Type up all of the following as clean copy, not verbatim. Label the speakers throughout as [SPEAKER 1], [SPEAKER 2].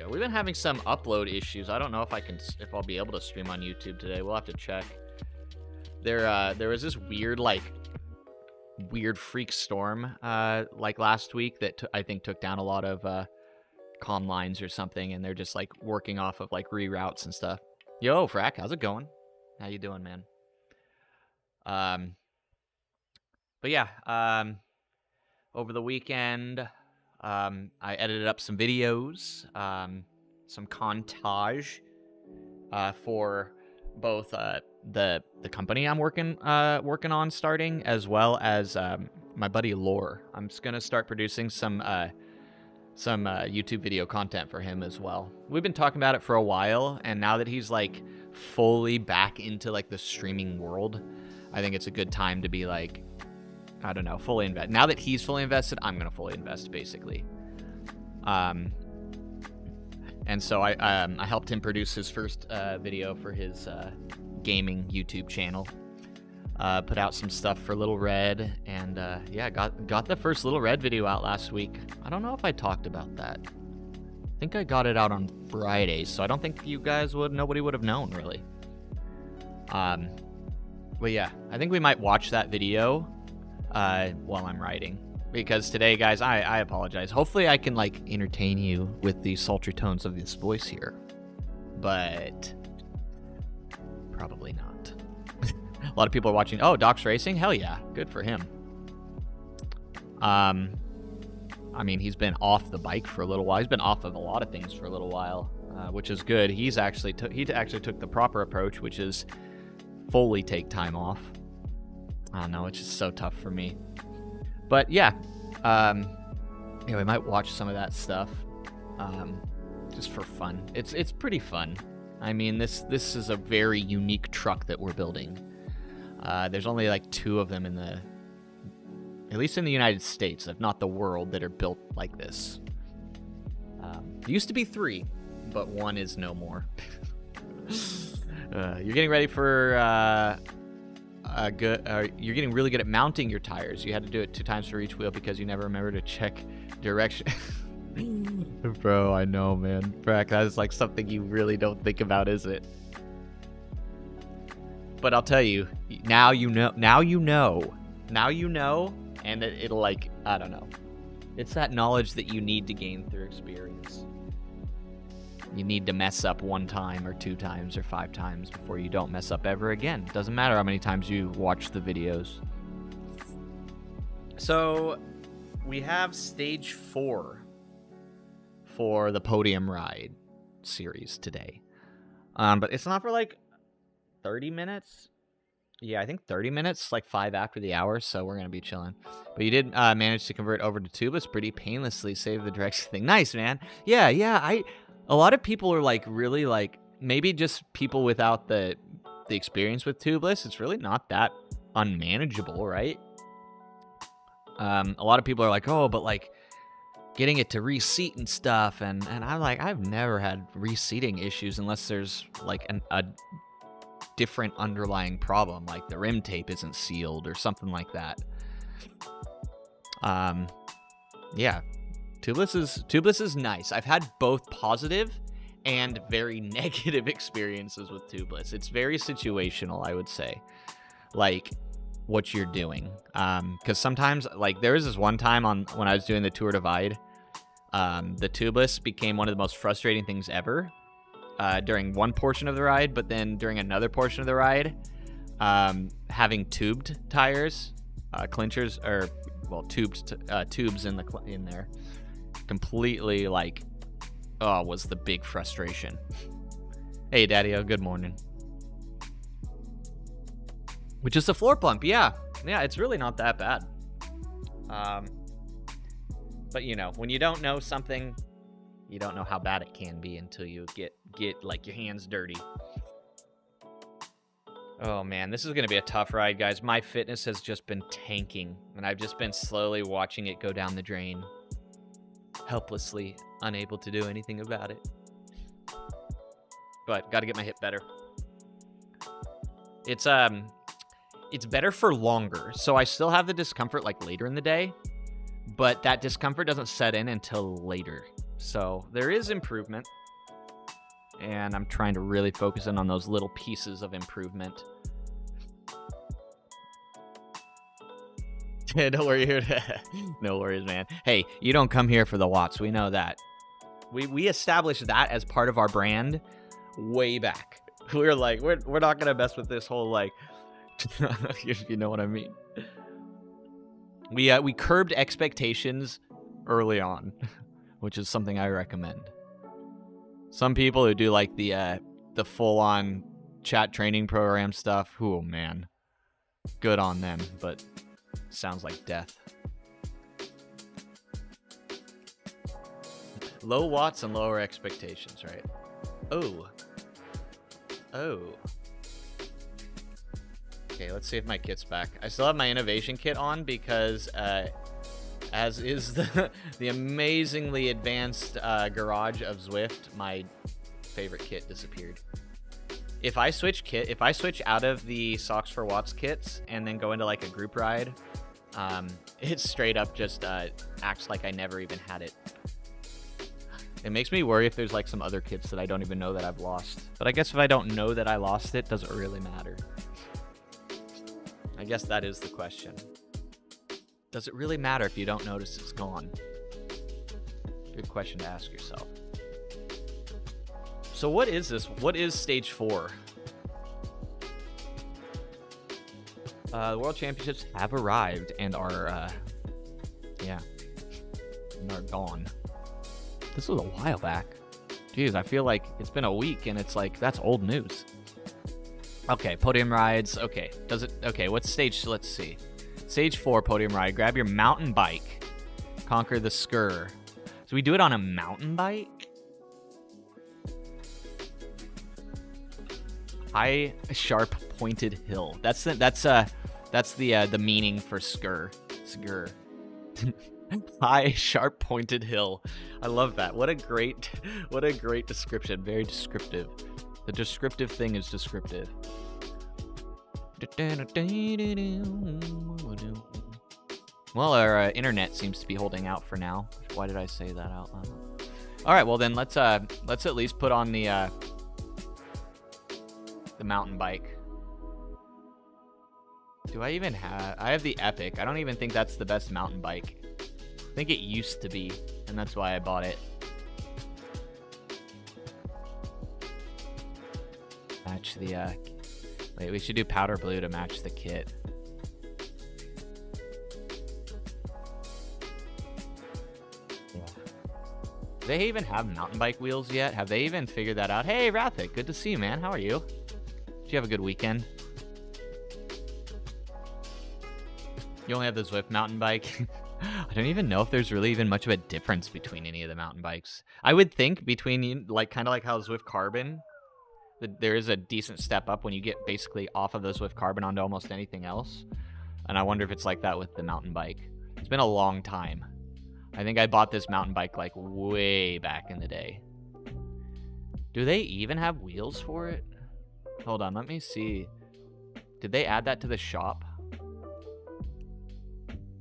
[SPEAKER 1] go. We've been having some upload issues. I don't know if I'll be able to stream on YouTube today. We'll have to check. There was this weird freak storm like last week that I think took down a lot of comm lines or something, and they're just like working off of like reroutes and stuff. Yo, Frack, how's it going? How you doing, man? But yeah, over the weekend, I edited up some videos, some montage for both the company I'm working on starting, as well as my buddy Lore. I'm just gonna start producing some YouTube video content for him as well. We've been talking about it for a while, and now that he's like fully back into like the streaming world, I think it's a good time to be like, I don't know, fully invest. Now that he's fully invested, I'm gonna fully invest, basically. And so I helped him produce his first video for his gaming YouTube channel. Put out some stuff for Little Red, and yeah, got the first Little Red video out last week. I don't know if I talked about that. I think I got it out on Friday, so I don't think nobody would have known, really. But yeah, I think we might watch that video while I'm writing, because today, guys, I apologize. Hopefully I can like entertain you with the sultry tones of this voice here, but probably not. A lot of people are watching. Oh, Doc's racing? Hell yeah, good for him. I mean, he's been off the bike for a little while. He's been off of a lot of things for a little while, which is good. He actually took the proper approach, which is fully take time off. I don't know, it's just so tough for me. But yeah, we might watch some of that stuff, just for fun. It's pretty fun. I mean, this is a very unique truck that we're building. There's only like 2 of them at least in the United States, if not the world, that are built like this. There used to be 3, but 1 is no more. You're getting ready for you're getting really good at mounting your tires. You had to do it 2 times for each wheel because you never remember to check direction. Bro, I know, man. Brack, that is like something you really don't think about, is it? But I'll tell you, now you know, and it'll like, I don't know. It's that knowledge that you need to gain through experience. You need to mess up 1 time or 2 times or 5 times before you don't mess up ever again. It doesn't matter how many times you watch the videos. So we have stage 4 for the Podium Ride series today. But it's not for like 30 minutes. Yeah, I think 30 minutes, like 5 after the hour, so we're going to be chilling. But you did manage to convert over to tubeless pretty painlessly, save the direction thing. Nice, man. Yeah, a lot of people are like really like, maybe just people without the experience with tubeless, it's really not that unmanageable, right? A lot of people are like, oh, but like getting it to reseat and stuff, and I'm like, I've never had reseating issues unless there's like a different underlying problem, like the rim tape isn't sealed or something like that. Yeah, tubeless is nice. I've had both positive and very negative experiences with tubeless. It's very situational, I would say, like what you're doing. Because sometimes, like there was this one time when I was doing the Tour Divide, the tubeless became one of the most frustrating things ever during one portion of the ride, but then during another portion of the ride, having tubed tires, clinchers, or well, tubes in there, completely like, was the big frustration. Hey, Daddy-o, good morning. Which is the floor pump, yeah, it's really not that bad. But you know, when you don't know something, you don't know how bad it can be until you get like your hands dirty. Oh man, this is gonna be a tough ride, guys. My fitness has just been tanking, and I've just been slowly watching it go down the drain, helplessly unable to do anything about it. But gotta get my hip better. It's better for longer, so I still have the discomfort like later in the day, but that discomfort doesn't set in until later. So there is improvement. And I'm trying to really focus in on those little pieces of improvement. Don't worry. No worries, man. Hey, you don't come here for the watts. We know that. We established that as part of our brand way back. We were like, we're not going to mess with this whole, like, if you know what I mean. We curbed expectations early on, which is something I recommend. Some people who do like the full-on chat training program stuff, oh man, good on them, but sounds like death. Low watts and lower expectations, right? Oh. Okay, let's see if my kit's back. I still have my innovation kit on because, as is the amazingly advanced garage of Zwift, my favorite kit disappeared. If I switch out of the Socks for Watts kits and then go into like a group ride, it straight up just acts like I never even had it. It makes me worry if there's like some other kits that I don't even know that I've lost. But I guess if I don't know that I lost it, does it really matter? I guess that is the question. Does it really matter if you don't notice it's gone? Good question to ask yourself. So what is this? What is stage 4? The World Championships have arrived and are, and are gone. This was a while back. Jeez, I feel like it's been a week and it's like, that's old news. Okay, podium rides. Okay, what's stage? Let's see. Stage 4 podium ride. Grab your mountain bike. Conquer the Skur. So we do it on a mountain bike? High, sharp, pointed hill. That's the meaning for Skur. Skur. High, sharp, pointed hill. I love that. What a great description. Very descriptive. The descriptive thing is descriptive. Well, our internet seems to be holding out for now. Why did I say that out loud? All right, well then let's at least put on the mountain bike. Do I even have? I have the Epic. I don't even think that's the best mountain bike. I think it used to be, and that's why I bought it. Match the wait, we should do powder blue to match the kit. Yeah. Do they even have mountain bike wheels yet? Have they even figured that out? Hey, Rathic, good to see you, man. How are you? Did you have a good weekend? You only have the Zwift mountain bike? I don't even know if there's really even much of a difference between any of the mountain bikes. I would think between, like, kind of like how Zwift Carbon, there is a decent step up when you get basically off of the Zwift Carbon onto almost anything else. And I wonder if it's like that with the mountain bike. It's been a long time. I think I bought this mountain bike like way back in the day. Do they even have wheels for it? Hold on, let me see. Did they add that to the shop?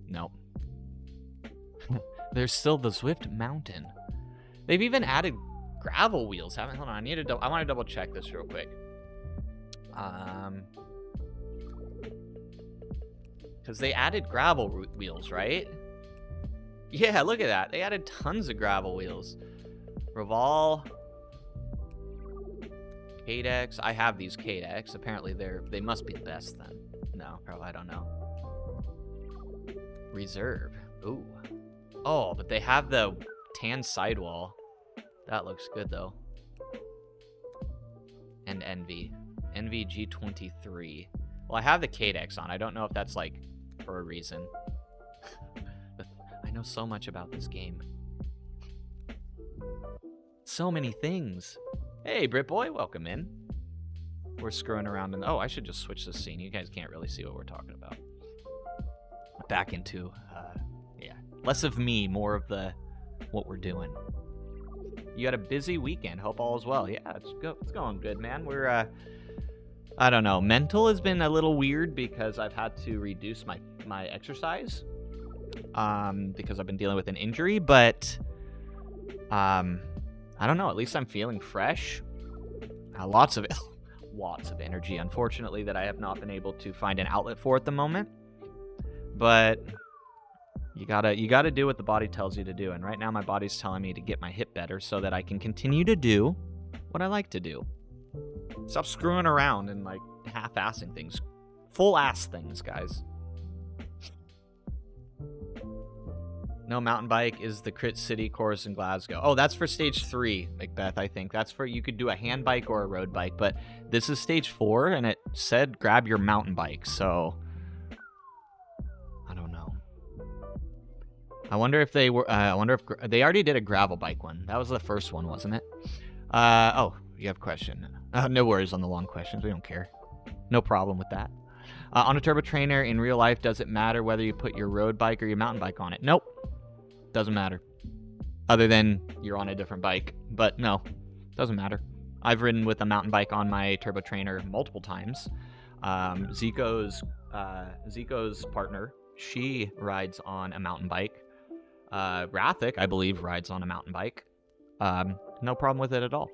[SPEAKER 1] Nope. There's still the Zwift Mountain. They've even added gravel wheels, haven't? Hold on, I want to double check this real quick. Because they added gravel wheels, right? Yeah, look at that. They added tons of gravel wheels. Revol. Cadex. I have these Cadex. Apparently they must be the best then. No, probably I don't know. Reserve. Ooh. Oh, but they have the tan sidewall. That looks good though. And Envy. Envy G23. Well, I have the Cadex on. I don't know if that's like for a reason. I know so much about this game. So many things. Hey, Brit Boy, welcome in. We're screwing around in... Oh, I should just switch this scene. You guys can't really see what we're talking about. Back into, yeah. Less of me, more of the what we're doing. You had a busy weekend. Hope all is well. Yeah, it's going good, man. We're, I don't know. Mental has been a little weird because I've had to reduce my exercise. Because I've been dealing with an injury, but I don't know. At least I'm feeling fresh. Lots of lots of energy, unfortunately, that I have not been able to find an outlet for at the moment. But you gotta do what the body tells you to do. And right now my body's telling me to get my hip better so that I can continue to do what I like to do. Stop screwing around and like half-assing things. Full-ass things, guys. No mountain bike is the Crit City course in Glasgow. Oh, that's for stage 3, Macbeth, I think. That's for, you could do a hand bike or a road bike, but this is stage 4, and it said grab your mountain bike, so I don't know. I wonder if they were, I wonder if they already did a gravel bike one. That was the first one, wasn't it? Oh, you have a question. No worries on the long questions. We don't care. No problem with that. On a turbo trainer in real life, does it matter whether you put your road bike or your mountain bike on it? Nope. Doesn't matter. Other than you're on a different bike. But no, doesn't matter. I've ridden with a mountain bike on my turbo trainer multiple times. Zico's partner, she rides on a mountain bike. Rathic, I believe, rides on a mountain bike. No problem with it at all.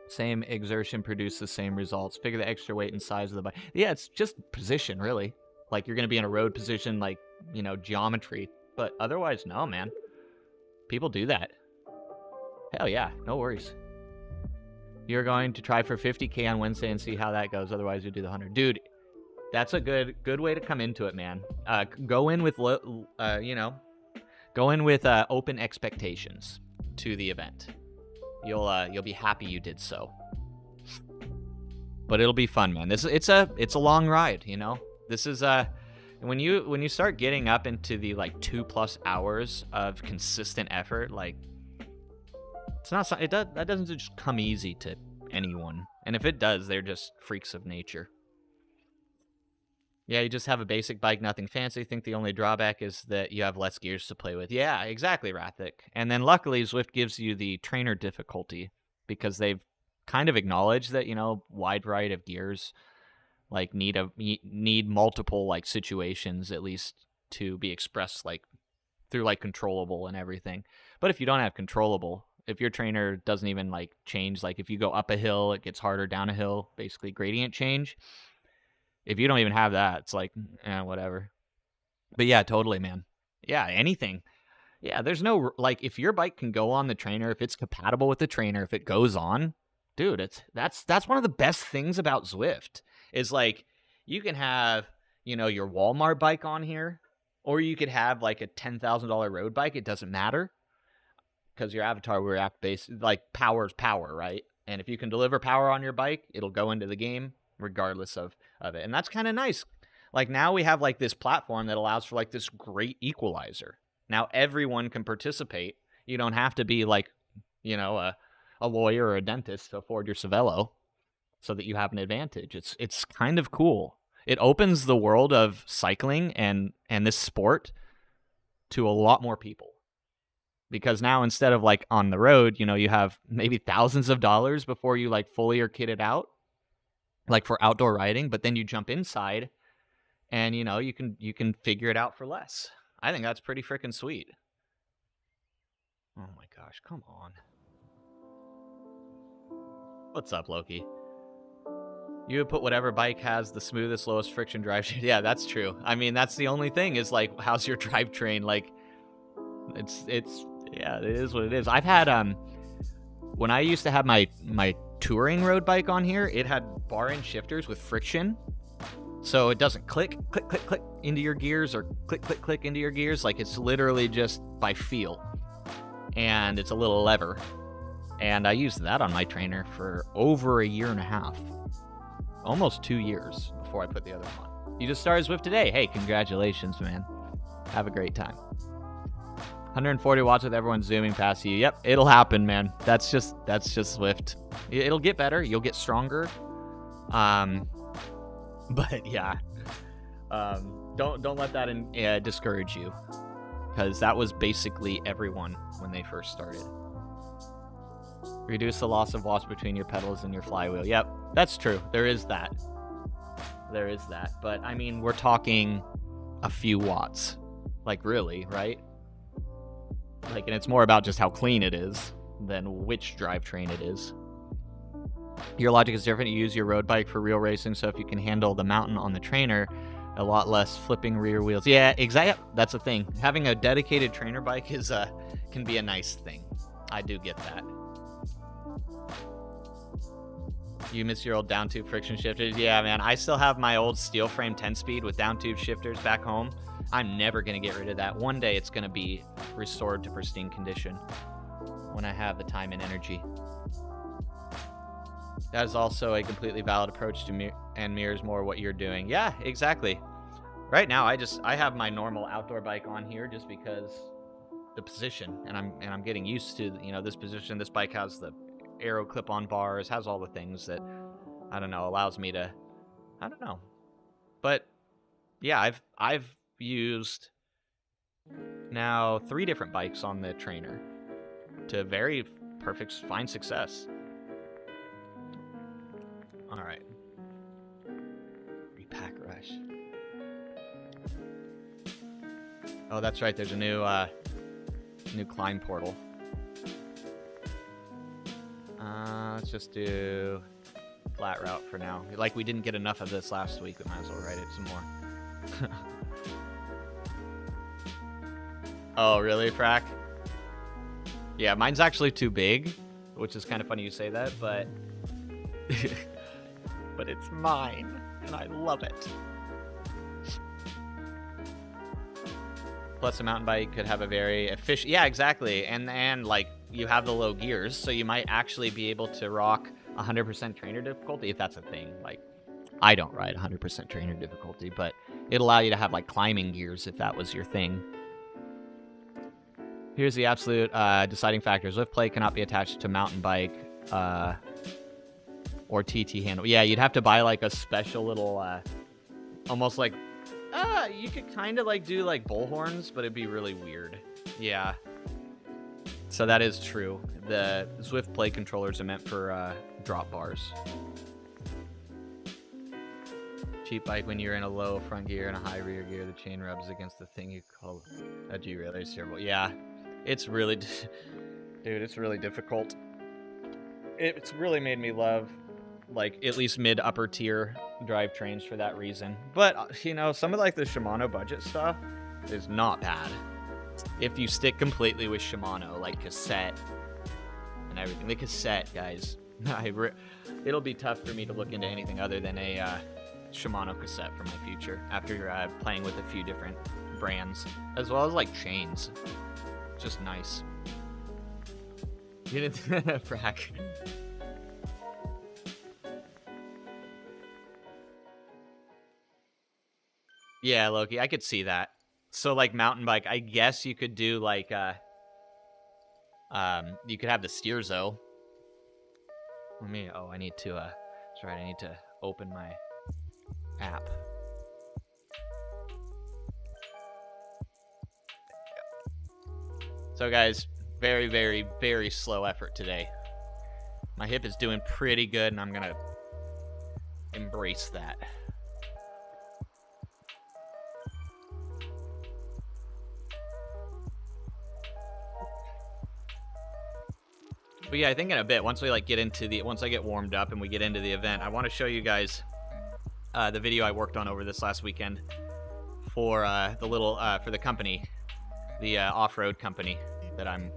[SPEAKER 1] Same exertion produces the same results. Figure the extra weight and size of the bike. Yeah, it's just position, really. Like, you're going to be in a road position, like, you know, geometry. But otherwise, no, man. People do that. Hell yeah, no worries. You're going to try for 50K on Wednesday and see how that goes. Otherwise, you do the 100. Dude, that's a good way to come into it, man. Go in with, you know, go in with open expectations to the event. You'll be happy you did so. But it'll be fun, man. It's a long ride, you know. This is when you start getting up into the like 2+ hours of consistent effort, like it's not that doesn't just come easy to anyone. And if it does, they're just freaks of nature. Yeah, you just have a basic bike, nothing fancy. I think the only drawback is that you have less gears to play with. Yeah, exactly, Rathic. And then luckily, Zwift gives you the trainer difficulty because they've kind of acknowledged that, you know, wide variety of gears like need multiple like situations at least to be expressed like through like controllable and everything. But if you don't have controllable, if your trainer doesn't even like change, like if you go up a hill, it gets harder down a hill, basically gradient change. If you don't even have that, it's like, whatever. But yeah, totally, man. Yeah, anything. Yeah, there's no, like, if your bike can go on the trainer, if it's compatible with the trainer, if it goes on, dude, that's one of the best things about Zwift, is like, you can have, you know, your Walmart bike on here, or you could have like a $10,000 road bike. It doesn't matter, because your avatar will react based, like, power's power, right? And if you can deliver power on your bike, it'll go into the game regardless of it. And that's kind of nice. Like, now we have like this platform that allows for like this great equalizer. Now everyone can participate. You don't have to be like, you know, a lawyer or a dentist to afford your Cervelo so that you have an advantage. It's kind of cool. It opens the world of cycling and this sport to a lot more people. Because now, instead of like on the road, you know, you have maybe thousands of dollars before you like fully are kitted out, like for outdoor riding, but then you jump inside and, you know, you can figure it out for less. I think that's pretty freaking sweet. Oh my gosh, come on. What's up, Loki? You would put whatever bike has the smoothest, lowest friction drivetrain. Yeah, that's true. I mean, that's the only thing is like, how's your drivetrain? Like, it's yeah, it is what it is. I've had when I used to have my touring road bike on here, it had bar end shifters with friction, so it doesn't click into your gears or click into your gears. Like, it's literally just by feel, and it's a little lever. And I used that on my trainer for over 1.5 years, almost 2 years before I put the other one on. You just started Zwift today. Hey, congratulations, man. Have a great time. 140 watts with everyone zooming past you. Yep, it'll happen, man. That's just Zwift. It'll get better. You'll get stronger. But yeah, don't let that discourage you, because that was basically everyone when they first started. Reduce the loss of watts between your pedals and your flywheel. Yep, that's true. There is that. But I mean, we're talking a few watts. Like, really, right? Like, and it's more about just how clean it is than which drivetrain it is. Your logic is different. You use your road bike for real racing, so if you can handle the mountain on the trainer, a lot less flipping rear wheels. Yeah, exactly. That's the thing. Having a dedicated trainer bike is can be a nice thing. I do get that. You miss your old down tube friction shifters? Yeah, man. I still have my old steel frame 10-speed with down tube shifters back home. I'm never going to get rid of that. One day it's going to be restored to pristine condition when I have the time and energy. That is also a completely valid approach to and mirrors more what you're doing. Yeah, exactly. Right now, I have my normal outdoor bike on here just because the position, and I'm getting used to, you know, this position. This bike has the aero clip-on bars, has all the things that, I don't know, allows me to, I don't know. But yeah, I've used now 3 different bikes on the trainer to very perfect, fine success. All right. Repack rush. Oh, that's right. There's a new climb portal. Let's just do flat route for now. Like, we didn't get enough of this last week. We might as well write it some more. Oh, really, Frack? Yeah, mine's actually too big, which is kind of funny you say that, but but it's mine, and I love it. Plus, a mountain bike could have a very efficient... Yeah, exactly. And like, you have the low gears, so you might actually be able to rock 100% trainer difficulty, if that's a thing. Like, I don't ride 100% trainer difficulty, but it'll allow you to have, like, climbing gears if that was your thing. Here's the absolute deciding factors. Zwift plate cannot be attached to mountain bike or TT handle. Yeah, you'd have to buy, like, a special little, almost like... you could kind of like do like bullhorns, but it'd be really weird. Yeah. So that is true. The Zwift play controllers are meant for drop bars. Cheap bike when you're in a low front gear and a high rear gear, the chain rubs against the thing you call a derailleur. It's terrible. Yeah, it's really, dude, it's really difficult. It's really made me love, like, at least mid-upper tier drivetrains for that reason. But, you know, some of, like, the Shimano budget stuff is not bad. If you stick completely with Shimano, like cassette and everything. The cassette, guys. It'll be tough for me to look into anything other than a Shimano cassette for my future after playing with a few different brands. As well as, like, chains. Just nice. You didn't frack. Yeah, Loki, I could see that. So, like, mountain bike, I guess you could do, like, you could have the Steerzo. I need to, that's right, I need to open my app. So, guys, very, very, very slow effort today. My hip is doing pretty good, and I'm gonna embrace that. But yeah, I think in a bit, once we like once I get warmed up and we get into the event, I want to show you guys the video I worked on over this last weekend for for the company, the off-road company that I'm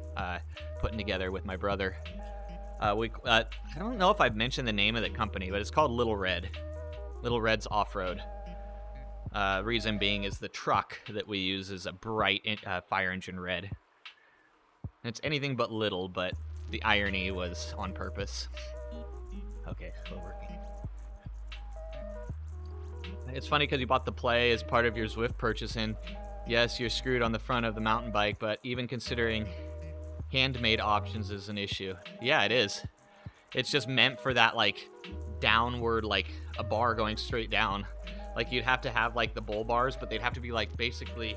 [SPEAKER 1] putting together with my brother. I don't know if I've mentioned the name of the company, but it's called Little Red. Little Red's Off-Road. Reason being is the truck that we use is a bright fire engine red. It's anything but little, but the irony was on purpose. Okay, we're working. It's funny because you bought the Play as part of your Zwift purchase, and yes, you're screwed on the front of the mountain bike, but even considering handmade options is an issue. Yeah, it is. It's just meant for that, like, downward, like, a bar going straight down. Like, you'd have to have, like, the bull bars, but they'd have to be, like, basically,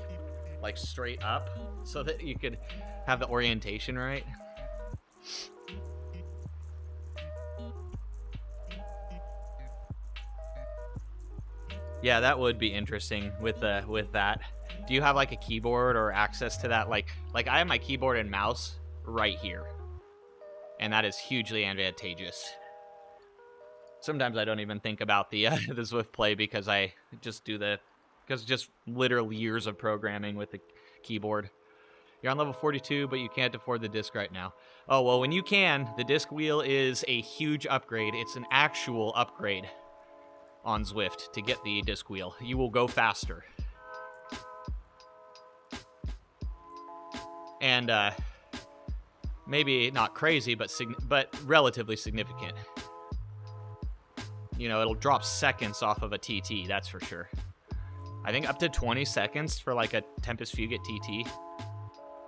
[SPEAKER 1] like, straight up so that you could have the orientation right. Yeah, that would be interesting with that. Do you have like a keyboard or access to that? Like I have my keyboard and mouse right here, and that is hugely advantageous. Sometimes I don't even think about the the Zwift play because I just do just literal years of programming with the keyboard. You're on level 42, but you can't afford the disc right now. Oh, well, when you can, the disc wheel is a huge upgrade. It's an actual upgrade on Zwift to get the disc wheel. You will go faster. And maybe not crazy, but relatively significant. You know, it'll drop seconds off of a TT, that's for sure. I think up to 20 seconds for like a Tempest Fugit TT.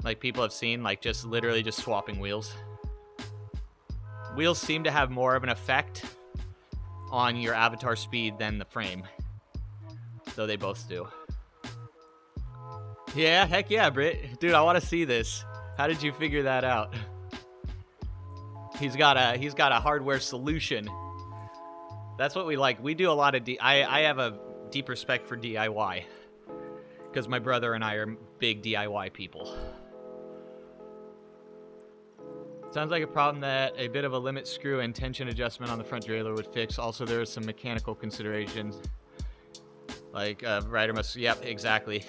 [SPEAKER 1] Like people have seen, like just literally just swapping wheels. Wheels seem to have more of an effect on your avatar speed than the frame. Though they both do. Yeah, heck yeah, Britt. Dude, I want to see this. How did you figure that out? He's got a hardware solution. That's what we like. We do a lot of I have a deep respect for DIY. Because my brother and I are big DIY people. Sounds like a problem that a bit of a limit screw and tension adjustment on the front derailleur would fix. Also, there are some mechanical considerations. Like, rider must... Yep, exactly.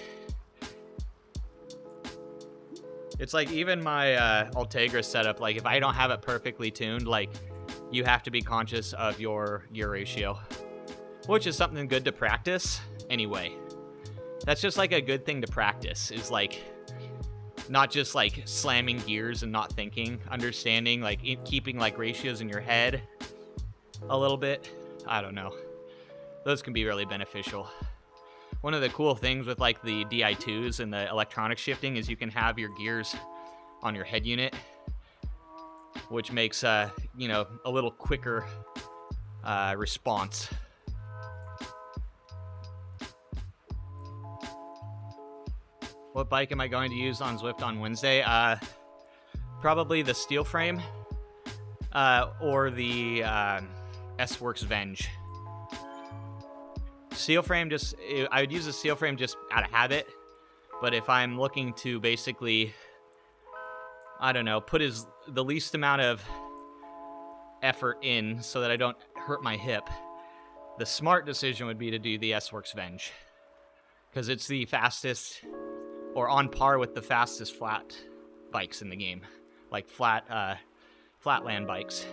[SPEAKER 1] It's like even my Ultegra setup, like if I don't have it perfectly tuned, like you have to be conscious of your gear ratio. Which is something good to practice anyway. That's just like a good thing to practice, is like... Not just like slamming gears and not thinking, understanding, like keeping like ratios in your head a little bit. I don't know. Those can be really beneficial. One of the cool things with like the Di2s and the electronic shifting is you can have your gears on your head unit, which makes, you know, a little quicker response. What bike am I going to use on Zwift on Wednesday? Probably the steel frame or the S-Works Venge. Steel frame I would use a steel frame just out of habit, but if I'm looking to basically, I don't know, put the least amount of effort in so that I don't hurt my hip, the smart decision would be to do the S-Works Venge, because it's the fastest, or on par with the fastest flat bikes in the game, like flatland bikes.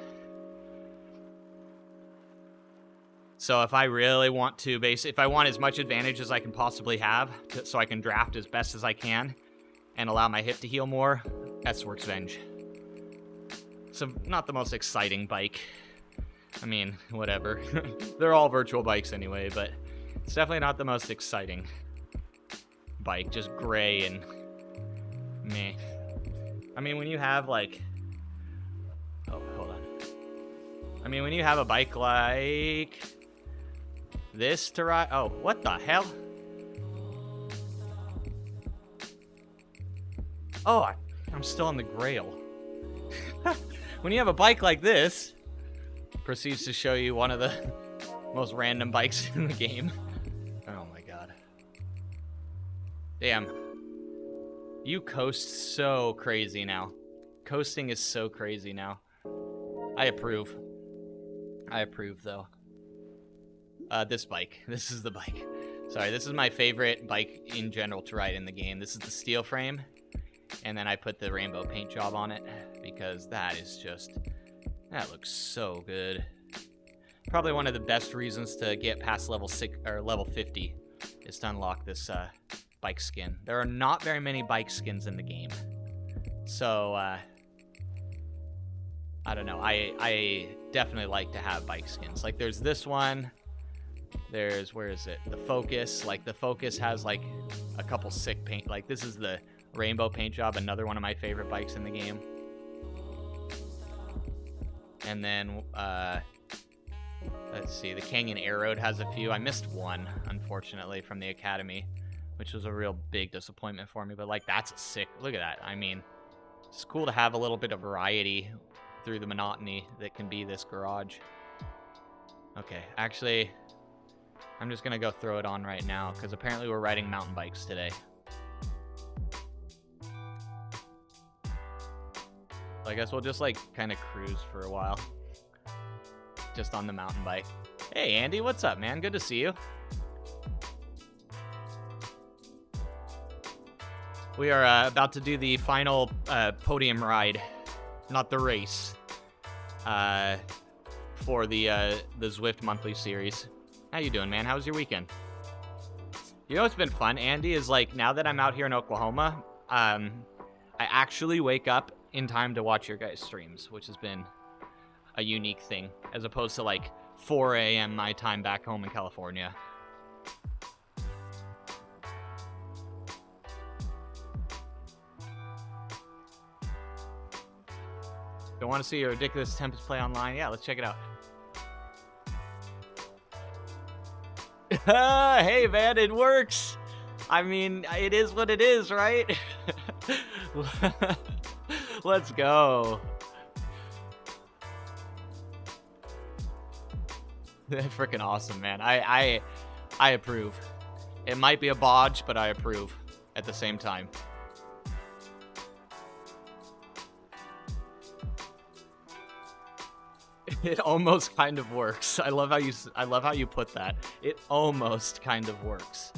[SPEAKER 1] So if I really want to if I want as much advantage as I can possibly have, so I can draft as best as I can and allow my hip to heal more, S-Works Venge. So not the most exciting bike. I mean, whatever. They're all virtual bikes anyway, but it's definitely not the most exciting bike, just gray and meh. I mean, when you have like, oh, hold on. I mean, when you have a bike like this to ride, oh, what the hell? Oh, I'm still on the grail. When you have a bike like this, proceeds to show you one of the most random bikes in the game. Oh my god. Damn. You coast so crazy now. Coasting is so crazy now. I approve. I approve, though. This bike. This is the bike. Sorry, this is my favorite bike in general to ride in the game. This is the steel frame. And then I put the rainbow paint job on it because that is just... That looks so good. Probably one of the best reasons to get past level 6 or level 50 is to unlock this bike skin. There are not very many bike skins in the game. So, I don't know. I definitely like to have bike skins. Like, there's this one. There's, where is it? The Focus. Like, the Focus has, like, a couple sick paint. Like, this is the rainbow paint job, another one of my favorite bikes in the game. And then, let's see, the Canyon Air has a few. I missed one, unfortunately, from the Academy, which was a real big disappointment for me. But, like, that's a sick... Look at that. I mean, it's cool to have a little bit of variety through the monotony that can be this garage. Okay, actually, I'm just going to go throw it on right now, because apparently we're riding mountain bikes today. I guess we'll just like kind of cruise for a while. Just on the mountain bike. Hey Andy, what's up, man? Good to see you. We are about to do the final podium ride, not the race, for the Zwift monthly series. How you doing, man? How was your weekend? You know what's been fun, Andy, is like now that I'm out here in Oklahoma, I actually wake up in time to watch your guys' streams, which has been a unique thing, as opposed to like 4 a.m. my time back home in California. Don't want to see a ridiculous Tempest play online? Yeah, let's check it out. Hey, man, it works. I mean, it is what it is, right? Let's go. Freaking awesome, man. I approve. It might be a bodge, but I approve at the same time. It almost kind of works. I love how you put that. It almost kind of works.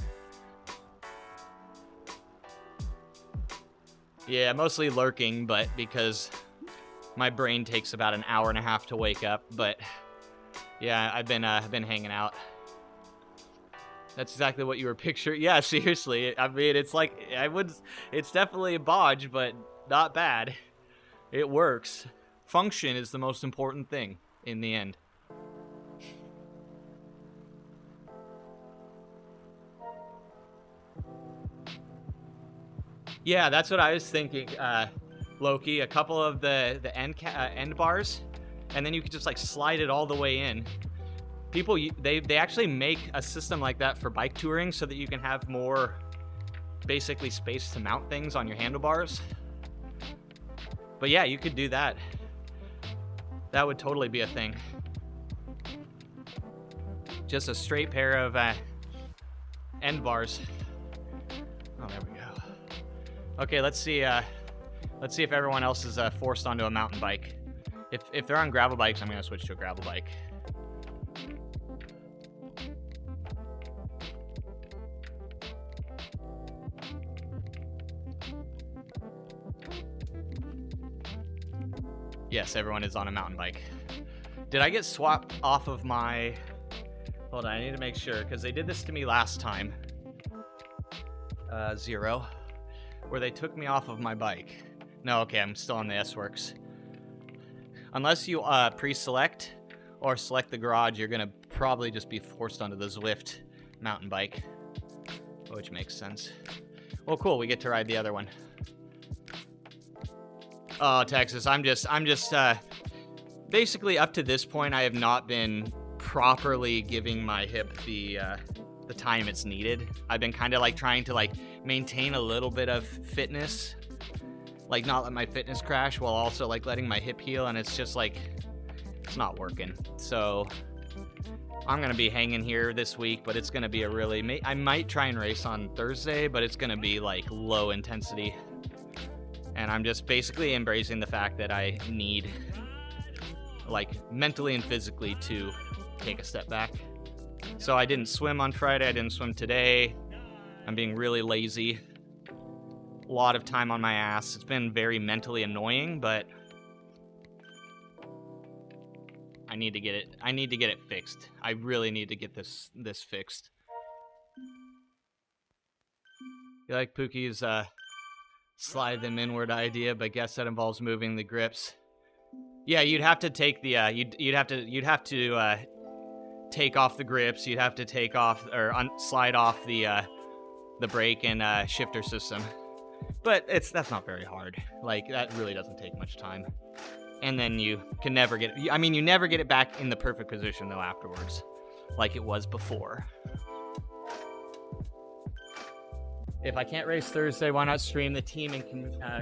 [SPEAKER 1] Yeah, mostly lurking, but because my brain takes about an hour and a half to wake up. But yeah, I've been hanging out. That's exactly what you were picturing. Yeah, seriously. I mean, it's like it's definitely a bodge, but not bad. It works. Function is the most important thing in the end. Yeah, that's what I was thinking, Loki. A couple of the end bars, and then you could just like slide it all the way in. People, they actually make a system like that for bike touring so that you can have more basically space to mount things on your handlebars. But yeah, you could do that. That would totally be a thing. Just a straight pair of end bars. Oh, there we go. Okay, let's see if everyone else is forced onto a mountain bike. If they're on gravel bikes, I'm gonna switch to a gravel bike. Yes, everyone is on a mountain bike. Did I get swapped off of my... Hold on, I need to make sure, because they did this to me last time. 0. Where they took me off of my bike. No, okay, I'm still on the S-Works. Unless you pre-select or select the garage, you're going to probably just be forced onto the Zwift mountain bike. Which makes sense. Well, cool, we get to ride the other one. Oh, Texas, I'm just basically up to this point, I have not been properly giving my hip the time it's needed. I've been kind of like trying to like maintain a little bit of fitness, like not let my fitness crash while also like letting my hip heal, and it's just like, it's not working. So I'm going to be hanging here this week, but it's going to be a really, I might try and race on Thursday, but it's going to be like low intensity. And I'm just basically embracing the fact that I need, like, mentally and physically to take a step back. So I didn't swim on Friday. I didn't swim today. I'm being really lazy. A lot of time on my ass. It's been very mentally annoying, but I need to get it fixed. I really need to get this fixed. You like Pookie's slide them inward idea, but guess that involves moving the grips. Yeah, you'd have to take the you'd have to take off the grips. You'd have to take off or slide off the brake and shifter system. But that's not very hard. Like, that really doesn't take much time. And then you can never get it. I mean, you never get it back in the perfect position though afterwards, like it was before. If I can't race Thursday, why not stream the team and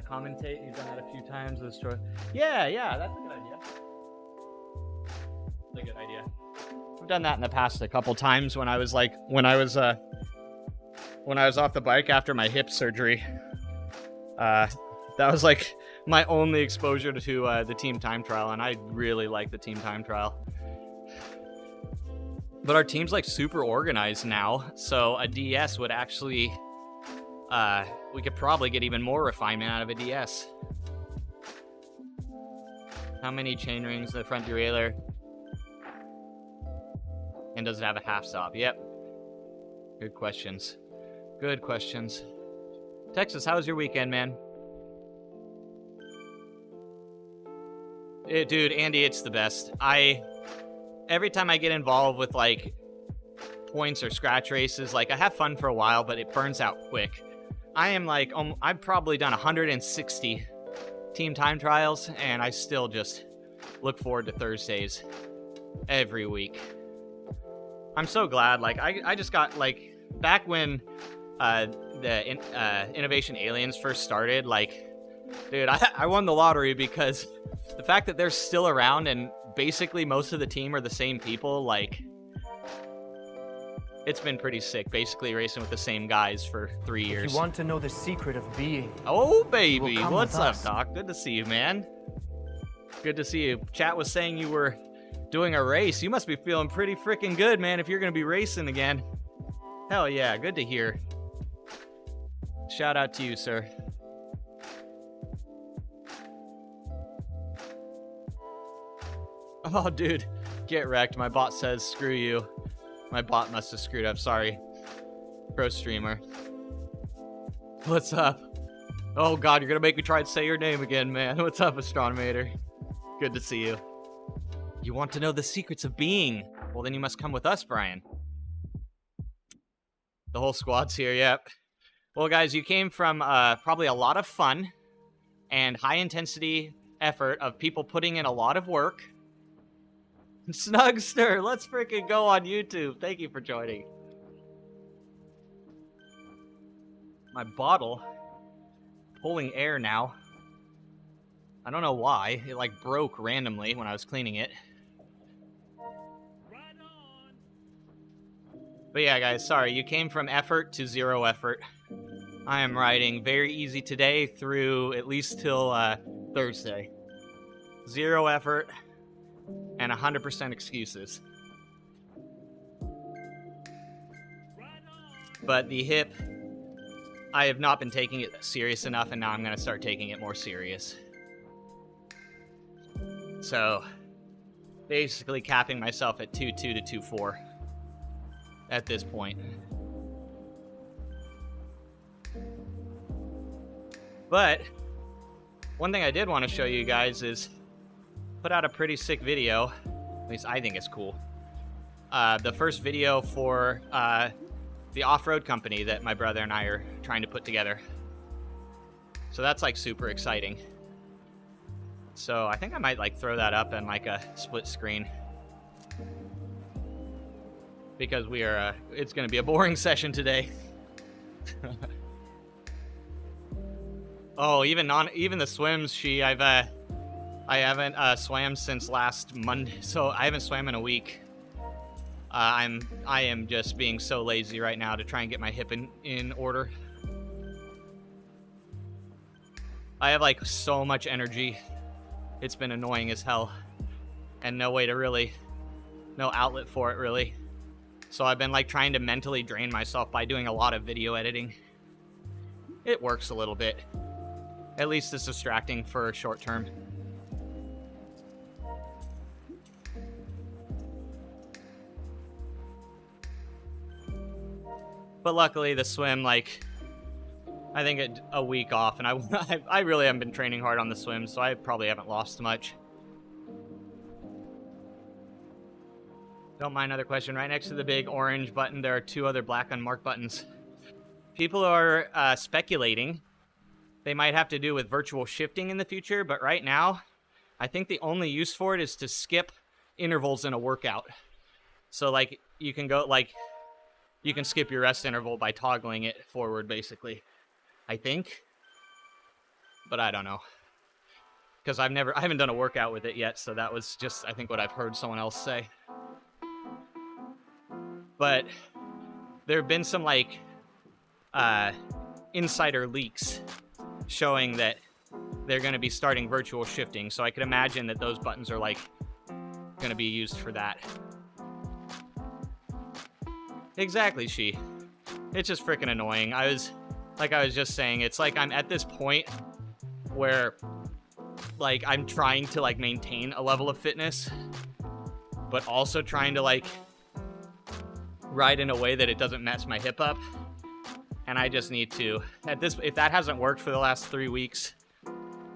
[SPEAKER 1] commentate? You've done that a few times. Yeah, that's a good idea. That's a good idea. I've done that in the past a couple times when I was off the bike after my hip surgery. That was like my only exposure to the team time trial, and I really like the team time trial. But our team's like super organized now, so a DS would actually, we could probably get even more refinement out of a DS. How many chain rings in the front derailleur? And does it have a half stop? Yep. Good questions. Good questions. Texas, how was your weekend, man? Dude, Andy, it's the best. Every time I get involved with, like, points or scratch races, like, I have fun for a while, but it burns out quick. I am, like, I've probably done 160 team time trials, and I still just look forward to Thursdays every week. I'm so glad. Like, I just got, like, back when the Innovation Aliens first started, like, dude, I won the lottery because the fact that they're still around and basically most of the team are the same people, like, it's been pretty sick, basically racing with the same guys for 3 years.
[SPEAKER 2] If you want to know the secret of being...
[SPEAKER 1] Oh, baby. What's up, Doc? Good to see you, man. Good to see you. Chat was saying you were doing a race. You must be feeling pretty freaking good, man, if you're going to be racing again. Hell yeah, good to hear. Shout out to you, sir. Oh, dude, get wrecked. My bot says, screw you. My bot must have screwed up. Sorry. Pro streamer. What's up? Oh, God, you're going to make me try and say your name again, man. What's up, Astronomator? Good to see you. You want to know the secrets of being? Well, then you must come with us, Brian. The whole squad's here, yep. Well, guys, you came from probably a lot of fun and high-intensity effort of people putting in a lot of work. Snugster, let's freaking go on YouTube. Thank you for joining. My bottle pulling air now. I don't know why. It like broke randomly when I was cleaning it. Right on. But yeah, guys, sorry. You came from effort to zero effort. I am riding very easy today through at least till Thursday. Zero effort. And 100% excuses. But the hip, I have not been taking it serious enough, and now I'm going to start taking it more serious. So, basically capping myself at 2.2 to 2.4 at this point. But, one thing I did want to show you guys is put out a pretty sick video. At least I think it's cool. The first video for the off-road company that my brother and I are trying to put together. So that's like super exciting. So I think I might like throw that up in like a split screen. Because we are, it's going to be a boring session today. Oh, even the swims, I haven't swam since last Monday, so I haven't swam in a week. I am just being so lazy right now to try and get my hip in order. I have like so much energy. It's been annoying as hell. And no way to really, no outlet for it really. So I've been like trying to mentally drain myself by doing a lot of video editing. It works a little bit. At least it's distracting for a short term. But luckily, the swim, like, I think a week off, and I really haven't been training hard on the swim, so I probably haven't lost much. Don't mind another question. Right next to the big orange button, there are 2 other black unmarked buttons. People are speculating they might have to do with virtual shifting in the future, but right now, I think the only use for it is to skip intervals in a workout. So, like, you can go, like, you can skip your rest interval by toggling it forward, basically. I think. But I don't know. Because I haven't done a workout with it yet, so that was just, I think, what I've heard someone else say. But there have been some, like, insider leaks showing that they're going to be starting virtual shifting. So I could imagine that those buttons are like going to be used for that. Exactly, she. It's just freaking annoying. I was just saying, it's like I'm at this point where like I'm trying to like maintain a level of fitness, but also trying to like ride in a way that it doesn't mess my hip up. And I just need to, if that hasn't worked for the last 3 weeks,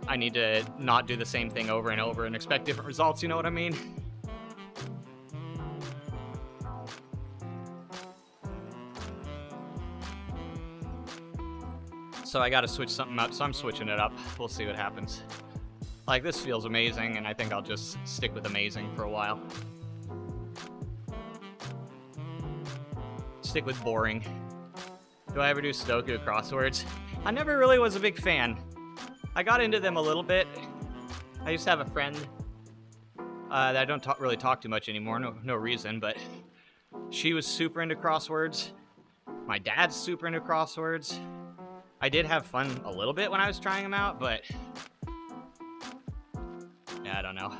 [SPEAKER 1] I need to not do the same thing over and over and expect different results, you know what I mean? So I gotta switch something up, so I'm switching it up. We'll see what happens. Like, this feels amazing, and I think I'll just stick with amazing for a while. Stick with boring. Do I ever do Sudoku crosswords? I never really was a big fan. I got into them a little bit. I used to have a friend that I don't really talk too much anymore, no reason, but she was super into crosswords. My dad's super into crosswords. I did have fun a little bit when I was trying them out, but yeah, I don't know.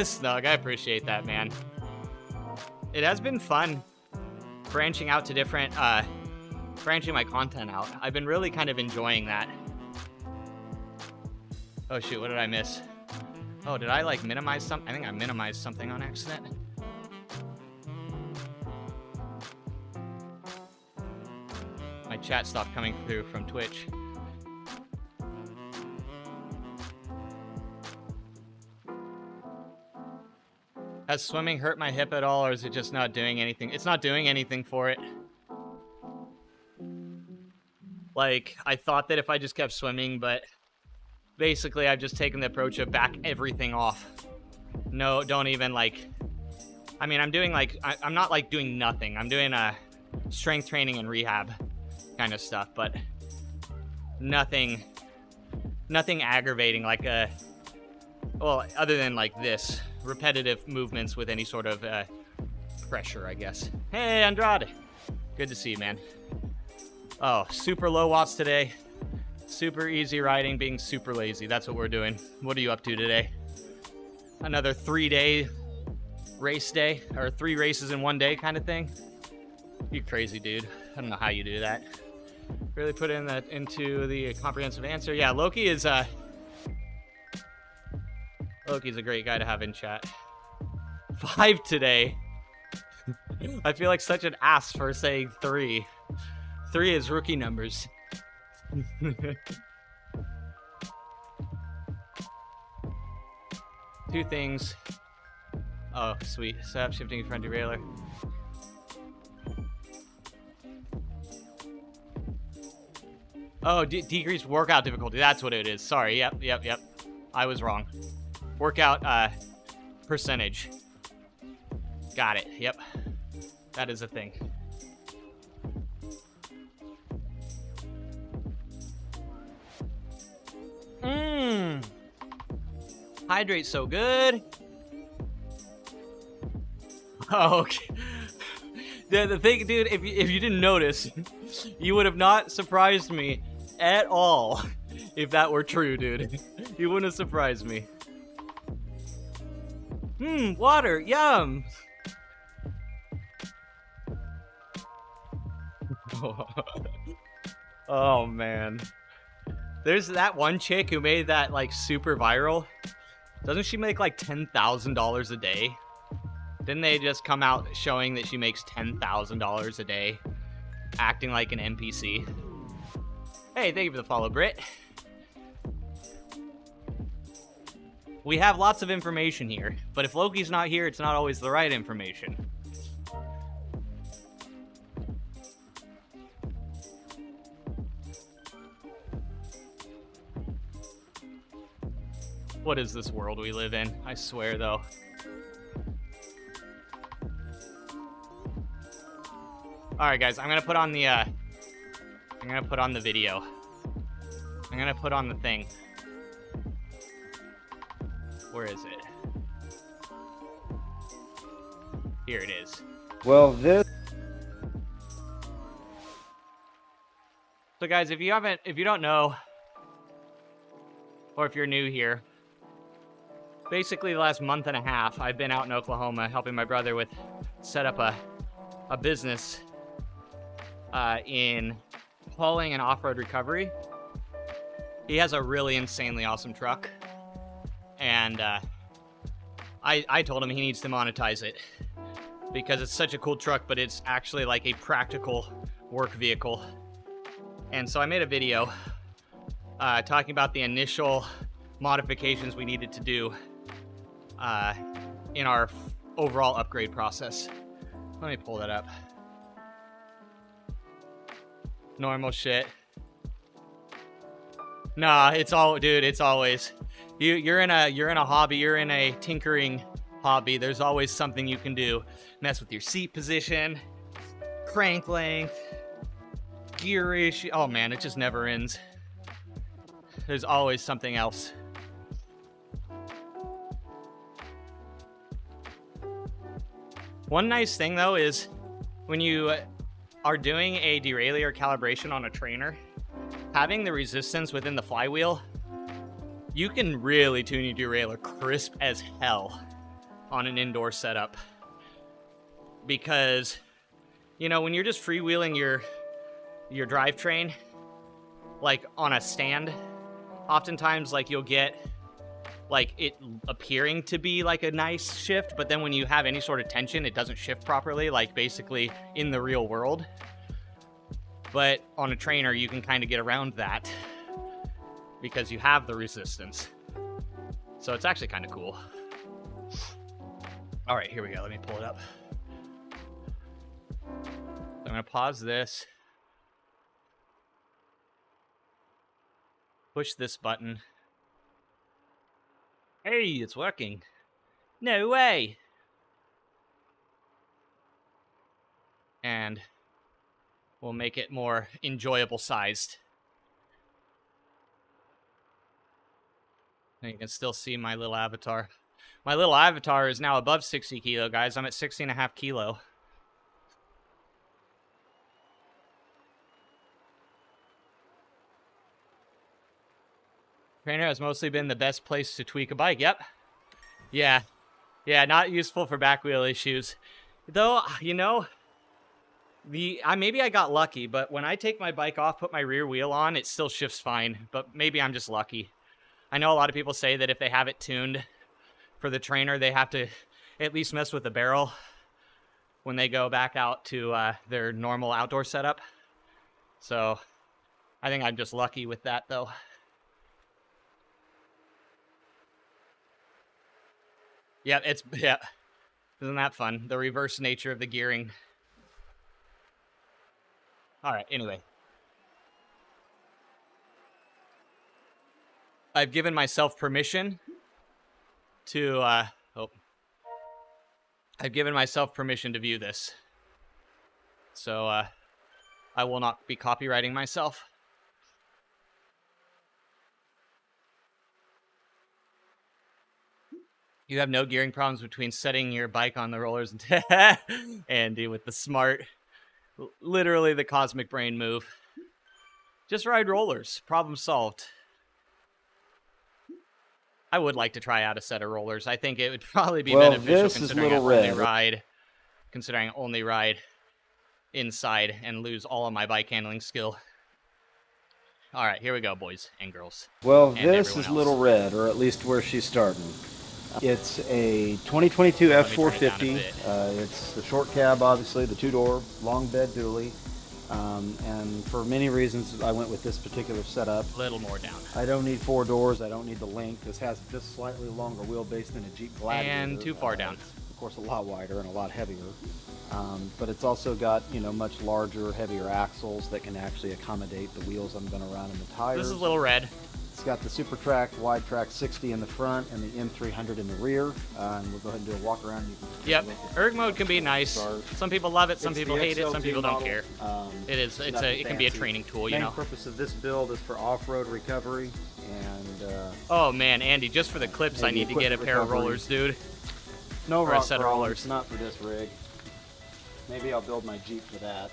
[SPEAKER 1] Snug, I appreciate that, man. It has been fun branching out to different, branching my content out. I've been really kind of enjoying that. Oh shoot, what did I miss? Oh, did I like minimize something? I think I minimized something on accident. My chat stopped coming through from Twitch. Has swimming hurt my hip at all, or is it just not doing anything? It's not doing anything for it. Like, I thought that if I just kept swimming, but basically I've just taken the approach of back everything off. No, don't even, like... I mean, I'm doing, like... I'm not, like, doing nothing. I'm doing, strength training and rehab kind of stuff, but nothing aggravating, like, well, other than, like, this. Repetitive movements with any sort of, pressure, I guess. Hey, Andrade! Good to see you, man. Oh, super low watts today. Super easy riding, being super lazy. That's what we're doing. What are you up to today? Another 3-day race day? Or 3 races in 1 day kind of thing? You crazy, dude. I don't know how you do that. Really put in that into the comprehensive answer. Yeah, Loki is, Loki's a great guy to have in chat. 5 today. I feel like such an ass for saying 3. 3 is rookie numbers. 2 things. Oh, sweet. Stop shifting front derailleur. Oh, decreased workout difficulty. That's what it is. Sorry. Yep. I was wrong. Workout percentage. Got it. Yep. That is a thing. Hydrate's so good. Oh, okay. The thing, dude, if you didn't notice, you would have not surprised me at all if that were true, dude. You wouldn't have surprised me. Water, yum. Oh, man. There's that one chick who made that, like, super viral. Doesn't she make, like, $10,000 a day? Didn't they just come out showing that she makes $10,000 a day, acting like an NPC? Hey, thank you for the follow, Britt. We have lots of information here, but if Loki's not here, it's not always the right information. What is this world we live in? I swear, though. Alright, guys, I'm gonna put on the, I'm gonna put on the video. I'm gonna put on the thing. Where is it? Here it is.
[SPEAKER 3] Well, this...
[SPEAKER 1] So guys, if you don't know, or if you're new here, basically the last month and a half, I've been out in Oklahoma helping my brother with set up a business in hauling and off-road recovery. He has a really insanely awesome truck, and I told him he needs to monetize it because it's such a cool truck, but it's actually like a practical work vehicle. And so I made a video talking about the initial modifications we needed to do in our overall upgrade process. Let me pull that up. Normal shit. Nah, it's always you're in a hobby, you're in a tinkering hobby. There's always something you can do. Mess with your seat position, crank length, gear issue. Oh man, it just never ends. There's always something else. One nice thing though is when you are doing a derailleur or calibration on a trainer, having the resistance within the flywheel, you can really tune your derailleur crisp as hell on an indoor setup. Because, you know, when you're just freewheeling your drivetrain, like on a stand, oftentimes like you'll get like it appearing to be like a nice shift, but then when you have any sort of tension, it doesn't shift properly, like basically in the real world. But on a trainer, you can kind of get around that because you have the resistance. So it's actually kind of cool. All right, here we go. Let me pull it up. I'm going to pause this. Push this button. Hey, it's working. No way. And we'll make it more enjoyable sized. And you can still see my little avatar. My little avatar is now above 60 kilo, guys. I'm at 60.5 kilo. Trainer has mostly been the best place to tweak a bike. Yep. Yeah. Yeah, not useful for back wheel issues. Though, you know, maybe I got lucky, but when I take my bike off, put my rear wheel on, it still shifts fine. But maybe I'm just lucky. I know a lot of people say that if they have it tuned for the trainer, they have to at least mess with the barrel when they go back out to their normal outdoor setup. So I think I'm just lucky with that, though. Yeah, yeah. Isn't that fun? The reverse nature of the gearing. All right, anyway. I've given myself permission to, I've given myself permission to view this. So, I will not be copywriting myself. You have no gearing problems between setting your bike on the rollers and Andy with the smart, literally the cosmic brain move. Just ride rollers. Problem solved. I would like to try out a set of rollers. I think it would probably be beneficial considering I only ride inside and lose all of my bike handling skill. All right, here we go, boys and girls.
[SPEAKER 3] Well, this is Little Red, or at least where she's starting. It's a 2022 F450. It's the short cab, obviously, the two-door, long bed dually. And for many reasons, I went with this particular setup.
[SPEAKER 1] A little more down.
[SPEAKER 3] I don't need 4 doors. I don't need the length. This has just slightly longer wheelbase than a Jeep Gladiator.
[SPEAKER 1] And too far down.
[SPEAKER 3] It's, of course, a lot wider and a lot heavier. But it's also got, you know, much larger, heavier axles that can actually accommodate the wheels I'm going to run and the tires.
[SPEAKER 1] This is Little Red.
[SPEAKER 3] It's got the Super Track Wide Track 60 in the front and the M300 in the rear. And we'll go ahead and do a walk around.
[SPEAKER 1] Yep, erg mode can be nice. Some people love it, some people hate it, some people don't care. It can be a training tool, you know.
[SPEAKER 3] The main purpose of this build is for off-road recovery and
[SPEAKER 1] oh man, Andy, just for the clips, I need to get a pair of rollers, dude.
[SPEAKER 3] No
[SPEAKER 1] or a set of rollers.
[SPEAKER 3] Not for this rig. Maybe I'll build my Jeep for that.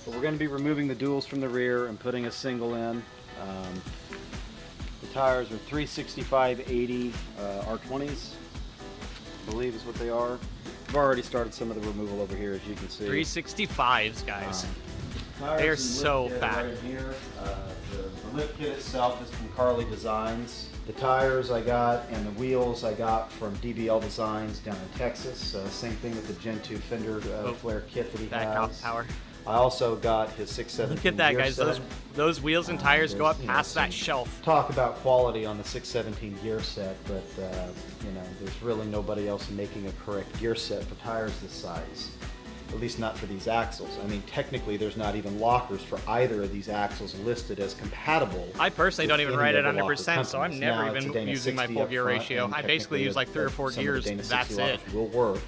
[SPEAKER 3] But we're going to be removing the duals from the rear and putting a single in. The tires are 365/80 R20s, I believe is what they are. I've already started some of the removal over here, as you can see.
[SPEAKER 1] 365s, guys.
[SPEAKER 3] Tires
[SPEAKER 1] They're
[SPEAKER 3] and
[SPEAKER 1] so
[SPEAKER 3] lift kit
[SPEAKER 1] fat.
[SPEAKER 3] right in here. The lift kit itself is from Carly Designs. The tires I got and the wheels I got from DBL Designs down in Texas. Same thing with the Gen 2 fender flare kit that he
[SPEAKER 1] Back
[SPEAKER 3] has.
[SPEAKER 1] off power.
[SPEAKER 3] I also got his 617
[SPEAKER 1] Look at that,
[SPEAKER 3] gear
[SPEAKER 1] guys.
[SPEAKER 3] set.
[SPEAKER 1] Those wheels and tires go up
[SPEAKER 3] There's,
[SPEAKER 1] past that
[SPEAKER 3] some
[SPEAKER 1] shelf.
[SPEAKER 3] Talk about quality on the 617 gear set, but there's really nobody else making a correct gear set for tires this size. At least not for these axles. I mean, technically, there's not even lockers for either of these axles listed as compatible.
[SPEAKER 1] I personally don't even
[SPEAKER 3] with
[SPEAKER 1] ride
[SPEAKER 3] any
[SPEAKER 1] it
[SPEAKER 3] of the locker
[SPEAKER 1] 100%, so I'm
[SPEAKER 3] companies.
[SPEAKER 1] never
[SPEAKER 3] Now, it's a
[SPEAKER 1] even
[SPEAKER 3] Dana
[SPEAKER 1] using my
[SPEAKER 3] 60
[SPEAKER 1] full
[SPEAKER 3] up
[SPEAKER 1] gear
[SPEAKER 3] front,
[SPEAKER 1] ratio.
[SPEAKER 3] and
[SPEAKER 1] I basically
[SPEAKER 3] technically
[SPEAKER 1] use like 3 or 4
[SPEAKER 3] some of the
[SPEAKER 1] gears.
[SPEAKER 3] Dana 60
[SPEAKER 1] That's it.
[SPEAKER 3] lockers will work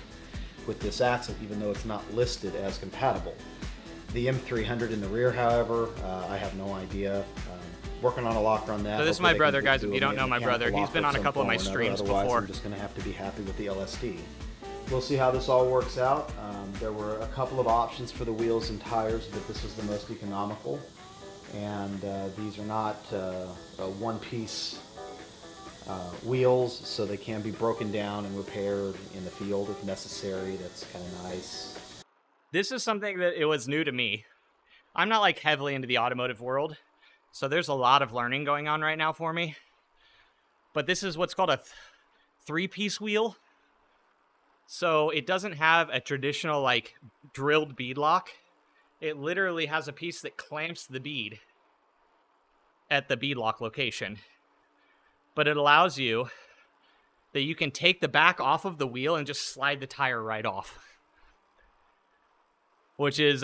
[SPEAKER 3] with this axle, even though it's not listed as compatible. The M300 in the rear, however, I have no idea. Working on a locker on that.
[SPEAKER 1] So this is
[SPEAKER 3] Hopefully
[SPEAKER 1] my
[SPEAKER 3] they can
[SPEAKER 1] brother,
[SPEAKER 3] do
[SPEAKER 1] guys, if
[SPEAKER 3] a
[SPEAKER 1] you don't know my
[SPEAKER 3] mechanical
[SPEAKER 1] brother. He's been
[SPEAKER 3] locker
[SPEAKER 1] on a couple of my
[SPEAKER 3] some form or
[SPEAKER 1] streams
[SPEAKER 3] another. Otherwise,
[SPEAKER 1] before.
[SPEAKER 3] I'm just going to have to be happy with the LSD. We'll see how this all works out. There were a couple of options for the wheels and tires, but this was the most economical. And these are not one-piece wheels, so they can be broken down and repaired in the field if necessary. That's kind of nice.
[SPEAKER 1] This is something that it was new to me. I'm not like heavily into the automotive world, so there's a lot of learning going on right now for me. But this is what's called a three-piece wheel. So it doesn't have a traditional like drilled bead lock. It literally has a piece that clamps the bead at the bead lock location. But it allows you that you can take the back off of the wheel and just slide the tire right off. Which is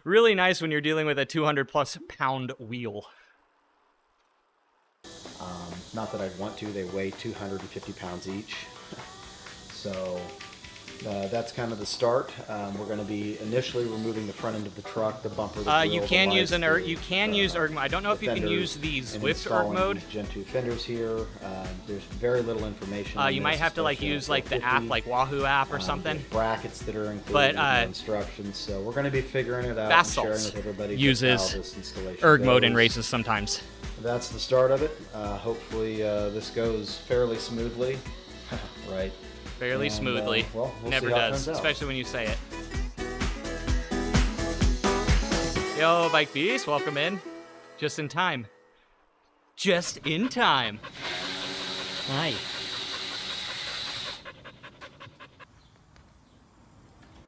[SPEAKER 1] really nice when you're dealing with a 200+ pound wheel.
[SPEAKER 3] Not that I'd want to. They weigh 250 pounds each. So that's kind of the start. We're going to be initially removing the front end of the truck, the bumper, the grill,
[SPEAKER 1] You can
[SPEAKER 3] the
[SPEAKER 1] use
[SPEAKER 3] lights,
[SPEAKER 1] you can use erg mode. I don't know if you can use the Zwift erg mode.
[SPEAKER 3] Gen 2 fenders here. There's very little information. On
[SPEAKER 1] You
[SPEAKER 3] this,
[SPEAKER 1] might have to like
[SPEAKER 3] especially on
[SPEAKER 1] use like the
[SPEAKER 3] 450.
[SPEAKER 1] app, like Wahoo app or something.
[SPEAKER 3] There's brackets that are included
[SPEAKER 1] But,
[SPEAKER 3] with no instructions. So we're going to be figuring it out
[SPEAKER 1] Bath
[SPEAKER 3] and sharing
[SPEAKER 1] salts
[SPEAKER 3] with everybody
[SPEAKER 1] uses
[SPEAKER 3] just how this installation
[SPEAKER 1] Erg mode in
[SPEAKER 3] goes.
[SPEAKER 1] races sometimes.
[SPEAKER 3] That's the start of it. Hopefully this goes fairly smoothly. Right.
[SPEAKER 1] Fairly
[SPEAKER 3] And,
[SPEAKER 1] smoothly.
[SPEAKER 3] we'll
[SPEAKER 1] Never
[SPEAKER 3] see how it
[SPEAKER 1] does,
[SPEAKER 3] turns out.
[SPEAKER 1] especially when you say it. Yo, Bike Beast, welcome in. Just in time. Just in time. Hi.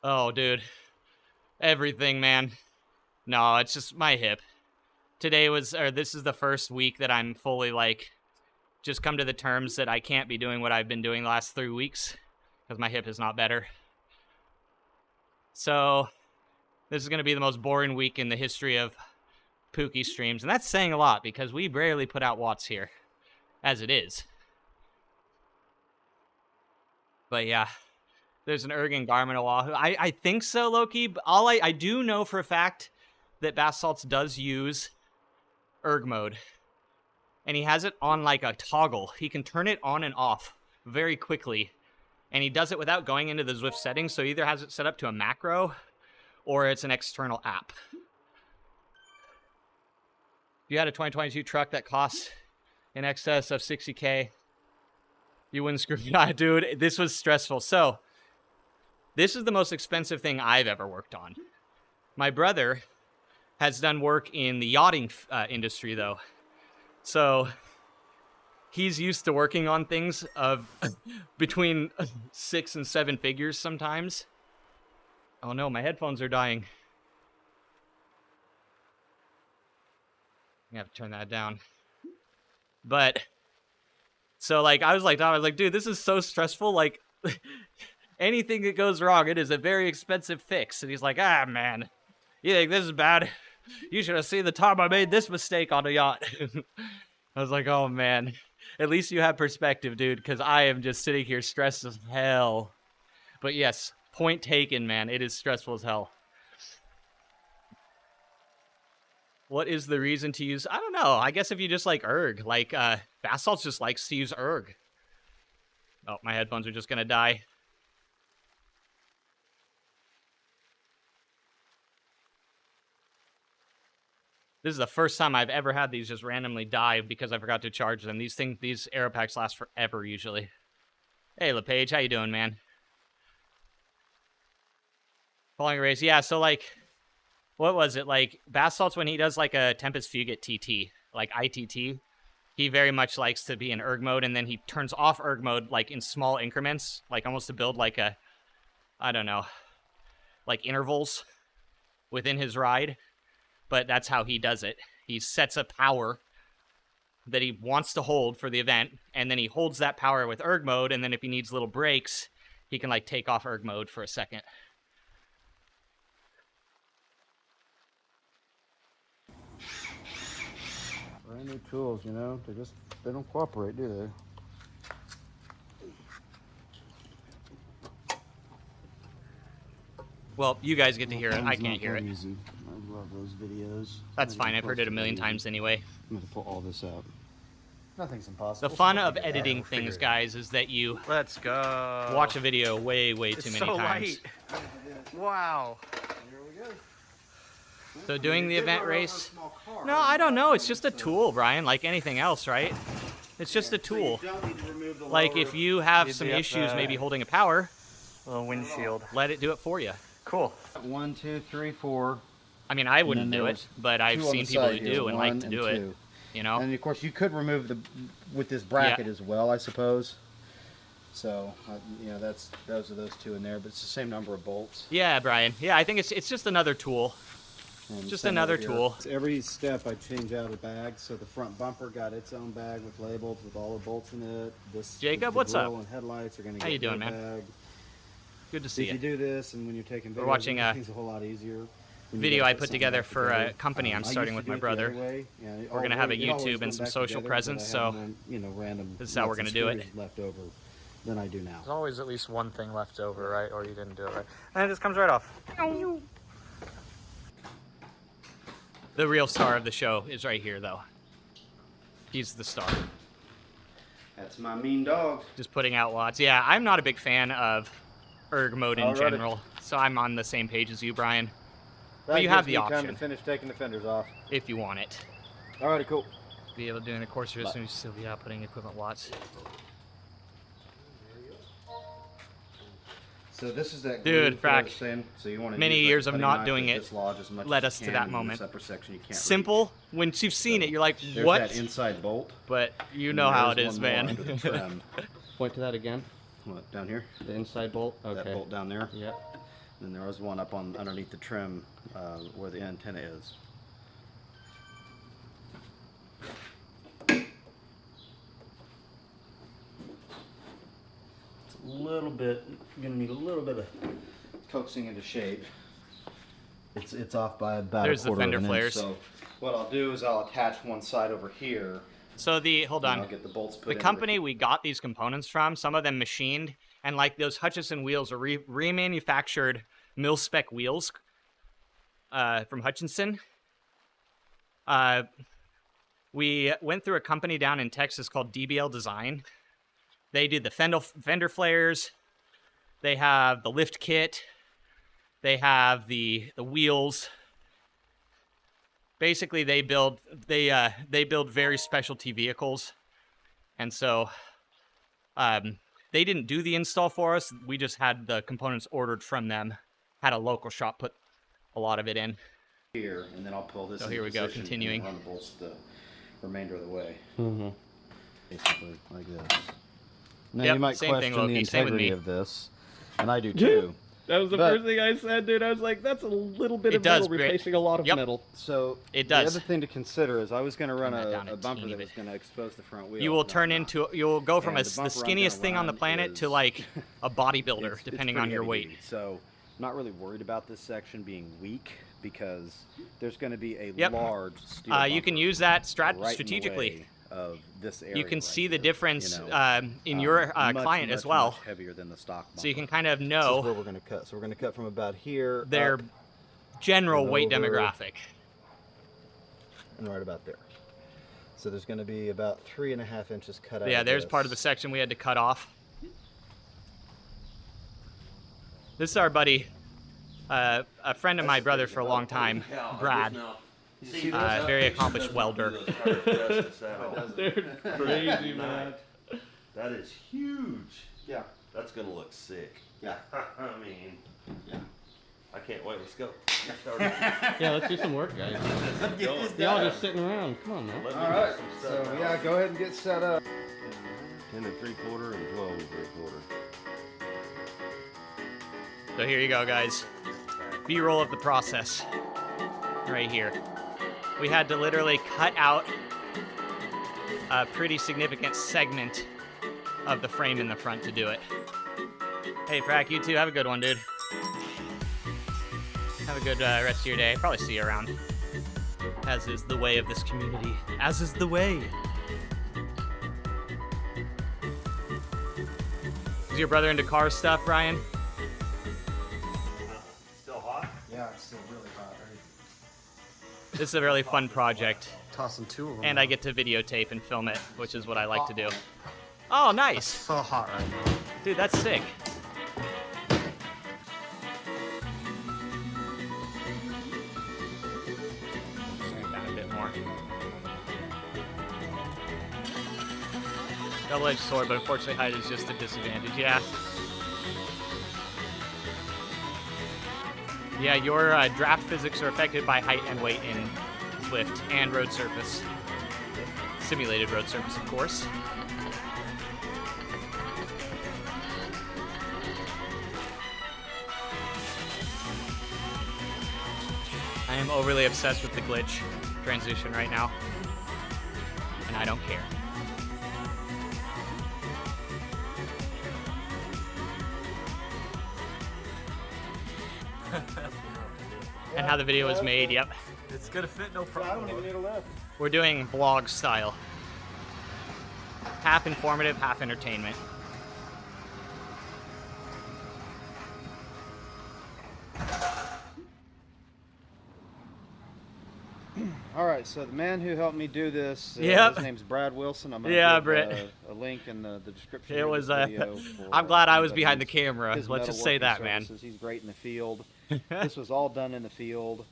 [SPEAKER 1] Oh, dude. Everything, man. No, it's just my hip. This is the first week that I'm fully, like, just come to the terms that I can't be doing what I've been doing the last 3 weeks because my hip is not better. So, this is going to be the most boring week in the history of Pookie streams, and that's saying a lot because we rarely put out watts here, as it is. But yeah, there's an Erg and Garmin Oahu. I think so, Loki, but I do know for a fact that Bath Salts does use Erg mode. And he has it on like a toggle. He can turn it on and off very quickly. And he does it without going into the Zwift settings, so he either has it set up to a macro or it's an external app. If you had a 2022 truck that costs in excess of 60K, you wouldn't screw it. Ah, dude, this was stressful. So, this is the most expensive thing I've ever worked on. My brother has done work in the yachting industry, though. So, he's used to working on things of between 6 and 7 figures sometimes. Oh no, my headphones are dying. I have to turn that down. But, so like, I was like, dude, this is so stressful. Like, anything that goes wrong, it is a very expensive fix. And he's like, ah, man, you think this is bad? You should have seen the time I made this mistake on a yacht. I was like, oh, man. At least you have perspective, dude, because I am just sitting here stressed as hell. But yes, point taken, man. It is stressful as hell. What is the reason to use? I don't know. I guess if you just like erg. Like, Bath Salts just likes to use erg. Oh, my headphones are just going to die. This is the first time I've ever had these just randomly die because I forgot to charge them. These aero packs last forever usually. Hey, LePage, how you doing, man? Falling race, yeah. So like, what was it like? Basalt's when he does like a Tempest Fugit TT, like ITT. He very much likes to be in erg mode, and then he turns off erg mode like in small increments, like almost to build like a, I don't know, like intervals within his ride. But that's how he does it. He sets a power that he wants to hold for the event, and then he holds that power with erg mode, and then if he needs little breaks, he can like take off erg mode for a second.
[SPEAKER 3] Brand new tools, you know, they don't cooperate, do they?
[SPEAKER 1] Well, you guys get to hear it. I can't hear it.
[SPEAKER 3] Easy. I love those videos.
[SPEAKER 1] That's fine. I've heard it a million times anyway.
[SPEAKER 3] I'm going to pull all this out. Nothing's impossible.
[SPEAKER 1] The fun of editing things, guys, is that you
[SPEAKER 2] Let's go.
[SPEAKER 1] watch a video way too many times.
[SPEAKER 2] Light. Wow.
[SPEAKER 3] Here we go.
[SPEAKER 1] So doing the event race... No, I don't know. It's just a tool, Brian, like anything else, right? It's just a tool. Like if you have some issues maybe holding a power,
[SPEAKER 2] Little windshield.
[SPEAKER 1] let it do it for you.
[SPEAKER 2] Cool.
[SPEAKER 3] 1, 2, 3, 4.
[SPEAKER 1] I mean, I wouldn't
[SPEAKER 3] And then
[SPEAKER 1] do it,
[SPEAKER 3] there's
[SPEAKER 1] but I've
[SPEAKER 3] two on
[SPEAKER 1] seen
[SPEAKER 3] the
[SPEAKER 1] people who
[SPEAKER 3] side here,
[SPEAKER 1] do and like
[SPEAKER 3] 1
[SPEAKER 1] to
[SPEAKER 3] and
[SPEAKER 1] do it.
[SPEAKER 3] 2.
[SPEAKER 1] You know?
[SPEAKER 3] And of course, you could remove with this bracket as well, I suppose. So, you know, those are those two in there, but it's the same number of bolts.
[SPEAKER 1] Yeah, Brian. Yeah, I think it's just another tool.
[SPEAKER 3] And
[SPEAKER 1] Just
[SPEAKER 3] same
[SPEAKER 1] another
[SPEAKER 3] over here.
[SPEAKER 1] tool.
[SPEAKER 3] Every step I change out a bag, so the front bumper got its own bag with labels with all the bolts in it. This
[SPEAKER 1] Jacob,
[SPEAKER 3] the
[SPEAKER 1] what's up?
[SPEAKER 3] grill and headlights are going to
[SPEAKER 1] How
[SPEAKER 3] get
[SPEAKER 1] you doing,
[SPEAKER 3] their
[SPEAKER 1] man?
[SPEAKER 3] bag.
[SPEAKER 1] Good to
[SPEAKER 3] So
[SPEAKER 1] see
[SPEAKER 3] if you
[SPEAKER 1] you.
[SPEAKER 3] do this, and when you're taking videos,
[SPEAKER 1] We're watching a
[SPEAKER 3] things a whole lot easier.
[SPEAKER 1] Video I put together for a company I'm starting with my brother. We're gonna have a YouTube and some social presence, so
[SPEAKER 3] random.
[SPEAKER 1] this is how we're gonna do it.
[SPEAKER 3] Left over than I do now.
[SPEAKER 2] There's always at least one thing left over, right? Or you didn't do it right. And it just comes right off.
[SPEAKER 1] The real star of the show is right here, though. He's the star.
[SPEAKER 3] That's my mean dog.
[SPEAKER 1] Just putting out watts. Yeah, I'm not a big fan of erg mode in
[SPEAKER 3] Alrighty.
[SPEAKER 1] general, so I'm on the same page as you, Brian. But you have the
[SPEAKER 3] Time
[SPEAKER 1] option
[SPEAKER 3] to finish taking the fenders off.
[SPEAKER 1] if you want it.
[SPEAKER 3] Alrighty, cool.
[SPEAKER 1] Be able to do it in a course as soon as you still be outputting equivalent watts.
[SPEAKER 3] So this is that
[SPEAKER 1] Dude,
[SPEAKER 3] glue that I
[SPEAKER 1] Frack,
[SPEAKER 3] was saying. So you want to
[SPEAKER 1] many
[SPEAKER 3] use, like,
[SPEAKER 1] years of
[SPEAKER 3] cutting
[SPEAKER 1] not
[SPEAKER 3] knife
[SPEAKER 1] doing
[SPEAKER 3] to
[SPEAKER 1] it
[SPEAKER 3] dislodge as much
[SPEAKER 1] led
[SPEAKER 3] as
[SPEAKER 1] us
[SPEAKER 3] you
[SPEAKER 1] to
[SPEAKER 3] can
[SPEAKER 1] that
[SPEAKER 3] in
[SPEAKER 1] moment.
[SPEAKER 3] this upper section you can't reach.
[SPEAKER 1] Simple. When you've seen it, you're like,
[SPEAKER 3] There's
[SPEAKER 1] what?
[SPEAKER 3] that inside bolt.
[SPEAKER 1] But you
[SPEAKER 3] and
[SPEAKER 1] know how it
[SPEAKER 3] there's
[SPEAKER 1] is,
[SPEAKER 3] one more
[SPEAKER 1] man.
[SPEAKER 3] under the trim.
[SPEAKER 4] Point to that again.
[SPEAKER 3] What, down here?
[SPEAKER 4] The inside bolt. Okay.
[SPEAKER 3] That bolt down there.
[SPEAKER 4] Yep.
[SPEAKER 3] And there was one up on underneath the trim where the antenna is. It's a little bit. You're gonna need a little bit of coaxing into shape. It's off by about
[SPEAKER 1] There's
[SPEAKER 3] a
[SPEAKER 1] the
[SPEAKER 3] quarter
[SPEAKER 1] fender
[SPEAKER 3] of an
[SPEAKER 1] flares.
[SPEAKER 3] inch. So what I'll do is I'll attach one side over here.
[SPEAKER 1] So hold
[SPEAKER 3] and
[SPEAKER 1] on.
[SPEAKER 3] I'll get the bolts put
[SPEAKER 1] The
[SPEAKER 3] in
[SPEAKER 1] company we got these components from, some of them machined, and like those Hutchison wheels are remanufactured mil-spec wheels from Hutchinson. We went through a company down in Texas called DBL Design. They do the fender flares. They have the lift kit. They have the wheels. Basically, they build very specialty vehicles, and so they didn't do the install for us. We just had the components ordered from them. Had a local shop put a lot of it in.
[SPEAKER 3] here, and then I'll pull this.
[SPEAKER 1] So
[SPEAKER 3] into
[SPEAKER 1] here we go,
[SPEAKER 3] position
[SPEAKER 1] continuing.
[SPEAKER 3] And run the bolts the remainder of the way.
[SPEAKER 4] Mm-hmm.
[SPEAKER 3] Basically, like this. Now
[SPEAKER 1] Yep,
[SPEAKER 3] you might
[SPEAKER 1] same thing,
[SPEAKER 3] question
[SPEAKER 1] Loki.
[SPEAKER 3] the
[SPEAKER 1] Same with
[SPEAKER 3] integrity
[SPEAKER 1] me.
[SPEAKER 3] of this, and I do too.
[SPEAKER 4] That was the
[SPEAKER 3] But-
[SPEAKER 4] first thing I said, dude. I was like, that's a little bit
[SPEAKER 1] It
[SPEAKER 4] of metal
[SPEAKER 1] does, Brit.
[SPEAKER 4] replacing a lot of
[SPEAKER 1] Yep.
[SPEAKER 4] metal.
[SPEAKER 3] So
[SPEAKER 1] It
[SPEAKER 3] the
[SPEAKER 1] does.
[SPEAKER 3] other thing to consider is I was going to run
[SPEAKER 1] Turn that down
[SPEAKER 3] a
[SPEAKER 1] a
[SPEAKER 3] bumper
[SPEAKER 1] teeny
[SPEAKER 3] that
[SPEAKER 1] bit.
[SPEAKER 3] was going to expose the front wheel.
[SPEAKER 1] You will
[SPEAKER 3] but
[SPEAKER 1] turn
[SPEAKER 3] I'm
[SPEAKER 1] into you'll go from
[SPEAKER 3] And
[SPEAKER 1] the
[SPEAKER 3] the bumper I'm
[SPEAKER 1] skinniest
[SPEAKER 3] gonna
[SPEAKER 1] thing on the
[SPEAKER 3] run
[SPEAKER 1] planet
[SPEAKER 3] is-
[SPEAKER 1] to like a bodybuilder,
[SPEAKER 3] it's
[SPEAKER 1] depending
[SPEAKER 3] pretty
[SPEAKER 1] on your
[SPEAKER 3] heavy
[SPEAKER 1] weight.
[SPEAKER 3] duty. So I'm not really worried about this section being weak because there's going to be a
[SPEAKER 1] Yep.
[SPEAKER 3] large steel
[SPEAKER 1] You can
[SPEAKER 3] bumper
[SPEAKER 1] use that
[SPEAKER 3] right in the
[SPEAKER 1] strategically.
[SPEAKER 3] way of this area
[SPEAKER 1] You can
[SPEAKER 3] right
[SPEAKER 1] see the
[SPEAKER 3] here,
[SPEAKER 1] difference
[SPEAKER 3] you know.
[SPEAKER 1] in your
[SPEAKER 3] Much,
[SPEAKER 1] client as
[SPEAKER 3] much,
[SPEAKER 1] well,
[SPEAKER 3] much heavier than the stock
[SPEAKER 1] so you
[SPEAKER 3] bumper.
[SPEAKER 1] can kind of
[SPEAKER 3] This is
[SPEAKER 1] know
[SPEAKER 3] where we're going to cut. So we're going to cut from about here
[SPEAKER 1] their
[SPEAKER 3] up
[SPEAKER 1] general
[SPEAKER 3] and
[SPEAKER 1] weight
[SPEAKER 3] over.
[SPEAKER 1] demographic.
[SPEAKER 3] and right about there. So there's going to be about 3.5 inches cut out.
[SPEAKER 1] Yeah,
[SPEAKER 3] of
[SPEAKER 1] there's
[SPEAKER 3] this.
[SPEAKER 1] part of the section we had to cut off. This is our buddy, a friend of my brother for a long time, Brad. Very accomplished welder.
[SPEAKER 4] They're crazy, man.
[SPEAKER 5] That is huge.
[SPEAKER 3] Yeah.
[SPEAKER 5] That's gonna look sick.
[SPEAKER 3] Yeah.
[SPEAKER 5] I mean,
[SPEAKER 3] Yeah.
[SPEAKER 5] I can't wait. Let's go.
[SPEAKER 4] Yeah, let's do some work, guys. Y'all just sitting around. Come on, man.
[SPEAKER 5] Let me
[SPEAKER 3] All
[SPEAKER 5] get
[SPEAKER 3] right.
[SPEAKER 5] some
[SPEAKER 3] So
[SPEAKER 5] stuff
[SPEAKER 3] yeah,
[SPEAKER 5] out.
[SPEAKER 3] go ahead and get set up.
[SPEAKER 5] 10 3/4 and 12 3/4.
[SPEAKER 1] So here you go, guys. B-roll of the process. Right here. We had to literally cut out a pretty significant segment of the frame in the front to do it. Hey, Frack, you too. Have a good one, dude. Have a good rest of your day. Probably see you around. As is the way of this community. As is the way. Is your brother into car stuff, Brian?
[SPEAKER 5] Still hot?
[SPEAKER 3] Yeah, it's still really hot, right?
[SPEAKER 1] This is a really fun project.
[SPEAKER 2] Tossing 2 of them.
[SPEAKER 1] And I get to videotape and film it, which is what I like to do. Oh, nice.
[SPEAKER 2] So hot right now.
[SPEAKER 1] Dude, that's sick. Bring it down a bit more. Double-edged sword, but unfortunately height is just a disadvantage, yeah. Yeah, your draft physics are affected by height and weight in Zwift and road surface. Simulated road surface, of course. I am overly obsessed with the glitch transition right now, and I don't care. And how the video was made, yep.
[SPEAKER 2] It's gonna fit, no
[SPEAKER 3] I
[SPEAKER 2] problem.
[SPEAKER 3] don't even need a lift.
[SPEAKER 1] We're doing vlog style. Half informative, half entertainment.
[SPEAKER 3] All right, so the man who helped me do this,
[SPEAKER 1] Yep.
[SPEAKER 3] his name's Brad Wilson. I'm gonna
[SPEAKER 1] Yeah,
[SPEAKER 3] give,
[SPEAKER 1] Britt.
[SPEAKER 3] a link in the description.
[SPEAKER 1] It
[SPEAKER 3] of
[SPEAKER 1] was,
[SPEAKER 3] this video for,
[SPEAKER 1] I'm glad I was
[SPEAKER 3] anybody
[SPEAKER 1] behind the
[SPEAKER 3] who's-
[SPEAKER 1] camera.
[SPEAKER 3] his
[SPEAKER 1] Let's just
[SPEAKER 3] metalworking
[SPEAKER 1] say that, man.
[SPEAKER 3] services. He's great in the field. This was all done in the field.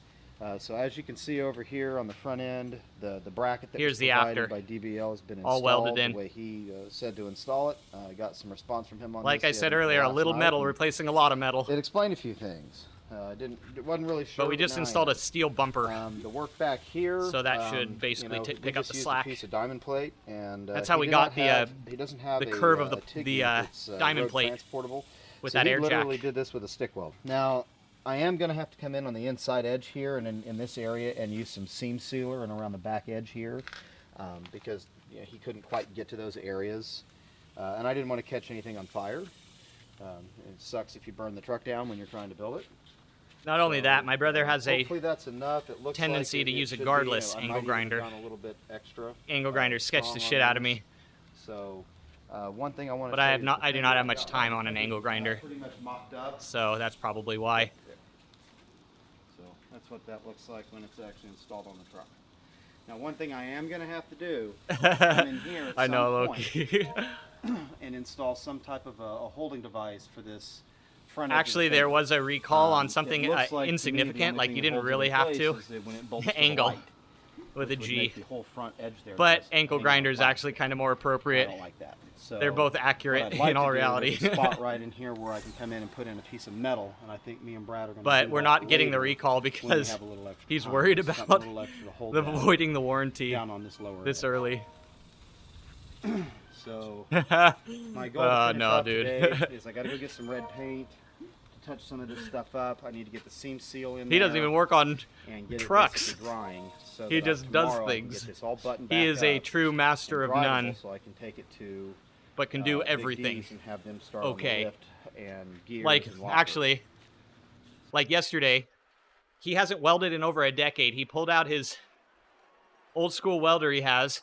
[SPEAKER 3] So as you can see over here on the front end, the bracket that
[SPEAKER 1] Here's
[SPEAKER 3] was
[SPEAKER 1] the
[SPEAKER 3] provided
[SPEAKER 1] after.
[SPEAKER 3] by DBL has been
[SPEAKER 1] All
[SPEAKER 3] installed
[SPEAKER 1] welded in.
[SPEAKER 3] the way he said to install it. I got some response from him on
[SPEAKER 1] Like
[SPEAKER 3] this
[SPEAKER 1] I
[SPEAKER 3] the
[SPEAKER 1] said
[SPEAKER 3] other-
[SPEAKER 1] earlier, a
[SPEAKER 3] last
[SPEAKER 1] little
[SPEAKER 3] night,
[SPEAKER 1] metal
[SPEAKER 3] and
[SPEAKER 1] replacing a lot of metal.
[SPEAKER 3] It explained a few things. It wasn't really sure.
[SPEAKER 1] But we just
[SPEAKER 3] now I
[SPEAKER 1] installed
[SPEAKER 3] am.
[SPEAKER 1] a steel bumper.
[SPEAKER 3] The work back here.
[SPEAKER 1] So that should basically
[SPEAKER 3] we
[SPEAKER 1] pick up
[SPEAKER 3] just
[SPEAKER 1] the
[SPEAKER 3] used
[SPEAKER 1] slack.
[SPEAKER 3] A piece of diamond plate, and
[SPEAKER 1] That's how
[SPEAKER 3] he
[SPEAKER 1] we
[SPEAKER 3] did
[SPEAKER 1] got
[SPEAKER 3] not
[SPEAKER 1] the,
[SPEAKER 3] have- he doesn't have
[SPEAKER 1] the
[SPEAKER 3] a,
[SPEAKER 1] curve of the-
[SPEAKER 3] TIG
[SPEAKER 1] the,
[SPEAKER 3] that's,
[SPEAKER 1] diamond
[SPEAKER 3] road
[SPEAKER 1] plate
[SPEAKER 3] transportable.
[SPEAKER 1] with
[SPEAKER 3] So
[SPEAKER 1] that
[SPEAKER 3] he
[SPEAKER 1] air
[SPEAKER 3] literally
[SPEAKER 1] jack.
[SPEAKER 3] did this with a stick weld. Now, I am going to have to come in on the inside edge here and in this area and use some seam sealer and around the back edge here because he couldn't quite get to those areas, and I didn't want to catch anything on fire. It sucks if you burn the truck down when you're trying to build it.
[SPEAKER 1] Not only that, my brother has a
[SPEAKER 3] Hopefully that's enough. It looks
[SPEAKER 1] tendency
[SPEAKER 3] like
[SPEAKER 1] to
[SPEAKER 3] it
[SPEAKER 1] use a
[SPEAKER 3] should be.
[SPEAKER 1] guardless
[SPEAKER 3] I
[SPEAKER 1] angle
[SPEAKER 3] might even
[SPEAKER 1] grinder.
[SPEAKER 3] have gone a little bit extra.
[SPEAKER 1] angle grinder sketched the
[SPEAKER 3] strong
[SPEAKER 1] shit
[SPEAKER 3] on
[SPEAKER 1] out of
[SPEAKER 3] these.
[SPEAKER 1] me.
[SPEAKER 3] So one thing I want to.
[SPEAKER 1] But I do not have much time on an angle grinder.
[SPEAKER 3] Pretty much mocked up.
[SPEAKER 1] So that's probably why.
[SPEAKER 3] So that's what that looks like when it's actually installed on the truck. Now, one thing I am going to have to do is come in here at
[SPEAKER 1] I know,
[SPEAKER 3] some point
[SPEAKER 1] Loki.
[SPEAKER 3] and install some type of a holding device for this front edge of the
[SPEAKER 1] Actually, there
[SPEAKER 3] fender.
[SPEAKER 1] was a recall on
[SPEAKER 3] It
[SPEAKER 1] something
[SPEAKER 3] looks like to me the
[SPEAKER 1] insignificant,
[SPEAKER 3] only
[SPEAKER 1] like
[SPEAKER 3] thing
[SPEAKER 1] you
[SPEAKER 3] that
[SPEAKER 1] didn't
[SPEAKER 3] holds it
[SPEAKER 1] really
[SPEAKER 3] in
[SPEAKER 1] have
[SPEAKER 3] place
[SPEAKER 1] to.
[SPEAKER 3] is that when it bolts to the
[SPEAKER 1] Angle
[SPEAKER 3] right,
[SPEAKER 1] with a
[SPEAKER 3] which would
[SPEAKER 1] G.
[SPEAKER 3] make the whole front edge there
[SPEAKER 1] But
[SPEAKER 3] just
[SPEAKER 1] ankle
[SPEAKER 3] hang
[SPEAKER 1] grinder's
[SPEAKER 3] flat.
[SPEAKER 1] actually kind of more
[SPEAKER 3] I
[SPEAKER 1] appropriate.
[SPEAKER 3] don't like that. So
[SPEAKER 1] They're both
[SPEAKER 3] what
[SPEAKER 1] accurate
[SPEAKER 3] I'd like
[SPEAKER 1] in all
[SPEAKER 3] to do is
[SPEAKER 1] reality.
[SPEAKER 3] there's a spot right in here where I can come in and put in a piece of metal, and I think me and Brad are going to.
[SPEAKER 1] But we're not getting the recall because he's worried about avoiding the warranty
[SPEAKER 3] down on this lower
[SPEAKER 1] this
[SPEAKER 3] edge.
[SPEAKER 1] early.
[SPEAKER 3] So
[SPEAKER 1] Oh,
[SPEAKER 3] my goal to finish
[SPEAKER 1] no,
[SPEAKER 3] off
[SPEAKER 1] dude.
[SPEAKER 3] today is I got to go get some red paint to touch some of this stuff up. I need to get the seam seal in
[SPEAKER 1] He
[SPEAKER 3] there
[SPEAKER 1] doesn't even work on
[SPEAKER 3] and get
[SPEAKER 1] trucks.
[SPEAKER 3] it basically drying. So
[SPEAKER 1] He
[SPEAKER 3] that
[SPEAKER 1] just does
[SPEAKER 3] tomorrow I can
[SPEAKER 1] things.
[SPEAKER 3] Get this all buttoned
[SPEAKER 1] He
[SPEAKER 3] back
[SPEAKER 1] is a
[SPEAKER 3] up
[SPEAKER 1] true master
[SPEAKER 3] and
[SPEAKER 1] of
[SPEAKER 3] drivable
[SPEAKER 1] none,
[SPEAKER 3] so I can take it to
[SPEAKER 1] but can do
[SPEAKER 3] Big
[SPEAKER 1] everything.
[SPEAKER 3] D's and have them start
[SPEAKER 1] Okay.
[SPEAKER 3] on the lift and gears
[SPEAKER 1] Like,
[SPEAKER 3] and lockers.
[SPEAKER 1] actually, like yesterday, he hasn't welded in over a decade. He pulled out his old school welder he has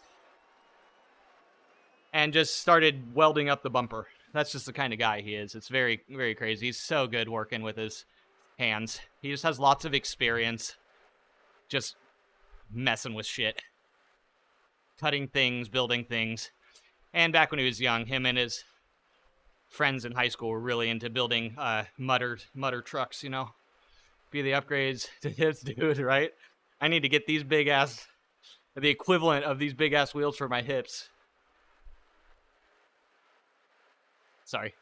[SPEAKER 1] and just started welding up the bumper. That's just the kind of guy he is. It's very, very crazy. He's so good working with his hands. He just has lots of experience just messing with shit. Cutting things, building things. And back when he was young, him and his friends in high school were really into building mutter trucks, you know? Be the upgrades to his dude, right? I need to get these big ass, the equivalent of these big ass wheels for my hips. Sorry,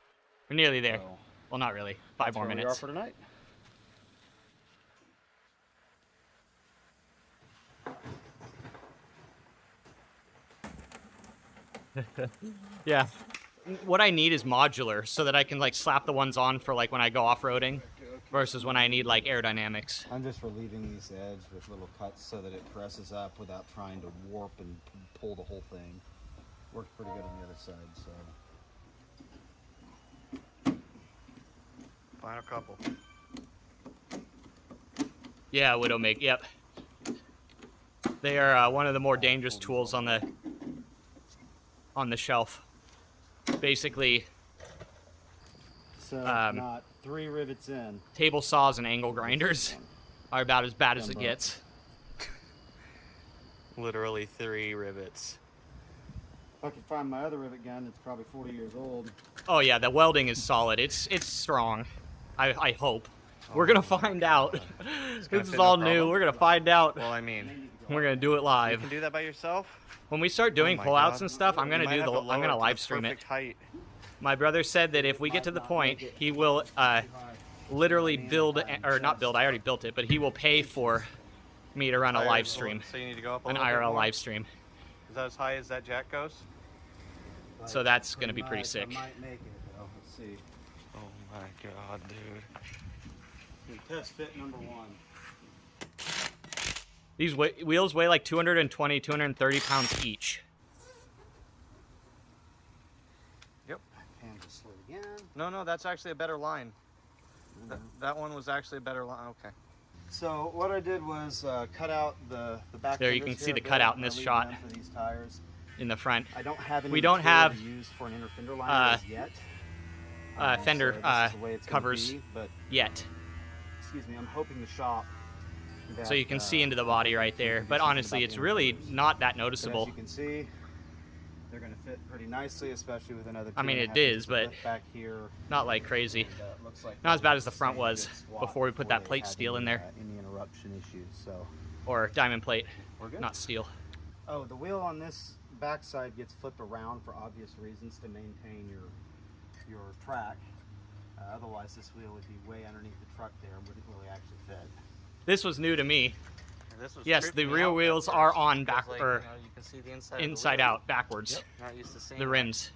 [SPEAKER 1] we're nearly there.
[SPEAKER 3] So,
[SPEAKER 1] Well, not really. 5 more
[SPEAKER 3] where we are
[SPEAKER 1] minutes.
[SPEAKER 3] for tonight.
[SPEAKER 1] Yeah. What I need is modular so that I can like slap the ones on for like when I go off-roading versus when I need like aerodynamics.
[SPEAKER 3] I'm just relieving this edge with little cuts so that it presses up without trying to warp and pull the whole thing. Worked pretty good on the other side, so.
[SPEAKER 2] Final couple.
[SPEAKER 1] Yeah, Widowmaker. Yep. They are one of the more dangerous tools on the shelf. Basically,
[SPEAKER 3] So
[SPEAKER 1] Um,
[SPEAKER 3] not 3 rivets in.
[SPEAKER 1] table saws and angle grinders are about as bad as it gets.
[SPEAKER 2] Literally 3 rivets.
[SPEAKER 3] If I can find my other rivet gun, it's probably 40 years old.
[SPEAKER 1] Oh yeah, the welding is solid. It's strong. I hope. We're gonna find out.
[SPEAKER 2] gonna
[SPEAKER 1] This is
[SPEAKER 2] fit no
[SPEAKER 1] all new.
[SPEAKER 2] problem.
[SPEAKER 1] We're gonna find out.
[SPEAKER 2] Well, I mean,
[SPEAKER 1] We're gonna do it
[SPEAKER 2] you
[SPEAKER 1] live.
[SPEAKER 2] can do that by yourself.
[SPEAKER 1] When we start doing
[SPEAKER 2] Oh my
[SPEAKER 1] pullouts
[SPEAKER 2] God.
[SPEAKER 1] and stuff, I'm
[SPEAKER 2] You
[SPEAKER 1] gonna
[SPEAKER 2] might
[SPEAKER 1] do
[SPEAKER 2] have
[SPEAKER 1] the.
[SPEAKER 2] to lower
[SPEAKER 1] I'm gonna
[SPEAKER 2] it to
[SPEAKER 1] live
[SPEAKER 2] the
[SPEAKER 1] stream it.
[SPEAKER 2] perfect height.
[SPEAKER 1] My brother said that if we get to the point, he will literally build, or not build. I already built it, but he will pay for me to run a live stream,
[SPEAKER 2] So you need to go up a
[SPEAKER 1] an
[SPEAKER 2] little bit
[SPEAKER 1] IRL
[SPEAKER 2] more?
[SPEAKER 1] live stream.
[SPEAKER 2] Is that as high as that jack goes?
[SPEAKER 1] So that's gonna be pretty sick.
[SPEAKER 3] I might make it, though. Let's see.
[SPEAKER 2] Oh my god, dude.
[SPEAKER 3] Test fit number 1.
[SPEAKER 1] These wheels weigh like 220, 230 pounds each.
[SPEAKER 3] Canvas slid again.
[SPEAKER 2] No, that's actually a better line. That one was actually a better line. Okay.
[SPEAKER 3] So what I did was cut out the back.
[SPEAKER 1] There, you
[SPEAKER 3] fenders
[SPEAKER 1] can see
[SPEAKER 3] here
[SPEAKER 1] the
[SPEAKER 3] a bit.
[SPEAKER 1] cutout in
[SPEAKER 3] I
[SPEAKER 1] this
[SPEAKER 3] leave
[SPEAKER 1] shot.
[SPEAKER 3] them for these tires.
[SPEAKER 1] In the front,
[SPEAKER 3] I don't have any
[SPEAKER 1] We don't
[SPEAKER 3] material
[SPEAKER 1] have,
[SPEAKER 3] to use for an inner fender liner yet.
[SPEAKER 1] fender
[SPEAKER 3] so this is the way it's gonna
[SPEAKER 1] covers
[SPEAKER 3] be, but
[SPEAKER 1] yet.
[SPEAKER 3] excuse me, I'm hoping the shop.
[SPEAKER 1] So you can see into the body right there. But honestly, it's really not that
[SPEAKER 3] As
[SPEAKER 1] noticeable.
[SPEAKER 3] you can see, they're going to fit pretty nicely, especially with another.
[SPEAKER 1] I mean,
[SPEAKER 3] 2.5
[SPEAKER 1] it is,
[SPEAKER 3] inches of
[SPEAKER 1] but
[SPEAKER 3] lift back here.
[SPEAKER 1] Not like crazy.
[SPEAKER 3] And, looks like
[SPEAKER 1] Not as bad as the
[SPEAKER 3] they're
[SPEAKER 1] front
[SPEAKER 3] in
[SPEAKER 1] was
[SPEAKER 3] good spot
[SPEAKER 1] before we put that
[SPEAKER 3] they
[SPEAKER 1] plate
[SPEAKER 3] have
[SPEAKER 1] steel in
[SPEAKER 3] any,
[SPEAKER 1] there.
[SPEAKER 3] Any interruption issues, so
[SPEAKER 1] Or diamond plate,
[SPEAKER 3] we're good.
[SPEAKER 1] not steel.
[SPEAKER 3] Oh, the wheel on this backside gets flipped around for obvious reasons to maintain your track. Otherwise, this wheel would be way underneath the truck there and wouldn't really actually fit.
[SPEAKER 1] This was new to me.
[SPEAKER 2] This was
[SPEAKER 1] Yes,
[SPEAKER 2] tripping
[SPEAKER 1] the
[SPEAKER 2] me
[SPEAKER 1] rear
[SPEAKER 2] out at
[SPEAKER 1] wheels
[SPEAKER 2] first,
[SPEAKER 1] are on
[SPEAKER 2] because,
[SPEAKER 1] back
[SPEAKER 2] like,
[SPEAKER 1] or
[SPEAKER 2] you know, you can see the inside of the
[SPEAKER 1] inside
[SPEAKER 2] wheel.
[SPEAKER 1] out, backwards.
[SPEAKER 2] Not used to seeing
[SPEAKER 1] The
[SPEAKER 2] that.
[SPEAKER 1] rims,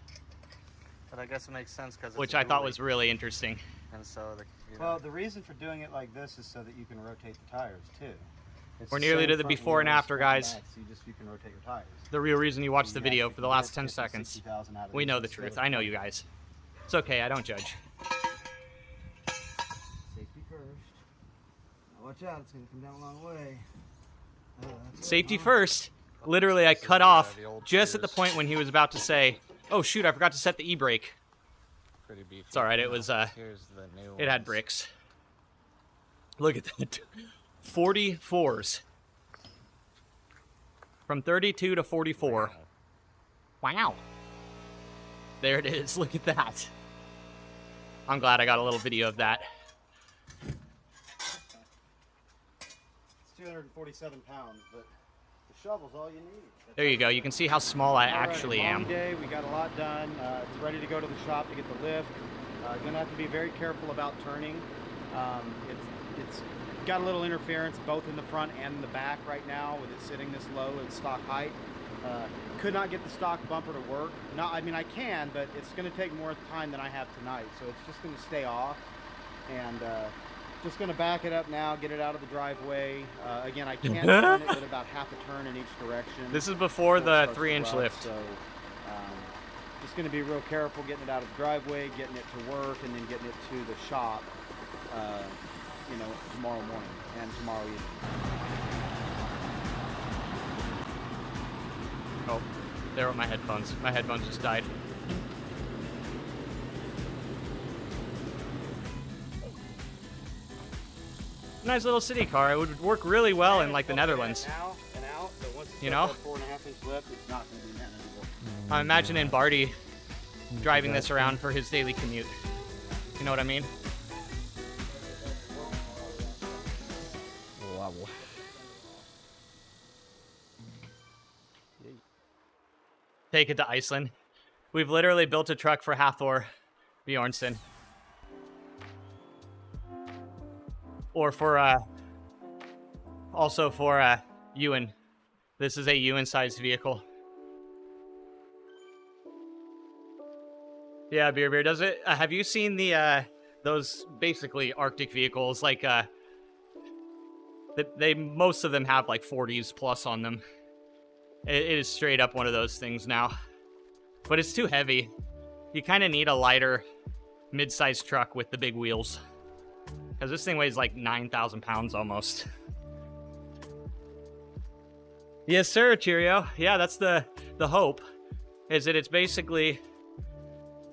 [SPEAKER 2] But I guess it makes sense because
[SPEAKER 1] which I thought was really interesting.
[SPEAKER 2] And so the, you know,
[SPEAKER 3] Well, the reason for doing it like this is so that you can rotate the tires too. It's
[SPEAKER 1] We're
[SPEAKER 3] the
[SPEAKER 1] nearly
[SPEAKER 3] same
[SPEAKER 1] to the
[SPEAKER 3] front
[SPEAKER 1] before and
[SPEAKER 3] wheels,
[SPEAKER 1] after,
[SPEAKER 3] front and
[SPEAKER 1] guys.
[SPEAKER 3] back, so you can rotate your tires.
[SPEAKER 1] The real reason you watched
[SPEAKER 3] So
[SPEAKER 1] the
[SPEAKER 3] you
[SPEAKER 1] video
[SPEAKER 3] actually
[SPEAKER 1] for the
[SPEAKER 3] can
[SPEAKER 1] last
[SPEAKER 3] get
[SPEAKER 1] 10
[SPEAKER 3] 50,
[SPEAKER 1] seconds.
[SPEAKER 3] 60,000 out of
[SPEAKER 1] We
[SPEAKER 3] these
[SPEAKER 1] know the
[SPEAKER 3] instead
[SPEAKER 1] truth.
[SPEAKER 3] of
[SPEAKER 1] I know you
[SPEAKER 3] 20.
[SPEAKER 1] guys. It's okay, I don't judge.
[SPEAKER 3] Safety first. Now watch out, it's gonna come down a long way. That's
[SPEAKER 1] Safety
[SPEAKER 3] it, huh?
[SPEAKER 1] first. Literally, I
[SPEAKER 2] This is,
[SPEAKER 1] cut off
[SPEAKER 2] the old
[SPEAKER 1] just at the
[SPEAKER 2] Sears.
[SPEAKER 1] point when he was about to say, "Oh shoot, I forgot to set the e-brake."
[SPEAKER 2] pretty beefy.
[SPEAKER 1] It's all right. It was
[SPEAKER 2] Here's the new
[SPEAKER 1] it had
[SPEAKER 2] ones.
[SPEAKER 1] bricks. Look at that. 44s. From 32 to 44. Wow. There it is. Look at that. I'm glad I got a little video of that.
[SPEAKER 3] It's 247 pounds, but the shovel's all you need. That's
[SPEAKER 1] There you go. You can see how small I
[SPEAKER 3] All right,
[SPEAKER 1] actually
[SPEAKER 3] long
[SPEAKER 1] am.
[SPEAKER 3] day. We got a lot done. It's ready to go to the shop to get the lift. Gonna have to be very careful about turning. It's got a little interference both in the front and in the back right now with it sitting this low at stock height. Could not get the stock bumper to work. No, I mean I can, but it's going to take more time than I have tonight. So it's just going to stay off, and just going to back it up now, get it out of the driveway. Again, I can't turn it at about half a turn in each direction.
[SPEAKER 1] This is before
[SPEAKER 3] before it
[SPEAKER 1] the
[SPEAKER 3] starts to
[SPEAKER 1] 3-inch
[SPEAKER 3] rut,
[SPEAKER 1] lift.
[SPEAKER 3] So just going to be real careful getting it out of the driveway, getting it to work, and then getting it to the shop. You know, tomorrow morning and tomorrow evening.
[SPEAKER 1] Oh, there were my headphones. My headphones just died. Nice little city car. It would work really well in like the Netherlands.
[SPEAKER 3] Now and out, but once it's
[SPEAKER 1] You
[SPEAKER 3] got
[SPEAKER 1] know?
[SPEAKER 3] that 4.5 inch lift, it's not going to be manageable.
[SPEAKER 1] I'm imagining Barty driving this around for his daily commute. You know what I mean?
[SPEAKER 3] Wow.
[SPEAKER 1] Take it to Iceland. We've literally built a truck for Hathor Bjornsson. Or for, also for, Ewan. This is a Ewan-sized vehicle. Yeah, Beer, does it? Have you seen the, those basically Arctic vehicles? Like, most of them have like 40s plus on them. It is straight up one of those things now. But it's too heavy. You kind of need a lighter, mid-sized truck with the big wheels. Because this thing weighs like 9,000 pounds almost. Yes, sir, Cheerio. Yeah, that's the hope. Is that it's basically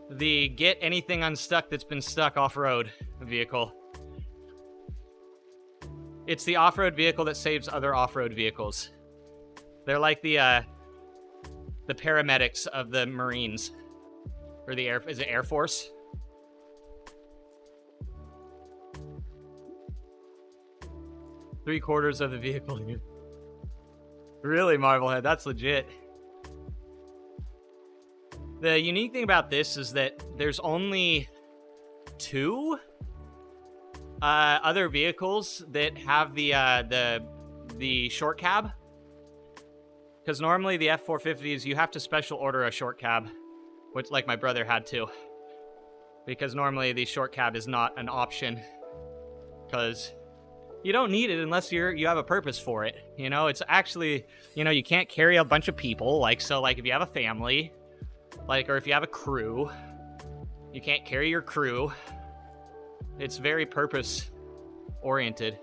[SPEAKER 1] the get anything unstuck that's been stuck off-road vehicle. It's the off-road vehicle that saves other off-road vehicles. They're like the paramedics of the Marines. Or the Air... Is it Air Force? Three-quarters of the vehicle. Really, Marvelhead? That's legit. The unique thing about this is that there's only 2 other vehicles that have the short cab. Because normally the F450s, you have to special order a short cab, which like my brother had to. Because normally the short cab is not an option. Because you don't need it unless you have a purpose for it. You know, it's actually, you know, you can't carry a bunch of people. Like, so like if you have a family, like, or if you have a crew, you can't carry your crew. It's very purpose-oriented.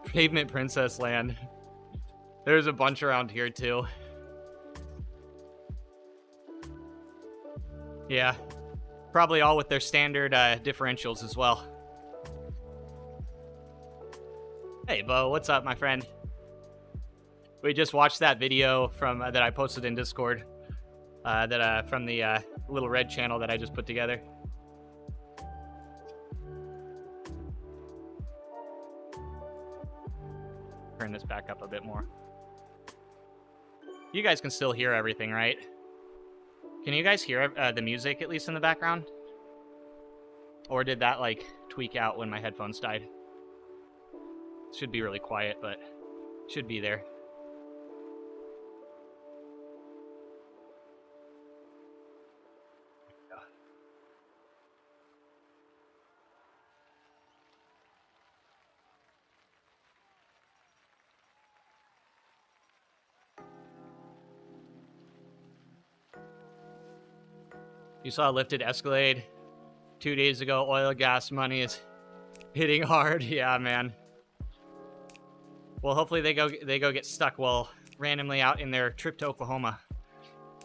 [SPEAKER 1] Pavement Princess Land. There's a bunch around here, too. Yeah. Probably all with their standard differentials as well. Hey, Bo, what's up, my friend? We just watched that video from that I posted in Discord. From the Little Red channel that I just put together. Turn this back up a bit more. You guys can still hear everything, right? Can you guys hear the music at least in the background? Or did that like tweak out when my headphones died? It should be really quiet, but it should be there. You saw a lifted Escalade 2 days ago. Oil, gas, money is hitting hard. Yeah, man. Well, hopefully they go get stuck while randomly out in their trip to Oklahoma,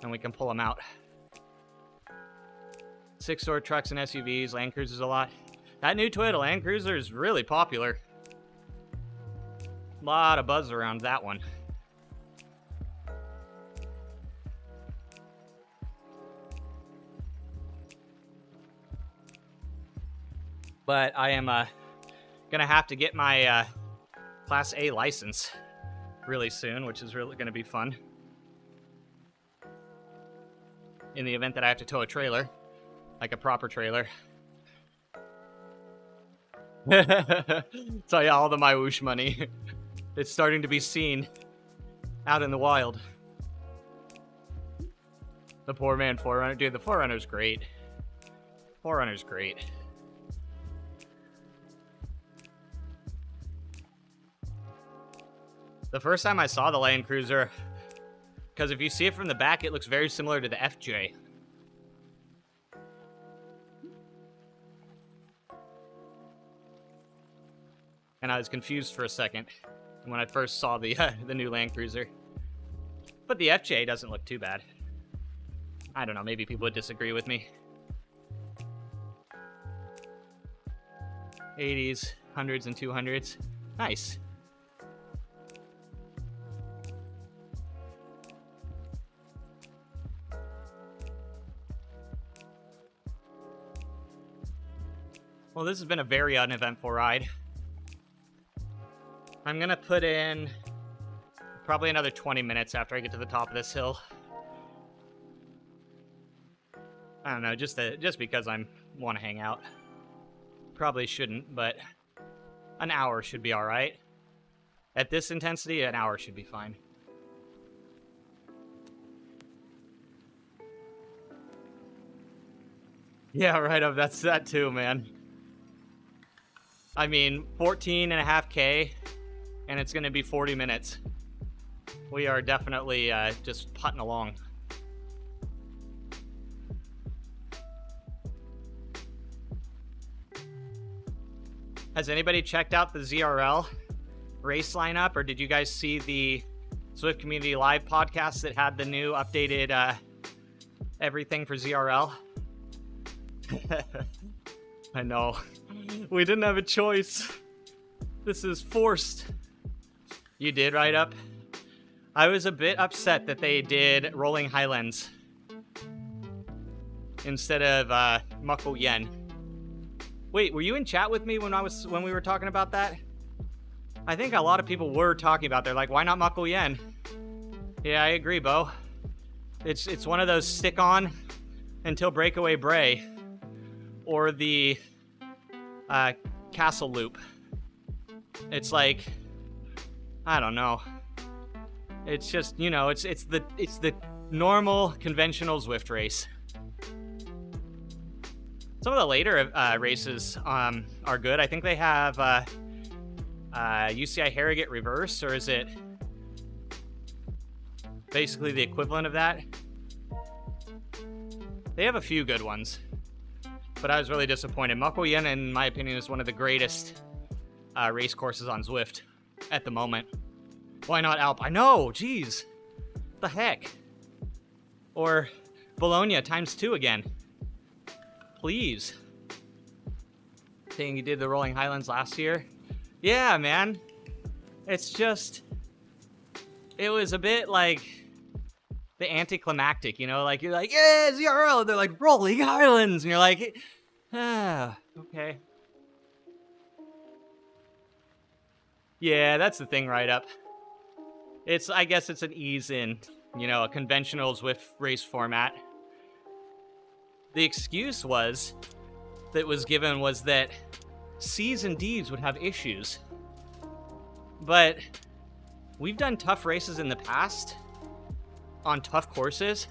[SPEAKER 1] and we can pull them out. 6-door trucks and SUVs, Land Cruisers a lot. That new Toyota Land Cruiser is really popular. A lot of buzz around that one. But I am gonna have to get my Class A license really soon, which is really gonna be fun. In the event that I have to tow a trailer, like a proper trailer. So yeah, all the my whoosh money, it's starting to be seen out in the wild. The poor man 4Runner, dude. The 4Runner's great. 4Runner's great. The first time I saw the Land Cruiser, because if you see it from the back, it looks very similar to the FJ. And I was confused for a second when I first saw the new Land Cruiser. But the FJ doesn't look too bad. I don't know, maybe people would disagree with me. 80s, 100s, and 200s. Nice. Well, this has been a very uneventful ride. I'm gonna put in probably another 20 minutes after I get to the top of this hill. I don't know, just because I want to hang out. Probably shouldn't, but an hour should be all right. At this intensity, an hour should be fine. Yeah, right up. That's that too, man. I mean, 14.5K, and it's going to be 40 minutes. We are definitely just putting along. Has anybody checked out the ZRL race lineup, or did you guys see the Zwift Community Live podcast that had the new updated everything for ZRL? I know. We didn't have a choice. This is forced. You did, right up? I was a bit upset that they did Rolling Highlands instead of Muckle Yen. Wait, were you in chat with me when we were talking about that? I think a lot of people were talking about. They're like, why not Muckle Yen? Yeah, I agree, Bo. It's one of those stick on until breakaway Bray, or the Castle Loop. It's like, I don't know. It's just, you know, it's the normal conventional Zwift race. Some of the later races are good. I think they have UCI Harrogate Reverse, or is it basically the equivalent of that? They have a few good ones, but I was really disappointed. Muckle Yen, in my opinion, is one of the greatest race courses on Zwift at the moment. Why not Alp? I know, jeez. What the heck? Or Bologna ×2 again. Please. Saying you did the Rolling Highlands last year? Yeah, man. It's just, it was a bit like the anticlimactic, you know? Like, you're like, yeah, ZRL. They're like, Rolling Highlands. And you're like, ah, okay. Yeah, that's the thing, right up. I guess it's an ease in, you know, a conventional Zwift race format. The excuse that was given was that C's and D's would have issues. But we've done tough races in the past on tough courses,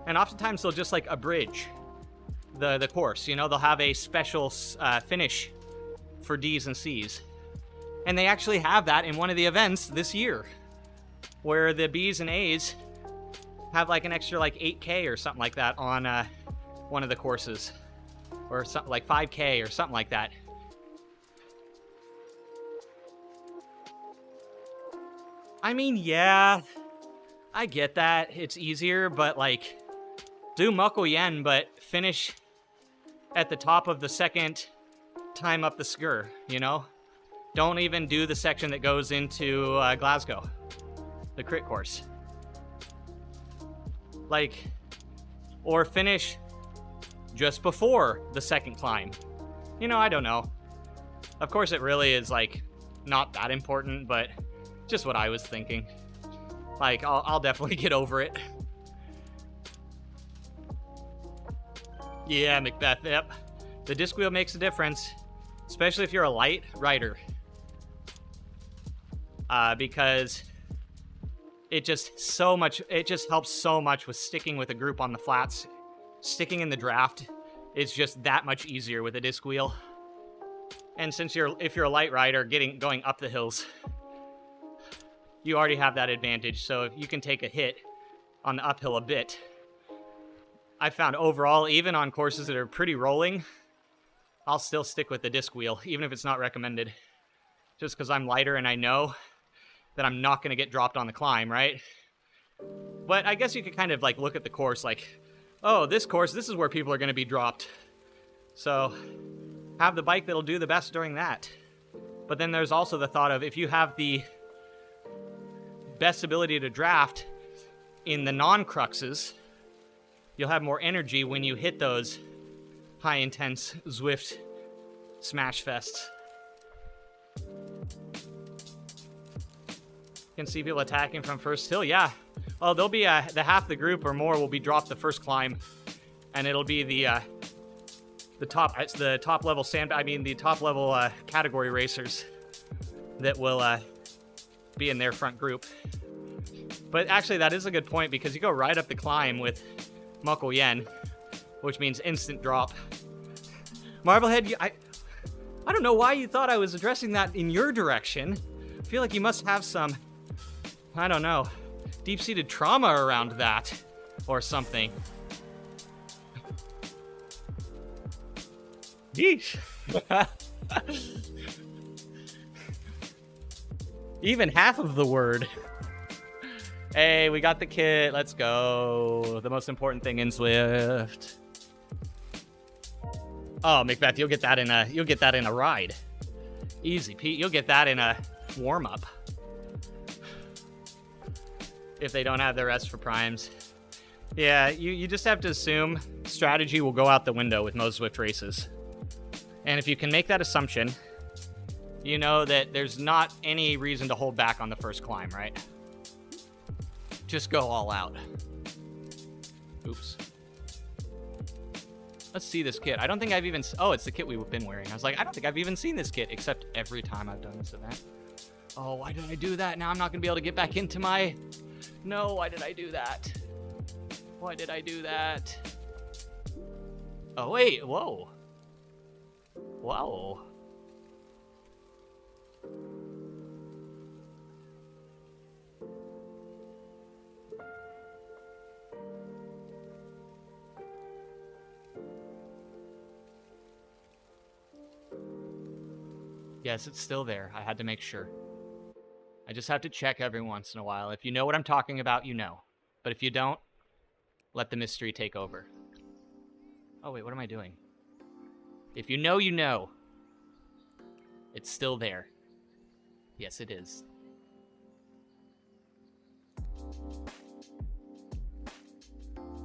[SPEAKER 1] and oftentimes they'll just like abridge the course, you know, they'll have a special finish for D's and C's. And they actually have that in one of the events this year, where the B's and A's have like an extra like 8K or something like that on one of the courses, or something like 5K or something like that. I mean, yeah, I get that. It's easier, but like, do Muckle Yen, but finish at the top of the second time up the Skur, you know? Don't even do the section that goes into Glasgow, the crit course. Like, or finish just before the second climb. You know, I don't know. Of course, it really is, like, not that important, but just what I was thinking. Like, I'll definitely get over it. Yeah, Macbeth, yep. The disc wheel makes a difference, especially if you're a light rider. Because it just helps so much with sticking with a group on the flats. Sticking in the draft is just that much easier with a disc wheel. And since if you're a light rider going up the hills, you already have that advantage. So if you can take a hit on the uphill a bit. I found overall, even on courses that are pretty rolling, I'll still stick with the disc wheel, even if it's not recommended. Just because I'm lighter and I know that I'm not going to get dropped on the climb, right? But I guess you could kind of like look at the course like, oh, this course, this is where people are going to be dropped. So have the bike that'll do the best during that. But then there's also the thought of, if you have the best ability to draft in the non-cruxes, you'll have more energy when you hit those high-intense Zwift smash fests. You can see people attacking from first hill. Yeah. Oh, they'll be the half the group or more will be dropped the first climb. and it'll be the top level the top level category racers that will be in their front group. But actually, that is a good point, because you go right up the climb with Moko Yen, which means instant drop. Marblehead, I don't know why you thought I was addressing that in your direction. I feel like you must have some, I don't know, deep-seated trauma around that or something. Yeesh. Even half of the word. Hey, we got the kit. Let's go. The most important thing in Zwift. Oh, Macbeth, you'll get that in a ride. Easy, Pete. You'll get that in a warm-up. If they don't have the rest for primes. Yeah, you just have to assume strategy will go out the window with most Zwift races. And if you can make that assumption, you know that there's not any reason to hold back on the first climb, right? Just go all out. Oops. Let's see this kit. I don't think I've even... Oh, it's the kit we've been wearing. I was like, I don't think I've even seen this kit, except every time I've done this event. Oh, why did I do that? Now I'm not going to be able to get back into my... No, why did I do that? Why did I do that? Oh, wait. Whoa. Whoa. Yes, it's still there. I had to make sure. I just have to check every once in a while. If you know what I'm talking about, you know. But if you don't, let the mystery take over. Oh, wait, what am I doing? If you know, you know. It's still there. Yes, it is.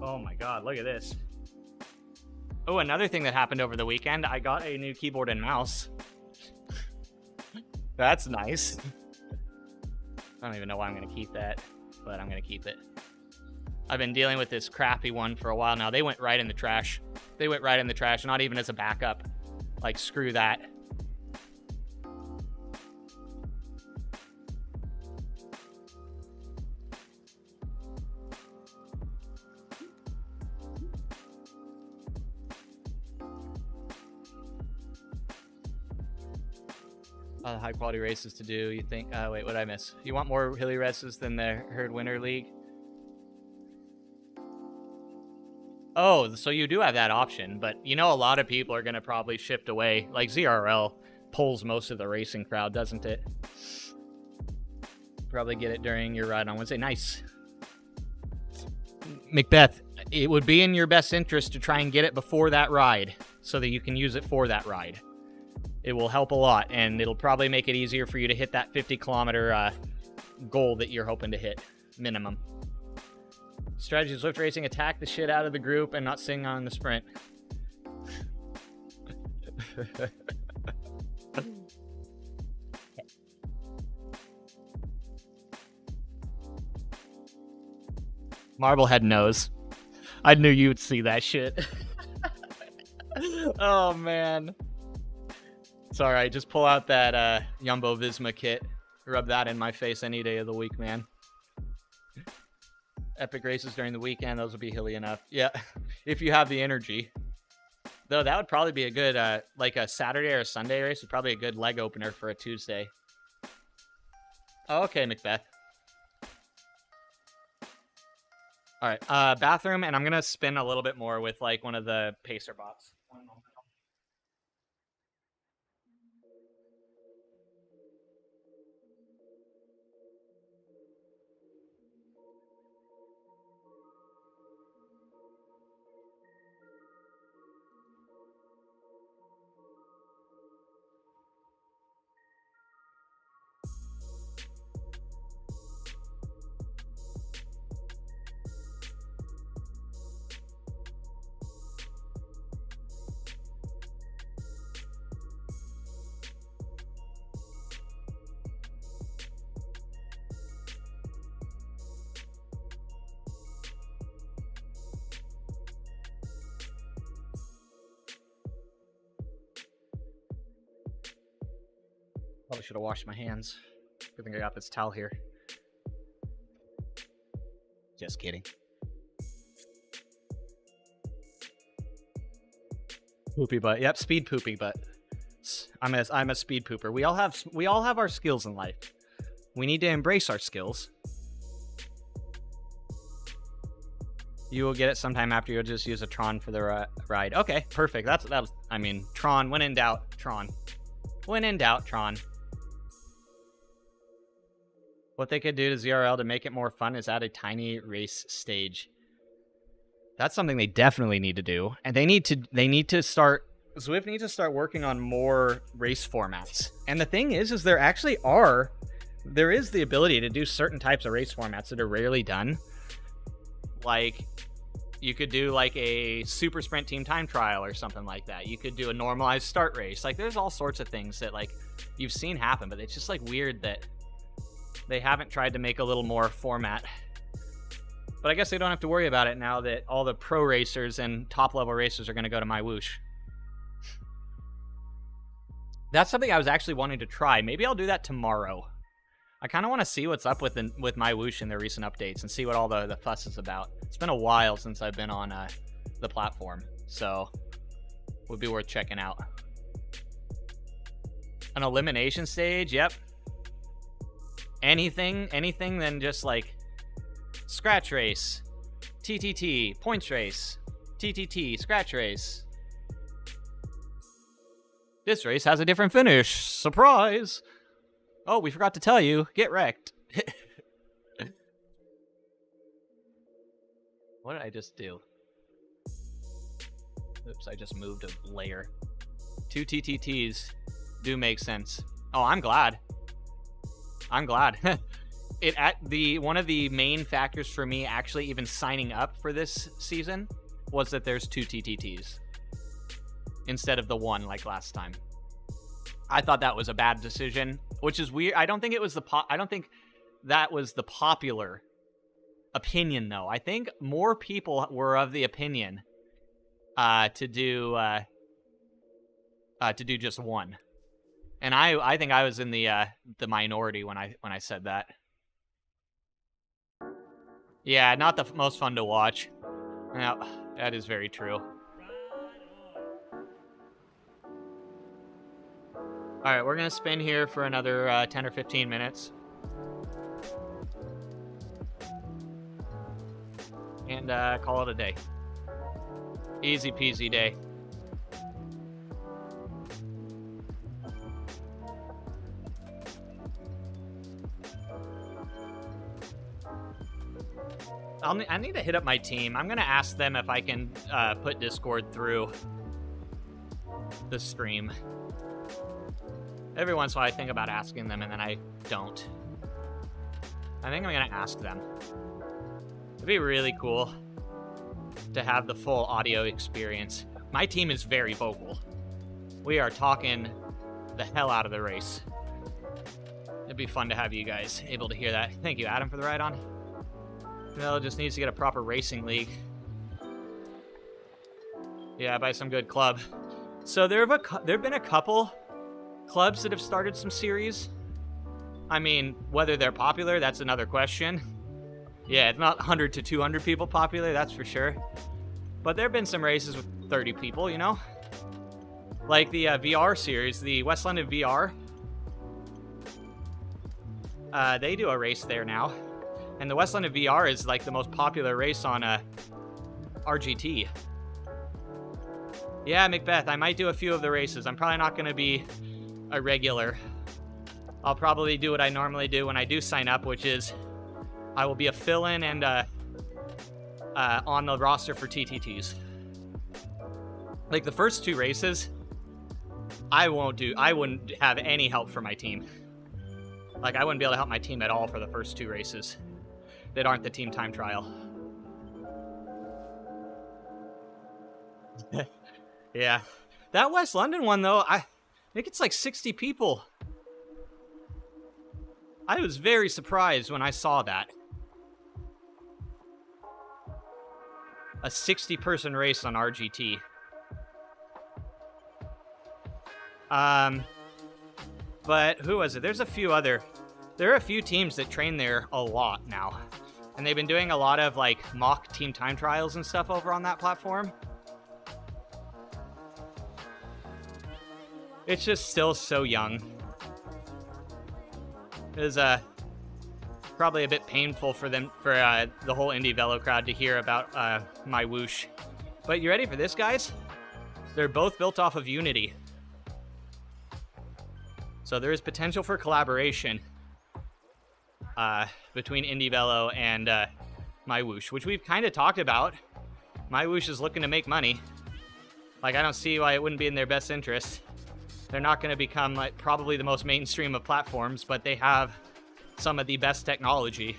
[SPEAKER 1] Oh my god, look at this. Oh, another thing that happened over the weekend, I got a new keyboard and mouse. That's nice. I don't even know why I'm going to keep that, but I'm going to keep it. I've been dealing with this crappy one for a while now. They went right in the trash. They went right in the trash, not even as a backup. Like, screw that. High quality races to do. You think, wait, what did I miss? You want more hilly races than the Herd Winter League? Oh, so you do have that option, but you know a lot of people are going to probably shift away. Like ZRL pulls most of the racing crowd, doesn't it? Probably get it during your ride on Wednesday. Nice. Macbeth, it would be in your best interest to try and get it before that ride so that you can use it for that ride. It will help a lot, and it'll probably make it easier for you to hit that 50-kilometer goal that you're hoping to hit, minimum. Strategy of Zwift Racing, attack the shit out of the group and not sing on the sprint. Marblehead knows. I knew you would see that shit. Oh, man. It's alright, just pull out that Jumbo Visma kit. Rub that in my face any day of the week, man. Epic races during the weekend, those will be hilly enough. Yeah, if you have the energy. Though that would probably be a good, like a Saturday or a Sunday race would probably be a good leg opener for a Tuesday. Oh, okay, Macbeth. Alright, bathroom, and I'm gonna spin a little bit more with like one of the pacer bots. One moment. Probably should have washed my hands. Good thing I got this towel here. Just kidding. Poopy butt. Yep, speed poopy butt. I'm a speed pooper. We all have our skills in life. We need to embrace our skills. You will get it sometime after. You'll just use a Tron for the ride. Okay, perfect. That was. I mean, Tron. When in doubt, Tron. When in doubt, Tron. What they could do to ZRL to make it more fun is add a tiny race stage. That's something they definitely need to do, and they need to start. Zwift needs to start working on more race formats. And the thing is there actually are. There is the ability to do certain types of race formats that are rarely done. Like, you could do like a super sprint team time trial or something like that. You could do a normalized start race. Like, there's all sorts of things that like you've seen happen, but it's just like weird that they haven't tried to make a little more format. But I guess they don't have to worry about it now that all the pro racers and top level racers are going to go to my whoosh. That's something I was actually wanting to try. Maybe I'll do that tomorrow. I kind of want to see what's up with my whoosh in their recent updates and see what all the fuss is about. It's been a while since I've been on the platform, so would be worth checking out. An elimination stage, yep. Anything than just like scratch race, TTT, points race, TTT, scratch race. This race has a different finish. Surprise! Oh, we forgot to tell you. Get wrecked. What did I just do? Oops, I just moved a layer. 2 TTTs do make sense. Oh, I'm glad. I'm glad. One of the main factors for me actually even signing up for this season was that there's 2 TTTs instead of the 1 like last time. I thought that was a bad decision, which is weird. I don't think that was the popular opinion though. I think more people were of the opinion to do just 1. And I think I was in the minority when I said that. Yeah, not the most fun to watch. Yeah, that is very true. All right, we're gonna spin here for another 10 or 15 minutes. And call it a day. Easy peasy day. I need to hit up my team. I'm going to ask them if I can put Discord through the stream. Every once in a while I think about asking them and then I don't. I think I'm going to ask them. It'd be really cool to have the full audio experience. My team is very vocal. We are talking the hell out of the race. It'd be fun to have you guys able to hear that. Thank you, Adam, for the ride on. Vanilla just needs to get a proper racing league. Yeah, by some good club. So there have been a couple clubs that have started some series. I mean, whether they're popular, that's another question. Yeah, it's not 100 to 200 people popular, that's for sure. But there have been some races with 30 people, you know? Like the VR series, the West London VR. They do a race there now. And the West London VR is like the most popular race on RGT. Yeah, Macbeth, I might do a few of the races. I'm probably not going to be a regular. I'll probably do what I normally do when I do sign up, which is I will be a fill-in and on the roster for TTTs. Like the first 2 races, I wouldn't have any help for my team. Like I wouldn't be able to help my team at all for the first 2 races that aren't the team time trial. Yeah. That West London one, though, I think it's like 60 people. I was very surprised when I saw that. A 60-person race on RGT. But who was it? There are a few teams that train there a lot now. And they've been doing a lot of like mock team time trials and stuff over on that platform. It's just still so young. It was probably a bit painful for them, for the whole indie velo crowd to hear about my whoosh. But you ready for this, guys? They're both built off of Unity. So there is potential for collaboration between indie velo and my whoosh, which we've kind of talked about. My whoosh is looking to make money. Like, I don't see why it wouldn't be in their best interest. They're not going to become like probably the most mainstream of platforms, but they have some of the best technology.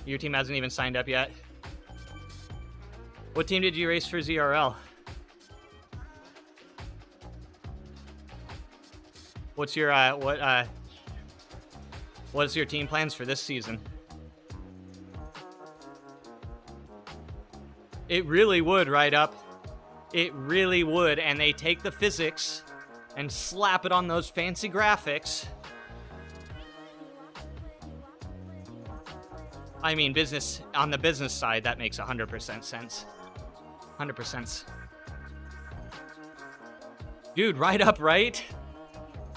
[SPEAKER 1] Your team hasn't even signed up yet. What team did you race for ZRL? What's your what's your team plans for this season? It really would, right up. It really would, and they take the physics and slap it on those fancy graphics. I mean, on the business side, that makes 100% sense. 100%. Dude, right up, right?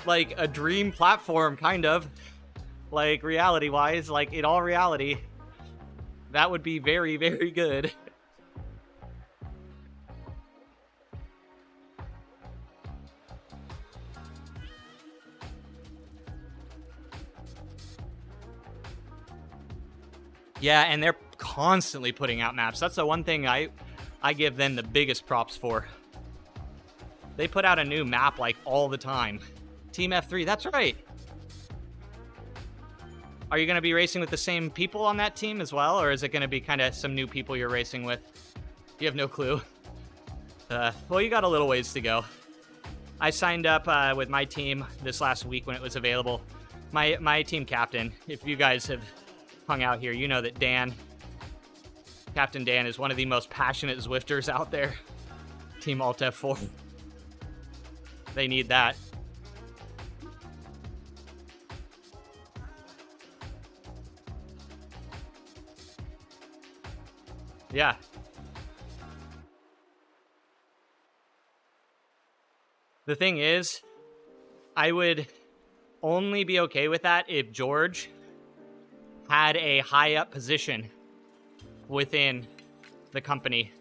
[SPEAKER 1] Like a dream platform, kind of. Like, reality-wise, like in all reality, that would be very, very good. Yeah, and they're constantly putting out maps. That's the one thing I give them the biggest props for. They put out a new map like all the time. Team F3, that's right. Are you going to be racing with the same people on that team as well, or is it going to be kind of some new people you're racing with? You have no clue. Well, you got a little ways to go. I signed up with my team this last week when it was available. My team captain, if you guys have hung out here, you know that Captain Dan is one of the most passionate Zwifters out there. Team Alt F4. They need that. Yeah. The thing is, I would only be okay with that if George had a high up position within the company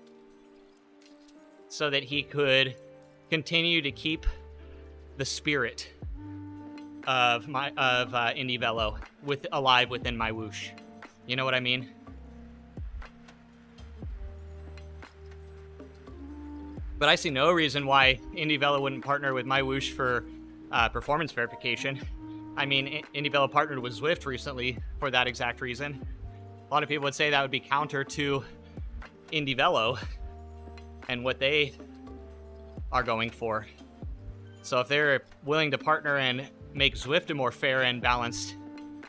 [SPEAKER 1] so that he could continue to keep the spirit of indie velo alive within my whoosh. You know what I mean? But I see no reason why indie velo wouldn't partner with my whoosh for performance verification. I mean, indie velo partnered with Zwift recently for that exact reason. A lot of people would say that would be counter to indie velo and what they are going for. So if they're willing to partner and make Zwift a more fair and balanced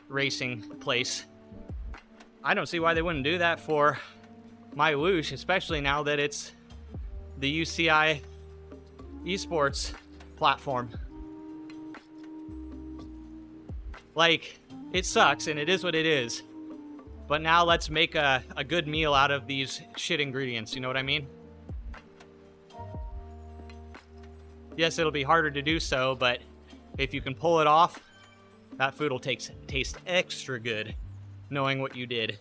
[SPEAKER 1] racing place, I don't see why they wouldn't do that for my whoosh, especially now that it's the UCI esports platform. Like, it sucks and it is what it is. But now let's make a good meal out of these shit ingredients, you know what I mean? Yes, it'll be harder to do so, but if you can pull it off, that food will taste extra good knowing what you did.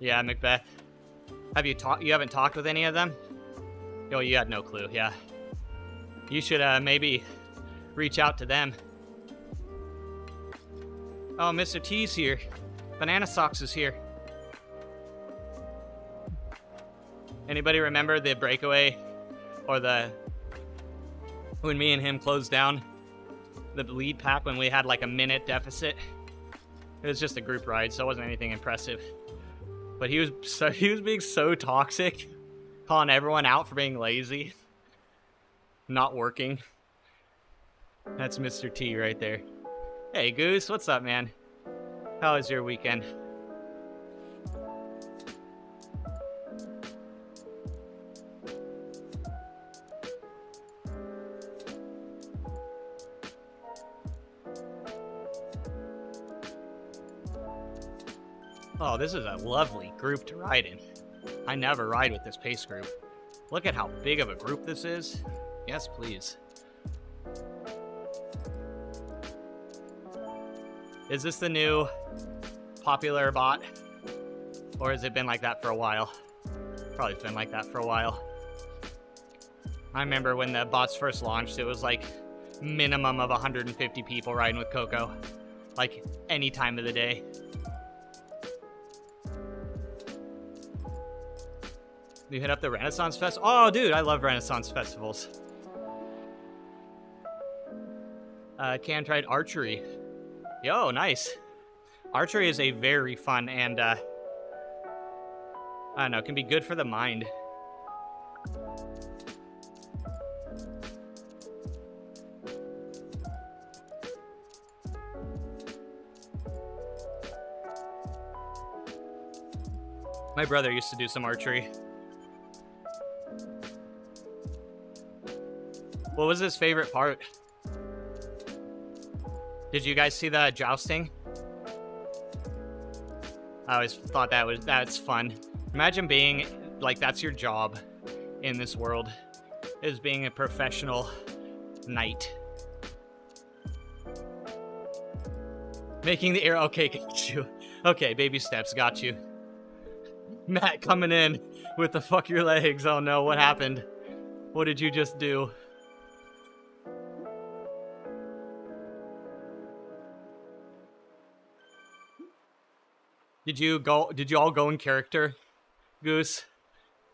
[SPEAKER 1] Yeah, Macbeth. You haven't talked with any of them? Oh, you had no clue, yeah. You should maybe reach out to them. Oh, Mr. T's here. Banana Socks is here. Anybody remember the breakaway or when me and him closed down the lead pack when we had like a minute deficit? It was just a group ride, so it wasn't anything impressive. But he was being so toxic. Calling everyone out for being lazy. Not working. That's Mr. T right there. Hey, Goose, what's up, man? How was your weekend? Oh, this is a lovely group to ride in. I never ride with this pace group. Look at how big of a group this is. Yes, please. Is this the new popular bot? Or has it been like that for a while? Probably been like that for a while. I remember when the bots first launched, it was like minimum of 150 people riding with Coco. Like any time of the day. You hit up the Renaissance Fest? Oh, dude, I love Renaissance festivals. Cam tried archery. Yo, nice. Archery is a very fun and, I don't know, can be good for the mind. My brother used to do some archery. What was his favorite part? Did you guys see the jousting? I always thought that's fun. Imagine being like that's your job in this world, is being a professional knight. Making the air. Okay, got you. Okay, baby steps, got you. Matt coming in with the fuck your legs. Oh no, what happened? What did you just do? Did you all go in character, Goose?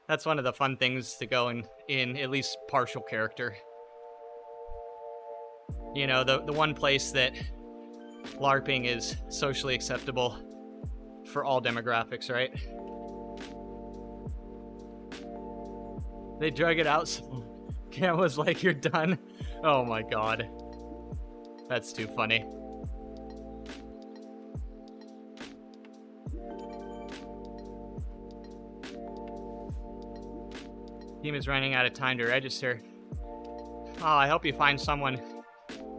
[SPEAKER 1] That's one of the fun things to go in at least partial character. You know, the one place that LARPing is socially acceptable for all demographics, right? They drug it out, so Cam was like, "You're done." Oh my god. That's too funny. Team is running out of time to register. Oh, I hope you find someone,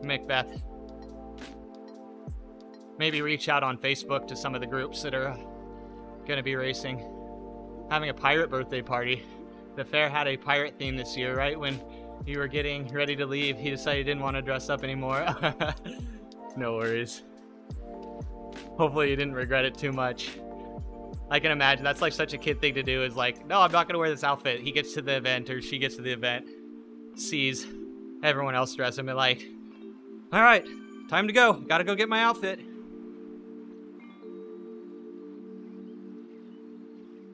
[SPEAKER 1] Macbeth. Maybe reach out on Facebook to some of the groups that are gonna be racing. Having a pirate birthday party. The fair had a pirate theme this year, right? When you were getting ready to leave, he decided he didn't want to dress up anymore. No worries. Hopefully you didn't regret it too much. I can imagine that's like such a kid thing to do, is like, no, I'm not gonna wear this outfit. He gets to the event, or she gets to the event, sees everyone else dressed, and be like, all right, time to go. Gotta go get my outfit.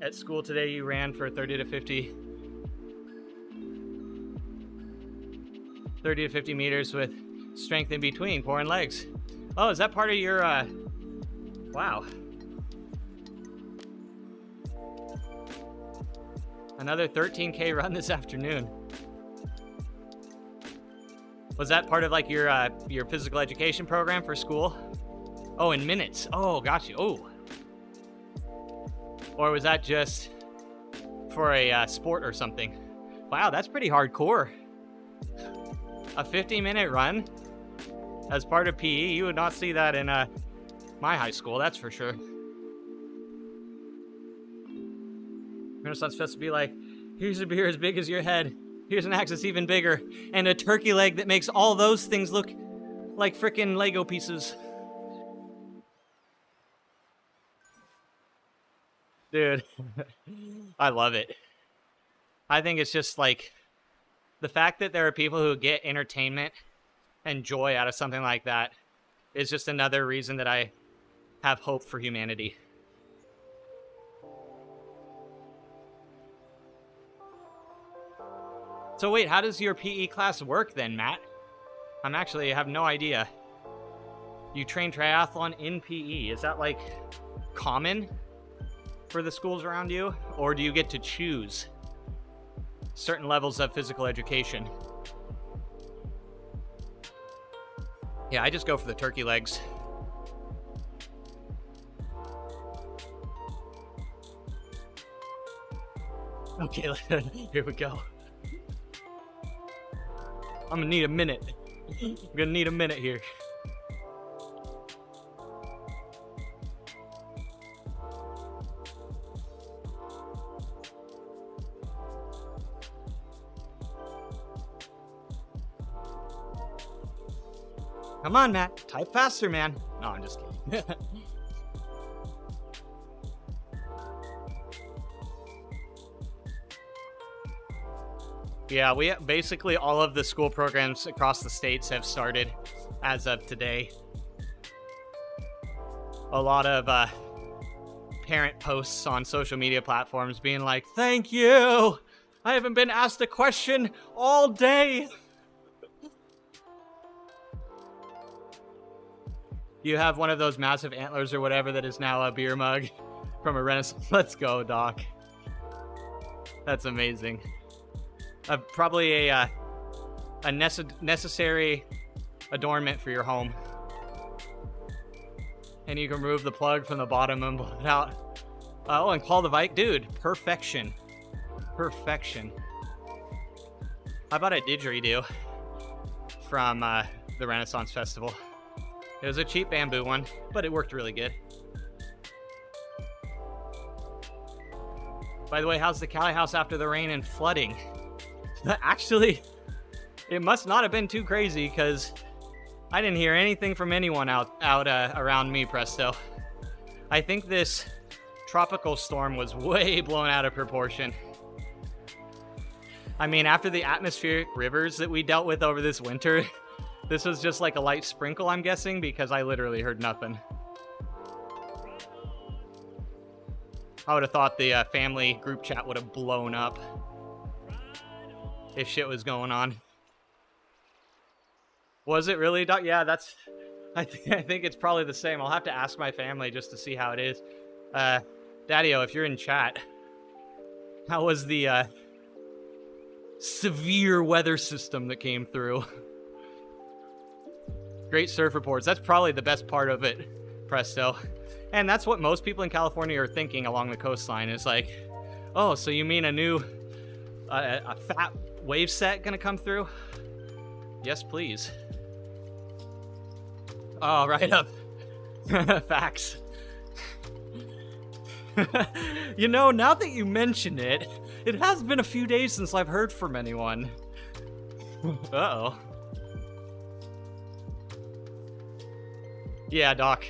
[SPEAKER 1] At school today, you ran for 30 to 50 meters with strength in between, core and legs. Oh, is that part of your, wow. Another 13K run this afternoon. Was that part of like your physical education program for school? Oh, in minutes. Oh, got you. Oh. Or was that just for a sport or something? Wow, that's pretty hardcore. A 50-minute run as part of PE. You would not see that in my high school, that's for sure. Renaissance Fest would be like, here's a beer as big as your head. Here's an axe that's even bigger. And a turkey leg that makes all those things look like frickin' Lego pieces. Dude, I love it. I think it's just like the fact that there are people who get entertainment and joy out of something like that is just another reason that I have hope for humanity. So wait, how does your PE class work then, Matt? I have no idea. You train triathlon in PE. Is that like common for the schools around you? Or do you get to choose certain levels of physical education. Yeah, I just go for the turkey legs. Okay, here we go. I'm gonna need a minute. I'm gonna need a minute here. Come on, Matt. Type faster, man. No, I'm just kidding. Yeah, we basically all of the school programs across the states have started as of today. A lot of parent posts on social media platforms being like, "Thank you! I haven't been asked a question all day." You have one of those massive antlers or whatever that is now a beer mug from a Renaissance. Let's go, Doc. That's amazing. Probably a necessary adornment for your home. And you can remove the plug from the bottom and blow it out. Oh, and call the bike. Dude, perfection. Perfection. How about a didgeridoo from the Renaissance Festival? It was a cheap bamboo one, but it worked really good. By the way, how's the Cali house after the rain and flooding? Actually, it must not have been too crazy because I didn't hear anything from anyone out around me, Presto. I think this tropical storm was way blown out of proportion. I mean, after the atmospheric rivers that we dealt with over this winter, this was just like a light sprinkle, I'm guessing, because I literally heard nothing. I would have thought the family group chat would have blown up if shit was going on. Was it really, Doc? Yeah, that's... I think it's probably the same. I'll have to ask my family just to see how it is. Daddy-o, if you're in chat, how was the severe weather system that came through? Great surf reports. That's probably the best part of it, Presto. And that's what most people in California are thinking along the coastline. Is like, oh, so you mean a new a fat wave set gonna come through? Yes, please. Oh, right up. Facts. You know, now that you mention it, it has been a few days since I've heard from anyone. Uh-oh. Yeah, Doc.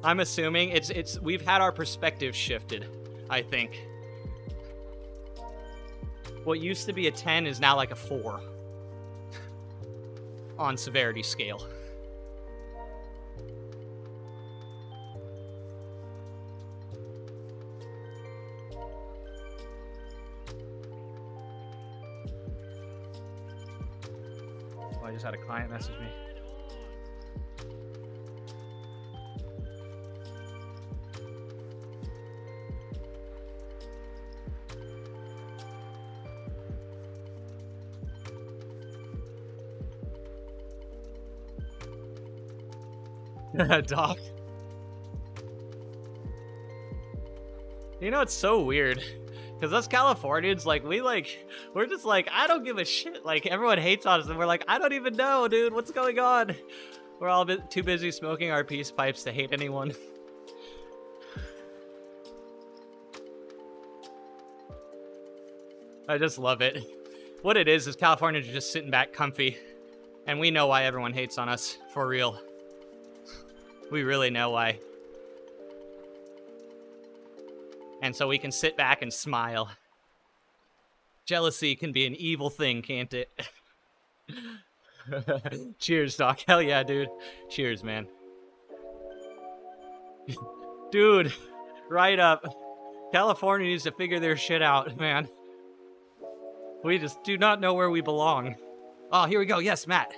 [SPEAKER 1] I'm assuming it's we've had our perspective shifted, I think. What used to be a 10 is now like a 4 on severity scale. Oh, I just had a client message me. Doc. You know, it's so weird. Because us Californians, we're just like, I don't give a shit. Like, everyone hates on us, and we're like, I don't even know, dude. What's going on? We're all a bit too busy smoking our peace pipes to hate anyone. I just love it. What it is Californians are just sitting back comfy. And we know why everyone hates on us. For real. We really know why. And so we can sit back and smile. Jealousy can be an evil thing, can't it? Cheers, Doc. Hell yeah, dude. Cheers, man. Dude, right up. California needs to figure their shit out, man. We just do not know where we belong. Oh, here we go. Yes, Matt.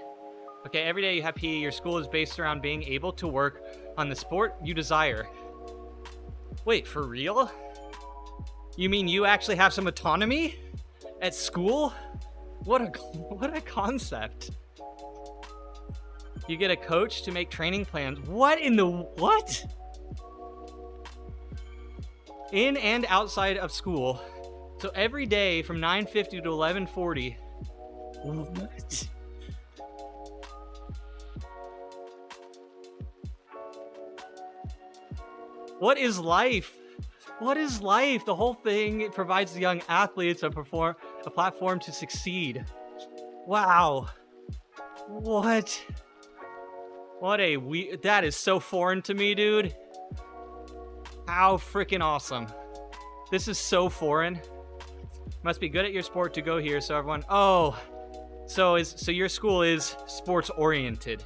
[SPEAKER 1] Okay, every day you have PE, your school is based around being able to work on the sport you desire. Wait, for real? You mean you actually have some autonomy at school? What a concept. You get a coach to make training plans. What in the what? In and outside of school. So every day from 9:50 to 11:40. What? What is life? What is life? The whole thing, it provides the young athletes a platform to succeed. Wow. What? That is so foreign to me, dude. How freaking awesome. This is so foreign. Must be good at your sport to go here, so everyone... Oh, so your school is sports oriented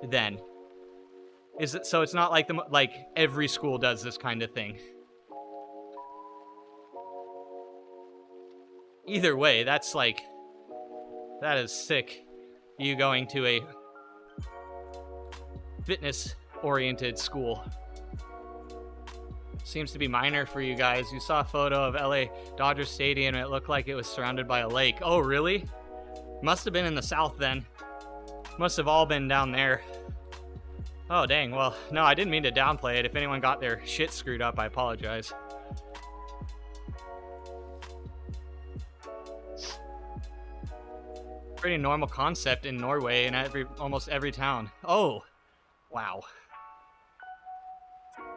[SPEAKER 1] then. Is it, so it's not like every school does this kind of thing. Either way, that is sick. You going to a fitness-oriented school. Seems to be minor for you guys. You saw a photo of LA Dodger Stadium and it looked like it was surrounded by a lake. Oh, really? Must have been in the south then. Must have all been down there. Oh, dang. Well, no, I didn't mean to downplay it. If anyone got their shit screwed up, I apologize. Pretty normal concept in Norway in almost every town. Oh, wow.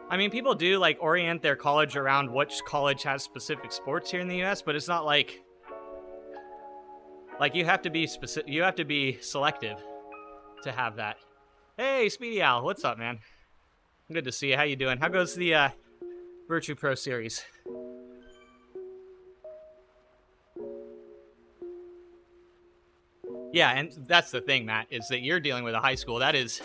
[SPEAKER 1] I mean, people do like orient their college around which college has specific sports here in the US, but it's not like you have to be specific. You have to be selective to have that. Hey, Speedy Al, what's up, man? Good to see you. How you doing? How goes the Virtue Pro Series? Yeah, and that's the thing, Matt, is that you're dealing with a high school. That is...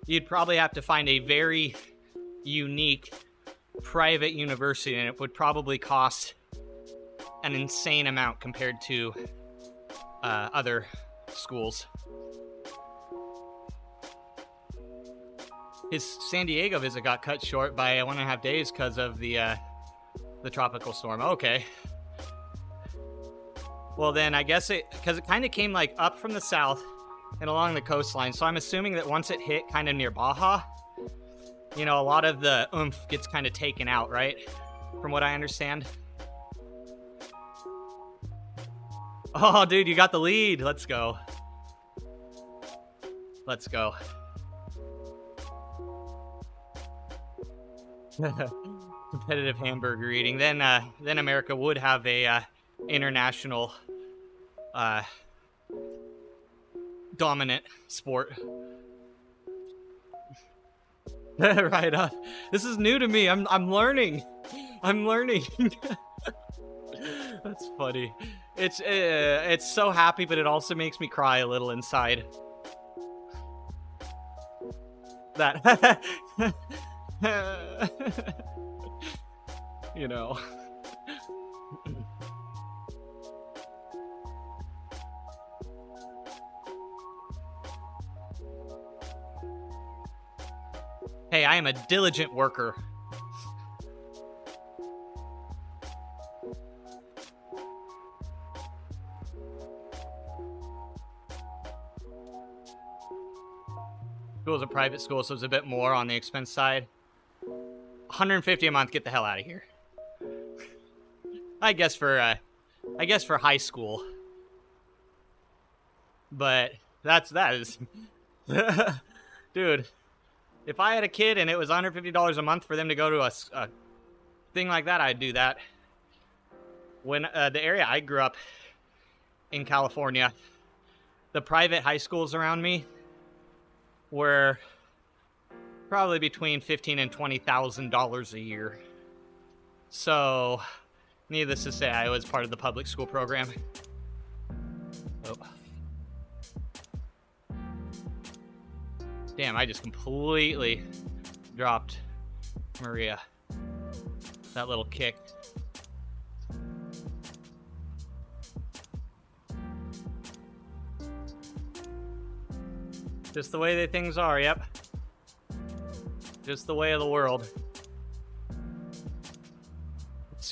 [SPEAKER 1] You'd probably have to find a very unique private university, and it would probably cost an insane amount compared to other schools. His San Diego visit got cut short by 1.5 days because of the tropical storm. Okay. Well, then I guess because it kind of came like up from the south and along the coastline. So I'm assuming that once it hit kind of near Baja, you know, a lot of the oomph gets kind of taken out, right? From what I understand. Oh, dude, you got the lead. Let's go. Let's go. Competitive hamburger eating. Then America would have a international dominant sport. Right up. This is new to me. I'm learning. I'm learning. That's funny. It's so happy, but it also makes me cry a little inside. That you know. Hey, I am a diligent worker. School is a private school, so it's a bit more on the expense side. $150 a month, get the hell out of here. I guess for high school. But that is dude, if I had a kid and it was $150 a month for them to go to a thing like that, I'd do that. When the area I grew up in California, the private high schools around me were probably between $15,000 and $20,000 a year. So, needless to say, I was part of the public school program. Oh. Damn, I just completely dropped Maria. That little kick. Just the way that things are, yep. Just the way of the world.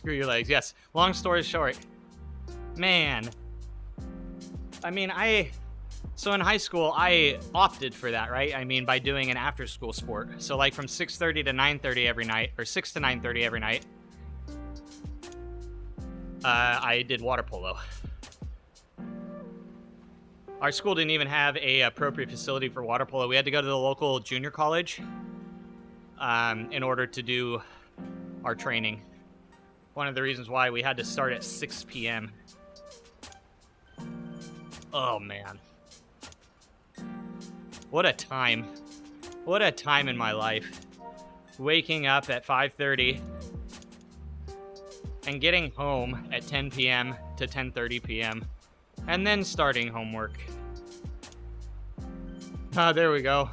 [SPEAKER 1] Screw your legs. Yes. Long story short, man. I mean, so in high school, I opted for that, right? I mean, by doing an after-school sport. So like from 6:30 to 9:30 every night, or 6 to 9:30 every night, I did water polo. Our school didn't even have a appropriate facility for water polo. We had to go to the local junior college in order to do our training. One of the reasons why we had to start at 6 p.m. Oh, man. What a time. What a time in my life. Waking up at 5:30 and getting home at 10 p.m. to 10:30 p.m. and then starting homework. There we go.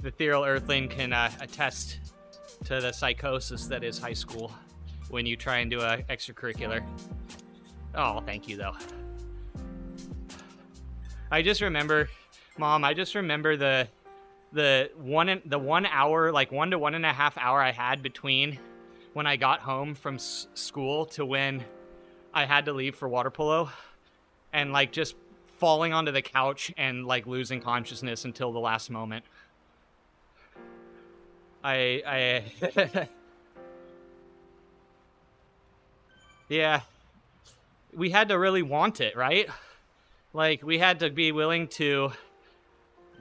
[SPEAKER 1] The ethereal earthling can attest to the psychosis that is high school when you try and do a extracurricular. Oh, thank you, though. I just remember, Mom, the 1 hour, like 1 to 1.5 hour I had between when I got home from school to when I had to leave for water polo, and like just falling onto the couch and like losing consciousness until the last moment. Yeah, we had to really want it, right? Like, we had to be willing to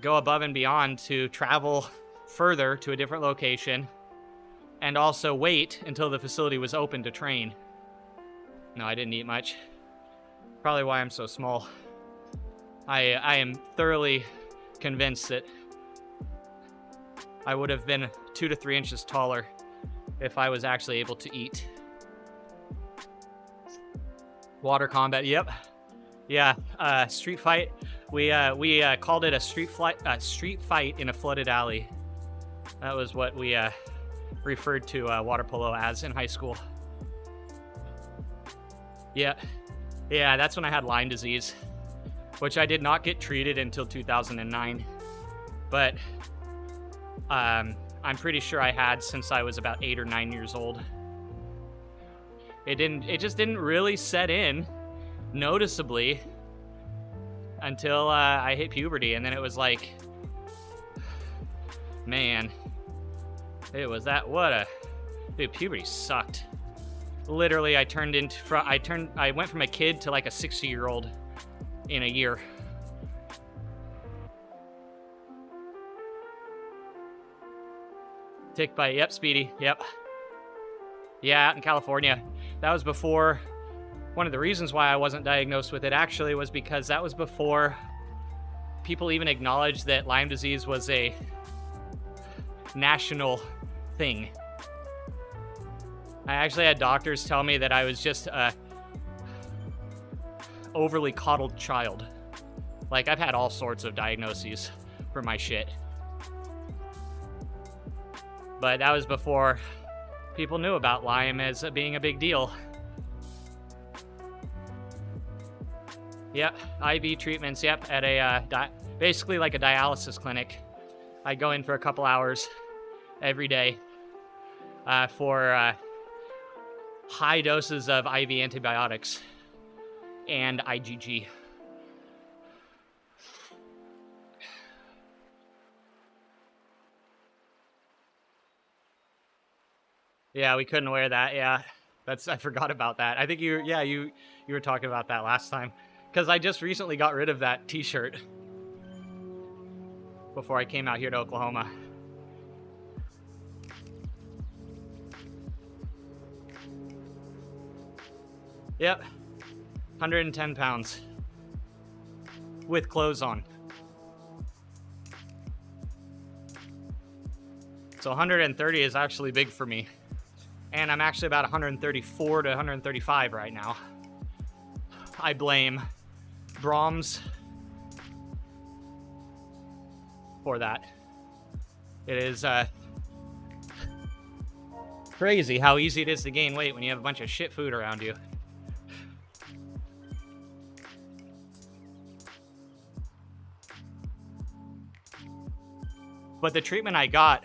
[SPEAKER 1] go above and beyond to travel further to a different location and also wait until the facility was open to train. No, I didn't eat much. Probably why I'm so small. I am thoroughly convinced that I would have been 2 to 3 inches taller if I was actually able to eat. Water combat, yep. Yeah, street fight. We called it a street fight in a flooded alley. That was what we referred to water polo as in high school. Yeah, that's when I had Lyme disease, which I did not get treated until 2009. But I'm pretty sure I had since I was about 8 or 9 years old. It just didn't really set in noticeably until I hit puberty, and then it was like, man, it was that, dude, puberty sucked. Literally, I went from a kid to like a 60-year-old in a year. Tick bite, yep, Speedy, yep. Yeah, out in California. That was before. One of the reasons why I wasn't diagnosed with it actually was because that was before people even acknowledged that Lyme disease was a national thing. I actually had doctors tell me that I was just a overly coddled child. Like, I've had all sorts of diagnoses for my shit. But that was before people knew about Lyme as being a big deal. Yep, IV treatments, yep, at a, basically like a dialysis clinic. I go in for a couple hours every day for high doses of IV antibiotics and IgG. Yeah, we couldn't wear that, yeah. I forgot about that. I think you were talking about that last time. Because I just recently got rid of that t-shirt before I came out here to Oklahoma. Yep, 110 pounds with clothes on. So 130 is actually big for me. And I'm actually about 134 to 135 right now. I blame Brahms for that. It is crazy how easy it is to gain weight when you have a bunch of shit food around you. But the treatment I got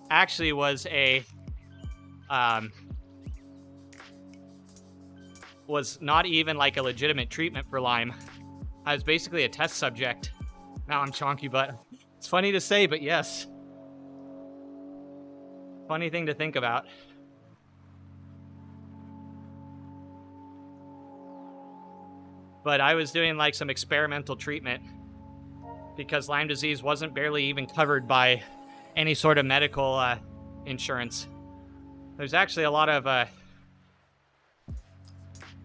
[SPEAKER 1] actually was was not even like a legitimate treatment for Lyme. I was basically a test subject. Now I'm chonky butt. It's funny to say, but yes. Funny thing to think about. But I was doing like some experimental treatment because Lyme disease wasn't barely even covered by any sort of medical insurance. There's actually a lot of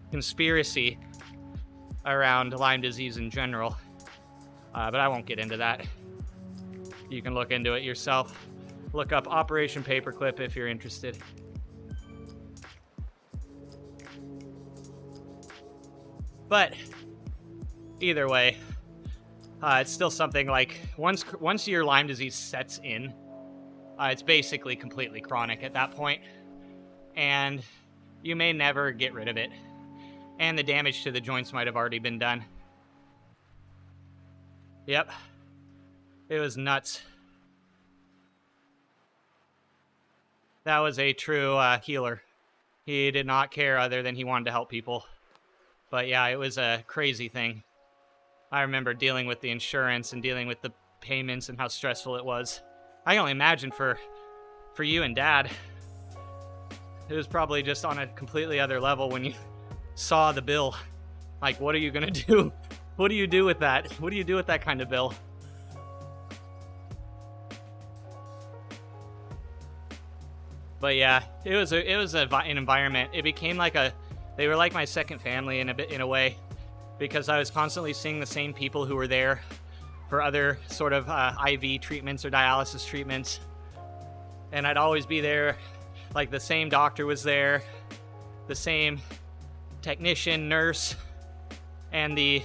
[SPEAKER 1] conspiracy around Lyme disease in general, but I won't get into that. You can look into it yourself. Look up Operation Paperclip if you're interested. But either way, it's still something like once your Lyme disease sets in, it's basically completely chronic at that point, and you may never get rid of it. And the damage to the joints might have already been done. Yep. It was nuts. That was a true healer. He did not care other than he wanted to help people. But yeah, it was a crazy thing. I remember dealing with the insurance and dealing with the payments and how stressful it was. I can only imagine for you and Dad. It was probably just on a completely other level when you saw the bill. Like, what are you gonna do? What do you do with that? What do you do with that kind of bill? But yeah, it was an environment. It became like they were like my second family in a way, because I was constantly seeing the same people who were there for other sort of IV treatments or dialysis treatments, and I'd always be there. Like, the same doctor was there, the same technician, nurse, and the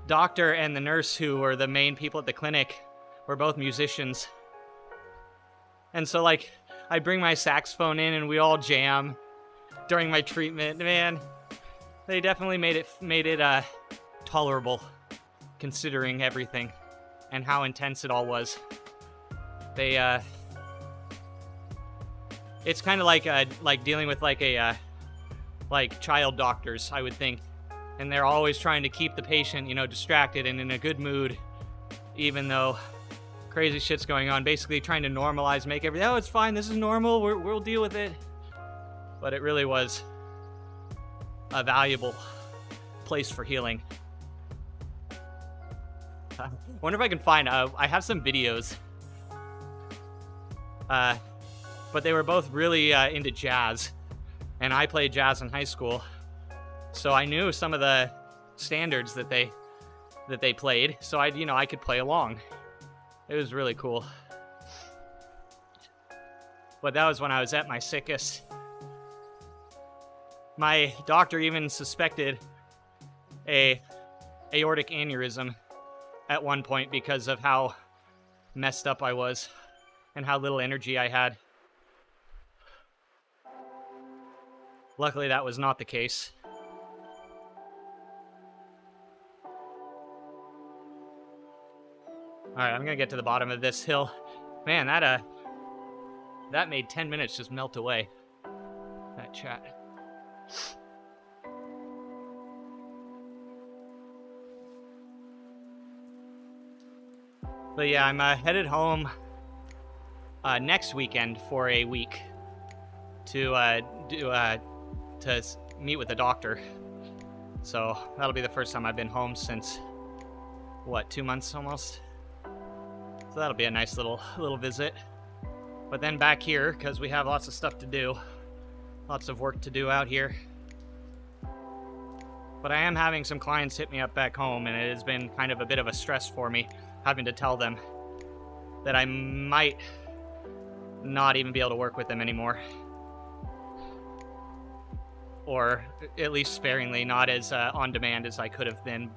[SPEAKER 1] doctor and the nurse who were the main people at the clinic were both musicians. And so, like, I'd bring my saxophone in and we all jam during my treatment. Man, they definitely made it tolerable, considering everything and how intense it all was. It's kind of like dealing with like child doctors, I would think, and they're always trying to keep the patient, distracted and in a good mood, even though crazy shit's going on. Basically, trying to normalize, make everything. Oh, it's fine. This is normal. We'll deal with it. But it really was a valuable place for healing. I wonder if I can find. I have some videos. But they were both really into jazz, and I played jazz in high school, so I knew some of the standards that they played. So I could play along. It was really cool. But that was when I was at my sickest. My doctor even suspected a aortic aneurysm at one point because of how messed up I was and how little energy I had. Luckily, that was not the case. Alright, I'm gonna get to the bottom of this hill. Man, that made 10 minutes just melt away. That chat. But yeah, I'm headed home next weekend for a week to meet with the doctor. So that'll be the first time I've been home since, 2 months almost? So that'll be a nice little visit. But then back here, because we have lots of stuff to do. Lots of work to do out here. But I am having some clients hit me up back home, and it has been kind of a bit of a stress for me, having to tell them that I might not even be able to work with them anymore. Or at least sparingly, not as on demand as I could have been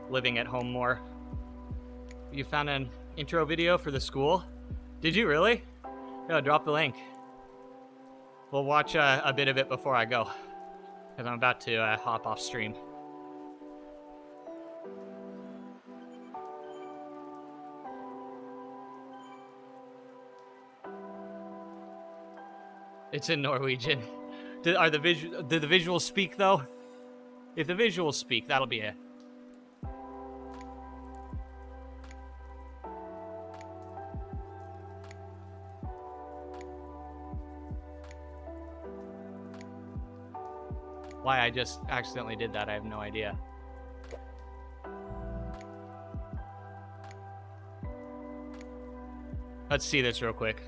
[SPEAKER 1] living at home more. You found an intro video for the school? Did you really? Yeah, drop the link. We'll watch a bit of it before I go, because I'm about to hop off stream. It's in Norwegian. Did the visuals speak though? If the visuals speak, that'll be it. Why I just accidentally did that, I have no idea. Let's see this real quick.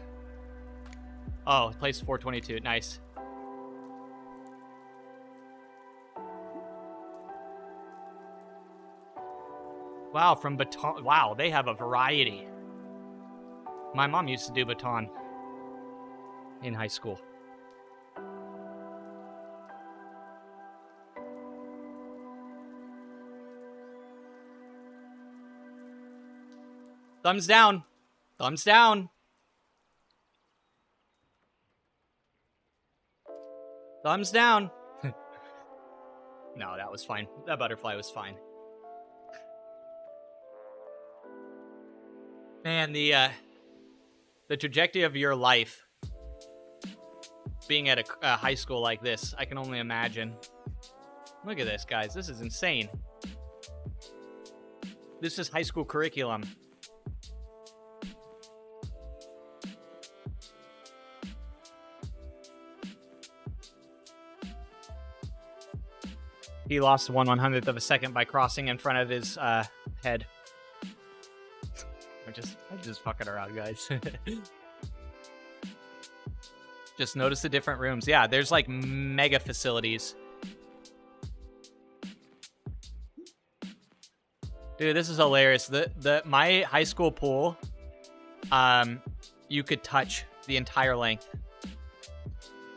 [SPEAKER 1] Oh, place 422. Nice. Wow, from baton. Wow, they have a variety. My mom used to do baton in high school. Thumbs down. Thumbs down. Thumbs down. No, that was fine. That butterfly was fine. Man, the trajectory of your life being at a high school like this, I can only imagine. Look at this, guys. This is insane. This is high school curriculum. He lost 1/100th of a second by crossing in front of his head. I'm just fucking around, guys. Just notice the different rooms. Yeah, there's like mega facilities. Dude, this is hilarious. My high school pool, you could touch the entire length.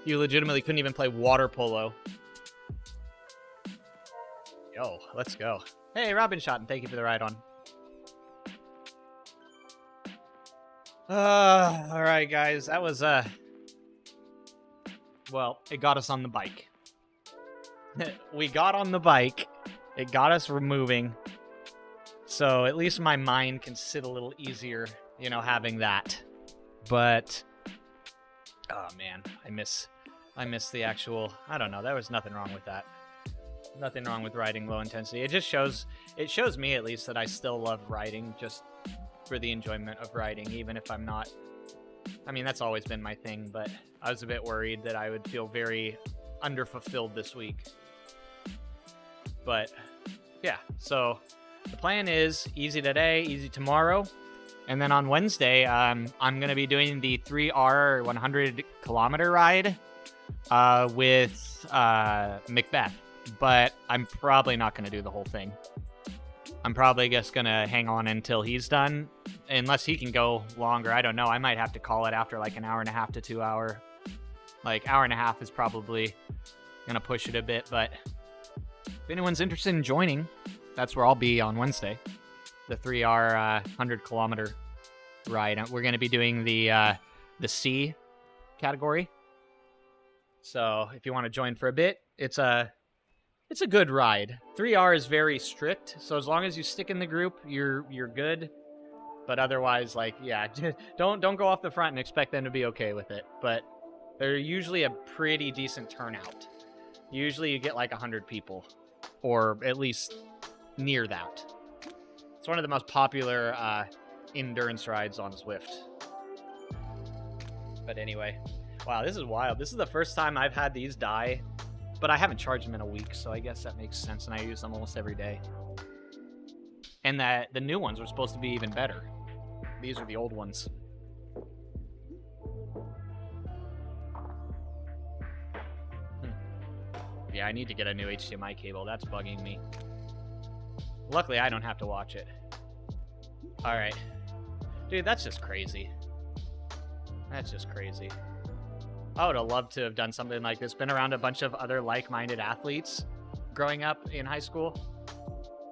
[SPEAKER 1] You legitimately couldn't even play water polo. Yo, let's go. Hey, Robin Shotton, thank you for the ride on. All right, guys. That was, well, it got us on the bike. We got on the bike. It got us moving. So at least my mind can sit a little easier, you know, having that. But, oh, man, I miss the actual, I don't know. There was nothing wrong with that. Nothing wrong with riding low intensity. It shows me at least that I still love riding just for the enjoyment of riding, even if I'm not. I mean, that's always been my thing, but I was a bit worried that I would feel very underfulfilled this week. But yeah, so the plan is easy today, easy tomorrow, and then on Wednesday, I'm gonna be doing the 3R 100-kilometer ride with Macbeth. But I'm probably not going to do the whole thing. I'm probably just going to hang on until he's done. Unless he can go longer. I don't know. I might have to call it after like an hour and a half to 2 hour. Like hour and a half is probably going to push it a bit. But if anyone's interested in joining, that's where I'll be on Wednesday. The 3R 100-kilometer ride. We're going to be doing the C category. So if you want to join for a bit, it's a good ride. 3R is very strict, so as long as you stick in the group, you're good. But otherwise, like, yeah, don't go off the front and expect them to be okay with it. But they're usually a pretty decent turnout. Usually you get like 100 people, or at least near that. It's one of the most popular endurance rides on Zwift. But anyway, wow, this is wild. This is the first time I've had these die. But I haven't charged them in a week, so I guess that makes sense, and I use them almost every day. And the new ones were supposed to be even better. These are the old ones. Yeah, I need to get a new HDMI cable. That's bugging me. Luckily, I don't have to watch it. Alright. Dude, that's just crazy. That's just crazy. I would have loved to have done something like this. Been around a bunch of other like-minded athletes growing up in high school.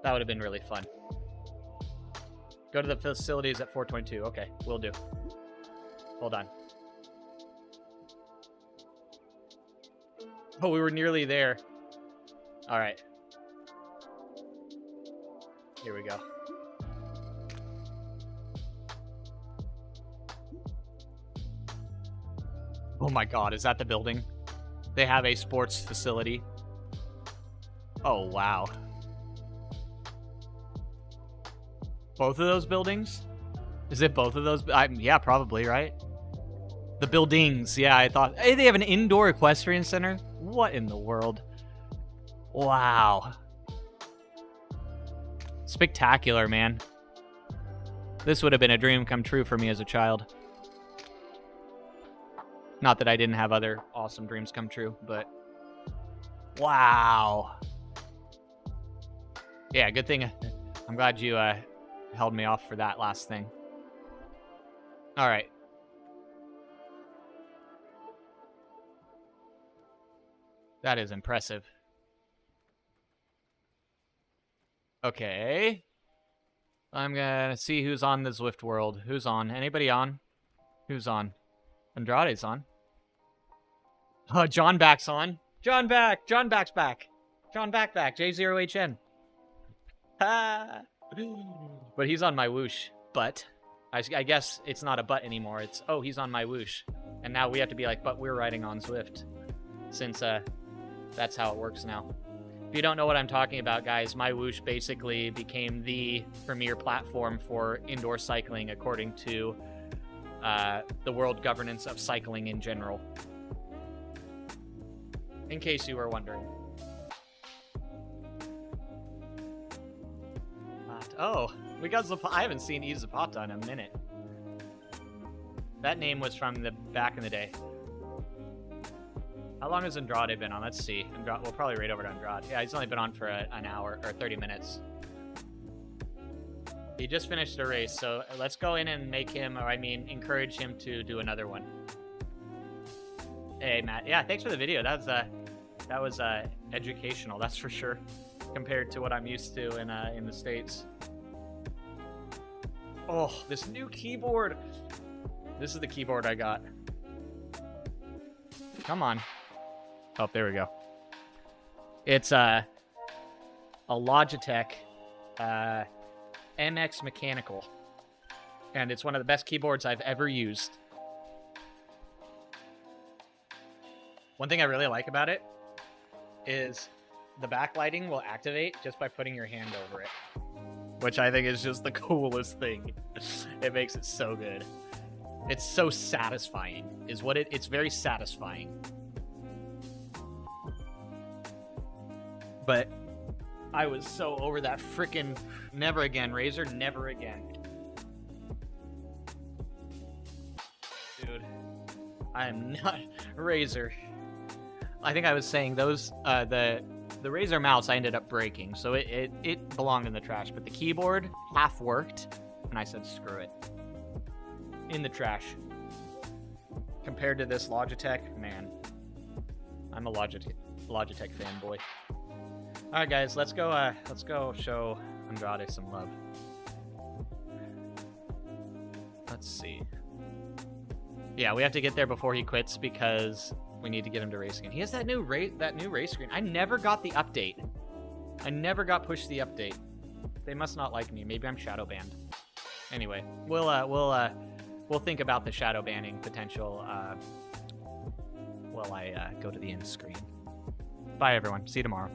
[SPEAKER 1] That would have been really fun. Go to the facilities at 422. Okay, will do. Hold on. Oh, we were nearly there. All right. Here we go. Oh my god, is that the building? They have a sports facility. Oh, wow. Both of those buildings? Is it both of those? Yeah, probably, right? The buildings. Yeah, I thought. Hey, they have an indoor equestrian center? What in the world? Wow. Spectacular, man. This would have been a dream come true for me as a child. Not that I didn't have other awesome dreams come true, but... Wow. Yeah, good thing. I'm glad you held me off for that last thing. All right. That is impressive. Okay. I'm gonna see who's on the Zwift world. Who's on? Anybody on? Who's on? Andrade's on. Oh, John Back's on. John Back! John Back's back. John Back. J0HN. Ha! But he's on my whoosh. But I guess it's not a but anymore. It's, oh, he's on my whoosh. And now we have to be like, but we're riding on Zwift. Since that's how it works now. If you don't know what I'm talking about, guys, my whoosh basically became the premier platform for indoor cycling according to the world governance of cycling in general. In case you were wondering. Oh, we got Zapata. I haven't seen Eve Zapata in a minute. That name was from the back in the day. How long has Andrade been on? Let's see. We'll probably raid over to Andrade. Yeah, he's only been on for an hour or 30 minutes. He just finished a race, so let's go in and make him, or I mean, encourage him to do another one. Hey, Matt. Yeah, thanks for the video. That was educational, that's for sure, compared to what I'm used to in the States. Oh, this new keyboard. This is the keyboard I got. Come on. Oh, there we go. It's a Logitech MX Mechanical. And it's one of the best keyboards I've ever used. One thing I really like about it is the backlighting will activate just by putting your hand over it. Which I think is just the coolest thing. It makes it so good. It's so satisfying, is what it's very satisfying. But I was so over that frickin' never again, Razer, never again. Dude, I am not Razer. I think I was saying those, the Razer mouse I ended up breaking, so it belonged in the trash. But the keyboard half worked, and I said, screw it. In the trash. Compared to this Logitech, man, I'm a Logitech fanboy. All right, guys, let's go show Andrade some love. Let's see. Yeah, we have to get there before he quits because we need to get him to race again. He has that new race screen. I never got the update. I never got pushed the update. They must not like me. Maybe I'm shadow banned. Anyway, we'll think about the shadow banning potential while I go to the end screen. Bye, everyone. See you tomorrow.